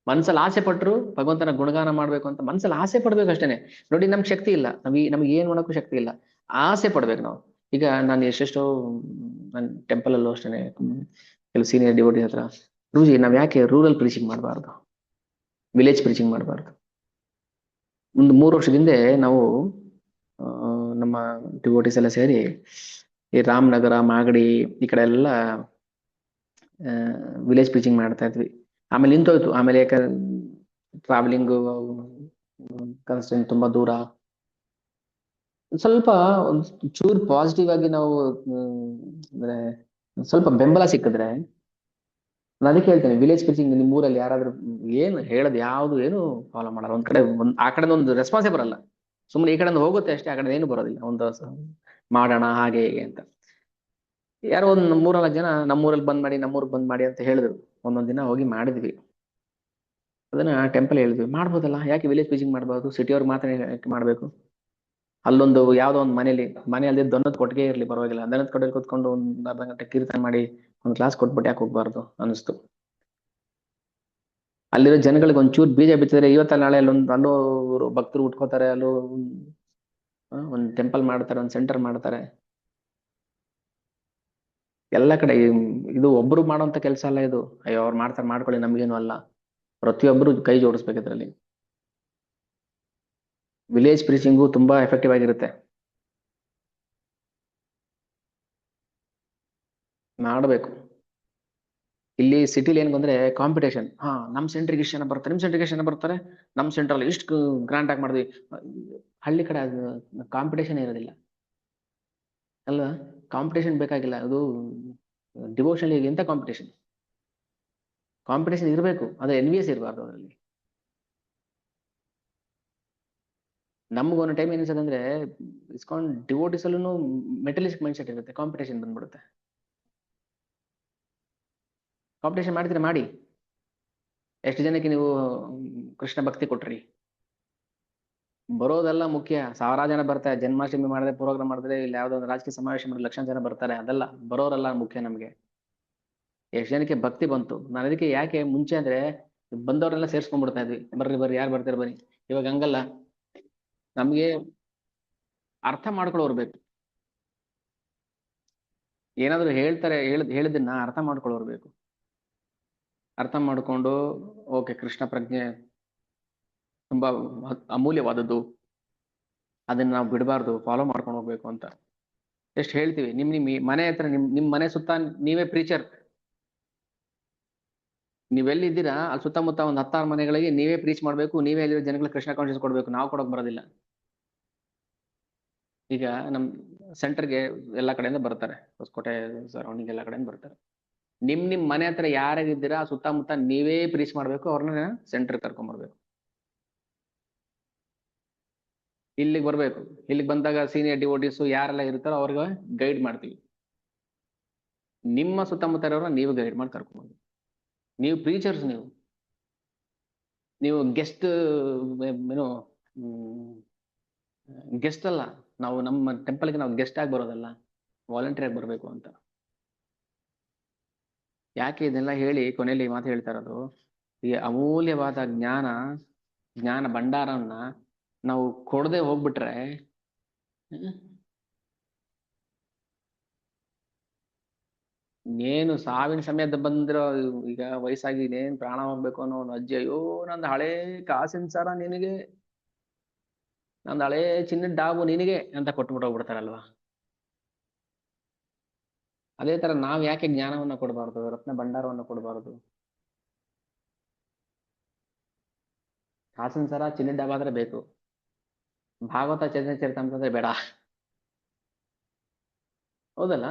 ಮನ್ಸಲ್ಲಿ ಆಸೆ ಪಟ್ರು ಭಗವಂತನ ಗುಣಗಾನ ಮಾಡ್ಬೇಕು ಅಂತ ಮನ್ಸಲ್ಲಿ ಆಸೆ ಪಡ್ಬೇಕು ಅಷ್ಟೇನೆ. ನೋಡಿ, ನಮ್ಗೆ ಶಕ್ತಿ ಇಲ್ಲ, ನಮ್ಗೆ ಏನ್ ಮಾಡಕ್ಕೂ ಶಕ್ತಿ ಇಲ್ಲ, ಆಸೆ ಪಡ್ಬೇಕು ನಾವು. ಈಗ ನಾನು ಎಷ್ಟೆಷ್ಟೋ ನನ್ನ ಟೆಂಪಲ್ ಅಲ್ಲೂ ಅಷ್ಟೇನೆ ಕೆಲವು ಸೀನಿಯರ್ ಡಿವೋಟಿ ಹತ್ರ, ಗುರೂಜಿ ನಾವ್ ಯಾಕೆ ರೂರಲ್ ಪ್ರೀಚಿಂಗ್ ಮಾಡಬಾರ್ದು, ವಿಲೇಜ್ ಪ್ರೀಚಿಂಗ್ ಮಾಡಬಾರ್ದು? ಒಂದು 3 ವರ್ಷದಿಂದ ನಾವು ನಮ್ಮ ಡಿವೋಟೀಸ್ ಎಲ್ಲ ಸೇರಿ ಈ ರಾಮನಗರ, ಮಾಗಡಿ ಈ ಕಡೆ ಎಲ್ಲ ವಿಲೇಜ್ ಪ್ರೀಚಿಂಗ್ ಮಾಡ್ತಾ ಇದ್ವಿ. ಆಮೇಲೆ ನಿಂತೋಯ್ತು. ಆಮೇಲೆ ಯಾಕಂದ್ರೆ ಟ್ರಾವೆಲಿಂಗ್ ಕನ್ಸ್ಟೆಂಟ್, ತುಂಬಾ ದೂರ. ಸ್ವಲ್ಪ ಒಂದು ಚೂರ್ ಪಾಸಿಟಿವ್ ಆಗಿ ನಾವು ಅಂದ್ರೆ ಸ್ವಲ್ಪ ಬೆಂಬಲ ಸಿಕ್ಕಿದ್ರೆ, ನಾನು ಅದಕ್ಕೆ ಹೇಳ್ತೇನೆ, ವಿಲೇಜ್ ಪ್ರೀಚಿಂಗ್ ನಿಮ್ಮ ಊರಲ್ಲಿ ಯಾರಾದ್ರೂ ಏನು ಹೇಳೋದು ಯಾವ್ದು ಏನು ಫಾಲೋ ಮಾಡಲ್ಲ. ಒಂದ್ ಕಡೆ ಆ ಕಡೆ ಒಂದು ರೆಸ್ಪಾನ್ಸೇ ಬರಲ್ಲ, ಸುಮ್ಮನೆ ಈ ಕಡೆ ಹೋಗುತ್ತೆ ಅಷ್ಟೇ, ಆ ಕಡೆ ಏನು ಬರೋದಿಲ್ಲ. ಒಂದು ಮಾಡೋಣ ಹಾಗೆ ಹೀಗೆ ಅಂತ. ಯಾರೋ ಒಂದ್ 3-4 ಜನ ನಮ್ಮೂರಲ್ಲಿ ಬಂದ್ ಮಾಡಿ, ನಮ್ಮೂರ್ಗ್ ಬಂದ್ ಮಾಡಿ ಅಂತ ಹೇಳಿದ್ರು. ಒಂದೊಂದ್ ದಿನ ಹೋಗಿ ಮಾಡಿದ್ವಿ. ಅದನ್ನ ಟೆಂಪಲ್ ಹೇಳಿದ್ವಿ, ಮಾಡ್ಬೋದಲ್ಲ, ಯಾಕೆ ವಿಲೇಜ್ ಪ್ರೀಚಿಂಗ್ ಮಾಡ್ಬೋದು, ಸಿಟಿಯವ್ರಿಗೆ ಮಾತ್ರ ಯಾಕೆ ಮಾಡ್ಬೇಕು? ಅಲ್ಲೊಂದು ಯಾವ್ದೋ ಒಂದು ಮನೆ ಅಲ್ಲಿ ದೊಣ್ಣದ ಕೊಟ್ಟಿಗೆ ಇರ್ಲಿ ಪರವಾಗಿಲ್ಲ, ದನದ ಕೊಟ್ಟಿಗೆ ಕೂತ್ಕೊಂಡು ಒಂದ್ ಅರ್ಧ ಗಂಟೆ ಕೀರ್ತನೆ ಮಾಡಿ ಒಂದು ಕ್ಲಾಸ್ ಕೊಟ್ಬಿಟ್ಟು ಯಾಕೆ ಹೋಗ್ಬಾರ್ದು ಅನಿಸ್ತು. ಅಲ್ಲಿರೋ ಜನಗಳಿಗೆ ಒಂಚೂರು ಬೀಜ ಬಿತ್ತಿದ್ರೆ ಇವತ್ತಲ್ಲ ನಾಳೆ ಅಲ್ಲೋ ಭಕ್ತರು ಉಟ್ಕೋತಾರೆ, ಅಲ್ಲೂ ಒಂದು ಟೆಂಪಲ್ ಮಾಡ್ತಾರೆ, ಒಂದು ಸೆಂಟರ್ ಮಾಡ್ತಾರೆ. ಎಲ್ಲ ಕಡೆ ಇದು ಒಬ್ರು ಮಾಡುವಂತ ಕೆಲಸ ಅಲ್ಲ ಇದು. ಅಯ್ಯೋ ಅವ್ರು ಮಾಡ್ತಾರೆ, ಮಾಡ್ಕೊಳ್ಳಿ, ನಮ್ಗೇನು ಅಲ್ಲ. ಪ್ರತಿಯೊಬ್ಬರು ಕೈ ಜೋಡಿಸ್ಬೇಕು ಇದರಲ್ಲಿ. ವಿಲೇಜ್ ಪ್ರೀಚಿಂಗು ತುಂಬಾ ಎಫೆಕ್ಟಿವ್ ಆಗಿರುತ್ತೆ, ಮಾಡಬೇಕು. ಇಲ್ಲಿ ಸಿಟಿಲಿ ಏನ್ ಬಂದ್ರೆ ಕಾಂಪಿಟೇಷನ್. ನಮ್ ಸೆಂಟ್ರಿಗೆ ಇಷ್ಟು ಜನ ಬರ್ತಾರೆ, ನಿಮ್ ಸೆಂಟ್ರಿಗೆ ಎಷ್ಟು ಜನ ಬರ್ತಾರೆ, ನಮ್ ಸೆಂಟ್ರಲ್ಲಿ ಇಷ್ಟು ಗ್ರಾಂಡ್ ಆಗಿ ಮಾಡಿದ್ವಿ. ಹಳ್ಳಿ ಕಡೆ ಅದು ಕಾಂಪಿಟೇಷನ್ ಇರೋದಿಲ್ಲ ಅಲ್ವಾ? ಕಾಂಪಿಟೇಷನ್ ಬೇಕಾಗಿಲ್ಲ. ಅದು ಡಿವೋಷನ್ ಎಂತ ಕಾಂಪಿಟೇಷನ್? ಕಾಂಪಿಟೇಷನ್ ಇರಬೇಕು, ಅದು ಎನ್ವಿಎಸ್ ಇರಬಾರ್ದು ಅದರಲ್ಲಿ. ನಮ್ಗೊಂದು ಟೈಮ್ ಏನಿಸ್ತದೆ ಅಂದ್ರೆ, ಇಸ್ಕಾನ್ ಡಿವೋಟಿಸ್ ಅಲ್ಲೂ ಮೆಟಲಿಸ್ಟಿಕ್ ಮೈಂಡ್ ಸೆಟ್ ಇರುತ್ತೆ, ಕಾಂಪಿಟೇಷನ್ ಬಂದ್ಬಿಡುತ್ತೆ. ಕಾಂಪಿಟೇಷನ್ ಮಾಡ್ತೀರಾ ಮಾಡಿ, ಎಷ್ಟು ಜನಕ್ಕೆ ನೀವು ಕೃಷ್ಣ ಭಕ್ತಿ ಕೊಟ್ರಿ? ಬರೋದೆಲ್ಲ ಮುಖ್ಯ. 1000 ಜನ ಬರ್ತಾರೆ, ಜನ್ಮಾಷ್ಟಮಿ ಮಾಡಿದ್ರೆ, ಪ್ರೋಗ್ರಾಮ್ ಮಾಡಿದ್ರೆ, ಇಲ್ಲಿ ಯಾವ್ದೋ ಒಂದು ರಾಜಕೀಯ ಸಮಾವೇಶ ಮಾಡಿದ್ರೆ ಲಕ್ಷ ಜನ ಬರ್ತಾರೆ, ಅದೆಲ್ಲ ಬರೋರೆಲ್ಲ ಮುಖ್ಯ ನಮ್ಗೆ. ಎಷ್ಟು ಜನಕ್ಕೆ ಭಕ್ತಿ ಬಂತು. ನಾನು ಅದಕ್ಕೆ ಯಾಕೆ ಮುಂಚೆ ಅಂದ್ರೆ ಬಂದವರೆಲ್ಲ ಸೇರ್ಸ್ಕೊಂಡ್ಬಿಡ್ತಾ ಇದ್ವಿ, ಬರ್ರಿ ಬರ್ರಿ ಯಾರು ಬರ್ತಾರೆ ಬನ್ನಿ. ಇವಾಗ ಹಂಗಲ್ಲ, ನಮ್ಗೆ ಅರ್ಥ ಮಾಡ್ಕೊಳ್ಳೋರು ಬೇಕು. ಏನಾದ್ರು ಹೇಳ್ತಾರೆ, ಹೇಳಿದ್ದನ್ನ ಅರ್ಥ ಮಾಡ್ಕೊಳ್ಳೋರು ಬೇಕು. ಅರ್ಥ ಮಾಡ್ಕೊಂಡು ಓಕೆ, ಕೃಷ್ಣ ಪ್ರಜ್ಞೆ ತುಂಬಾ ಅಮೂಲ್ಯವಾದದ್ದು, ಅದನ್ನ ನಾವು ಬಿಡಬಾರ್ದು, ಫಾಲೋ ಮಾಡ್ಕೊಂಡು ಹೋಗ್ಬೇಕು ಅಂತ ಎಷ್ಟು ಹೇಳ್ತೀವಿ. ನಿಮ್ ಮನೆ ಹತ್ರ, ನಿಮ್ ಮನೆ ಸುತ್ತ ನೀವೇ ಪ್ರೀಚರ್. ನೀವೆಲ್ಲಿದ್ದೀರಾ ಅಲ್ಲಿ ಸುತ್ತಮುತ್ತ ಒಂದು 10 ಮನೆಗಳಿಗೆ ನೀವೇ ಪ್ರೀಚ್ ಮಾಡ್ಬೇಕು, ನೀವೇ ಅಲ್ಲಿರೋ ಜನಗಳಿಗೆ ಕೃಷ್ಣ ಕಾನ್ಶಿಯಸ್ ಕೊಡ್ಬೇಕು. ನಾವು ಕೊಡೋಕ್ ಬರೋದಿಲ್ಲ. ಈಗ ನಮ್ ಸೆಂಟರ್ಗೆ ಎಲ್ಲ ಕಡೆಯಿಂದ ಬರ್ತಾರೆ, ಹೊಸಕೋಟೆ ಸರೌಂಡಿಂಗ್ ಎಲ್ಲ ಕಡೆಯಿಂದ ಬರ್ತಾರೆ. ನಿಮ್ ಮನೆ ಹತ್ರ ಯಾರಾಗಿದ್ದೀರಾ ಸುತ್ತಮುತ್ತ ನೀವೇ ಪ್ರೀಚ್ ಮಾಡ್ಬೇಕು, ಅವ್ರನ್ನ ಸೆಂಟರ್ ಕರ್ಕೊಂಡ್ ಬರ್ಬೇಕು. ಇಲ್ಲಿಗೆ ಬರ್ಬೇಕು. ಇಲ್ಲಿಗೆ ಬಂದಾಗ ಸೀನಿಯರ್ ಡಿವೋಟಿಸ್ ಯಾರೆಲ್ಲ ಇರ್ತಾರೋ ಅವ್ರಿಗೆ ಗೈಡ್ ಮಾಡ್ತೀವಿ. ನಿಮ್ಮ ಸುತ್ತಮುತ್ತ ಇರೋರನ್ನ ನೀವು ಗೈಡ್ ಮಾಡಿ ಕರ್ಕೊಂಡು, ನೀವು ಪ್ರೀಚರ್ಸ್, ನೀವು ಗೆಸ್ಟ್ ಏನು, ಗೆಸ್ಟ್ ಅಲ್ಲ. ನಾವು ನಮ್ಮ ಟೆಂಪಲ್ಗೆ ನಾವು ಗೆಸ್ಟ್ ಆಗಿ ಬರೋದಲ್ಲ, ವಾಲಂಟಿಯರ್ ಆಗಿ ಬರಬೇಕು ಅಂತ. ಯಾಕೆ ಇದೆಲ್ಲ ಹೇಳಿ ಕೊನೆಯಲ್ಲಿ ಮಾತು ಹೇಳ್ತಾ ಇರೋದು, ಈ ಅಮೂಲ್ಯವಾದ ಜ್ಞಾನ ಭಂಡಾರವನ್ನ ನಾವು ಕೊಡದೆ ಹೋಗ್ಬಿಟ್ರೆ, ಏನು ಸಾವಿನ ಸಮಯದ ಬಂದಿರೋ, ಈಗ ವಯಸ್ಸಾಗಿ ಇನ್ನೇನ್ ಪ್ರಾಣ ಹೋಗ್ಬೇಕು ಅನ್ನೋ ಒಂದು ಅಜ್ಜಿ, ಅಯ್ಯೋ ನಂದು ಹಳೇ ಕಾಸಿನ ಸರ ನಿನಗೆ, ನಂದು ಹಳೇ ಚಿನ್ನದ ಡಾಬು ನಿನಗೆ ಅಂತ ಕೊಟ್ಬಿಟ್ಟು ಹೋಗ್ಬಿಡ್ತಾರಲ್ವಾ. ಅದೇ ತರ ನಾವ್ ಯಾಕೆ ಜ್ಞಾನವನ್ನ ಕೊಡಬಾರ್ದು, ರತ್ನ ಭಂಡಾರವನ್ನ ಕೊಡಬಾರ್ದು? ಕಾಸಿನ ಸರ ಚಿನ್ನದ ಡಾಬಾ ಆದ್ರೆ ಬೇಕು, ಭಾಗವತ ಚರಿತ್ರೆ ಚರಿತಾಮೃತ ಬೇಡ. ಹೌದಲ್ಲ?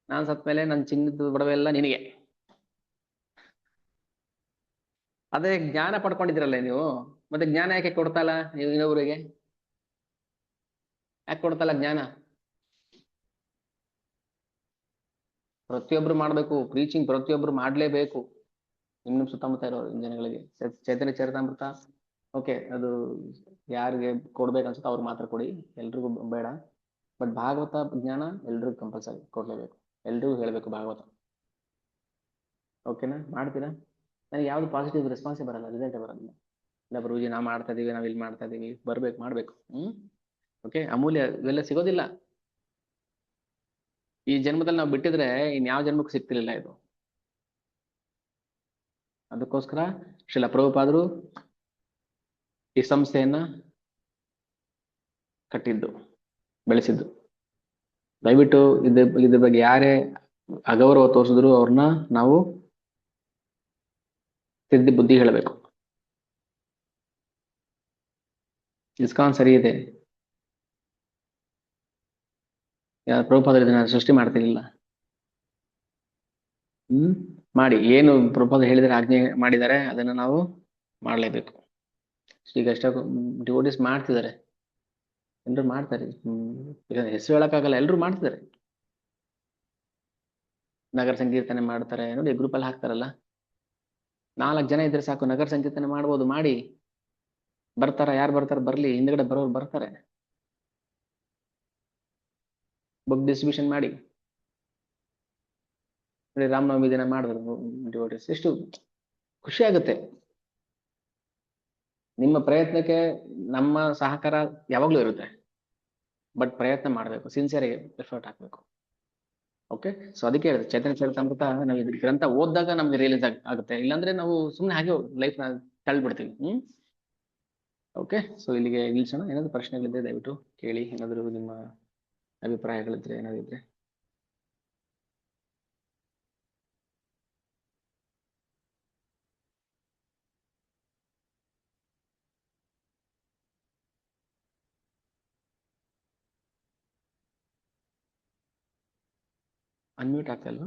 ನಾನ್ ಸತ್ಮೇಲೆ ನನ್ ಚಿನ್ನದ ಒಡವೆ ಎಲ್ಲ ನಿನಗೆ. ಅದೇ ಜ್ಞಾನ ಪಡ್ಕೊಂಡಿದ್ರಲ್ಲ ನೀವು, ಮತ್ತೆ ಜ್ಞಾನ ಯಾಕೆ ಕೊಡ್ತಲ್ಲ ನೀವು ಇನ್ನೊಬ್ಬರಿಗೆ? ಯಾಕೆ ಕೊಡ್ತಲ್ಲ ಜ್ಞಾನ? ಪ್ರತಿಯೊಬ್ರು ಮಾಡ್ಬೇಕು, ಪ್ರೀಚಿಂಗ್ ಪ್ರತಿಯೊಬ್ರು ಮಾಡ್ಲೇಬೇಕು. ನಿಮ್ ಸುತ್ತಮುತ್ತ ಇರೋ ಜನಗಳಿಗೆ ಚೈತನ್ಯ ಚರಿತಾಮೃತ ಓಕೆ, ಅದು ಯಾರಿಗೆ ಕೊಡ್ಬೇಕನ್ಸುತ್ತೋ ಅವ್ರು ಮಾತ್ರ ಕೊಡಿ, ಎಲ್ರಿಗೂ ಬೇಡ. ಬಟ್ ಭಾಗವತ ಜ್ಞಾನ ಎಲ್ರಿಗೂ ಕಂಪಲ್ಸರಿ ಕೊಡ್ಲೇಬೇಕು, ಎಲ್ರಿಗೂ ಹೇಳ್ಬೇಕು ಭಾಗವತ. ಓಕೆನಾ? ಮಾಡ್ತೀರಾ? ನನಗೆ ಯಾವ್ದು ಪಾಸಿಟಿವ್ ರೆಸ್ಪಾನ್ಸೇ ಬರಲ್ಲ, ರಿಸಲ್ಟೇ ಬರಲ್ಲ. ಇಲ್ಲ ಗುರೂಜಿ ನಾವು ಮಾಡ್ತಾ ಇದೀವಿ, ನಾವ್ ಇಲ್ಲಿ ಮಾಡ್ತಾ ಇದೀವಿ, ಮಾಡ್ಬೇಕು. ಓಕೆ, ಅಮೂಲ್ಯ, ಇವೆಲ್ಲ ಸಿಗೋದಿಲ್ಲ. ಈ ಜನ್ಮದಲ್ಲಿ ನಾವು ಬಿಟ್ಟಿದ್ರೆ ಇನ್ಯಾವ ಜನ್ಮಕ್ಕೂ ಸಿಗ್ತಿರ್ಲಿಲ್ಲ ಇದು. ಅದಕ್ಕೋಸ್ಕರ ಶ್ರೀಲ ಪ್ರಭುಪಾದರು ಈ ಸಂಸ್ಥೆಯನ್ನ ಕಟ್ಟಿದ್ದು, ಬೆಳೆಸಿದ್ದು. ದಯವಿಟ್ಟು ಇದ್ರ ಬಗ್ಗೆ ಯಾರೇ ಅಗೌರವ ತೋರಿಸಿದ್ರು ಅವ್ರನ್ನ ನಾವು ತಿದ್ದಿ ಬುದ್ಧಿ ಹೇಳಬೇಕು. ಇಸ್ಕಾನ್ ಸರಿ ಇದೆ, ಪ್ರಭುಪಾದರು ಇದನ್ನ ಸೃಷ್ಟಿ ಮಾಡ್ತಿರ್ಲಿಲ್ಲ. ಮಾಡಿ, ಏನು ಪ್ರಭುಪಾದ ಹೇಳಿದರೆ ಆಜ್ಞೆ ಮಾಡಿದ್ದಾರೆ ಅದನ್ನ ನಾವು ಮಾಡ್ಲೇಬೇಕು. ಈಗ ಎಷ್ಟ ಡಿವೋಟಿಸ್ ಮಾಡ್ತಿದ್ದಾರೆ, ಎಲ್ರು ಮಾಡ್ತಾರೆ. ಈಗ ಹೆಸರು ಹೇಳಕ್ಕಾಗಲ್ಲ, ಎಲ್ರು ಮಾಡ್ತಿದ್ದಾರೆ. ನಗರ ಸಂಕೀರ್ತನೆ ಮಾಡ್ತಾರೆ ನೋಡಿ, ಗ್ರೂಪ್ ಅಲ್ಲಿ ಹಾಕ್ತಾರಲ್ಲ, 4 ಜನ ಇದ್ರೆ ಸಾಕು, ನಗರ ಸಂಕೀರ್ತನೆ ಮಾಡ್ಬೋದು. ಮಾಡಿ, ಬರ್ತಾರ? ಯಾರು ಬರ್ತಾರೆ? ಬರ್ಲಿ, ಹಿಂದ್ಗಡೆ ಬರೋರು ಬರ್ತಾರೆ. ಬುಕ್ ಡಿಸ್ಟ್ರಿಬ್ಯೂಷನ್ ಮಾಡಿ. ರಾಮನವಮಿ ದಿನ ಮಾಡಿದ್ರು ಡಿವೋಟಿಸ್, ಎಷ್ಟು ಖುಷಿ ಆಗುತ್ತೆ. ನಿಮ್ಮ ಪ್ರಯತ್ನಕ್ಕೆ ನಮ್ಮ ಸಹಕಾರ ಯಾವಾಗ್ಲೂ ಇರುತ್ತೆ, ಬಟ್ ಪ್ರಯತ್ನ ಮಾಡ್ಬೇಕು, ಸಿನ್ಸಿಯರ್ ಎಫರ್ಟ್ ಹಾಕ್ಬೇಕು. ಓಕೆ, ಸೊ ಅದಕ್ಕೆ ಹೇಳಿದೆ ಚೈತನ್ಯ ಚರಿತಾಮೃತ ನಾವು ಇದ್ರ ಗ್ರಂಥ ಓದಿದಾಗ ನಮ್ಗೆ ರಿಯಲೈಸ್ ಆಗುತ್ತೆ, ಇಲ್ಲಾಂದ್ರೆ ನಾವು ಸುಮ್ಮನೆ ಹಾಗೆ ಲೈಫ್ ನ ತಳ್ಳಿಬಿಡ್ತೀವಿ. ಓಕೆ, ಸೊ ಇಲ್ಲಿಗೆ ನಿಲ್ಸೋಣ. ಏನಾದ್ರು ಪ್ರಶ್ನೆಗಳಿದ್ರೆ ದಯವಿಟ್ಟು ಕೇಳಿ, ಏನಾದ್ರು ನಿಮ್ಮ ಅಭಿಪ್ರಾಯಗಳಿದ್ರೆ ಏನಾದ್ರು ಇದ್ರೆ. ಅನ್ಮ್ಯೂಟ್ ಆಗ್ತಾ ಇಲ್ವಾ?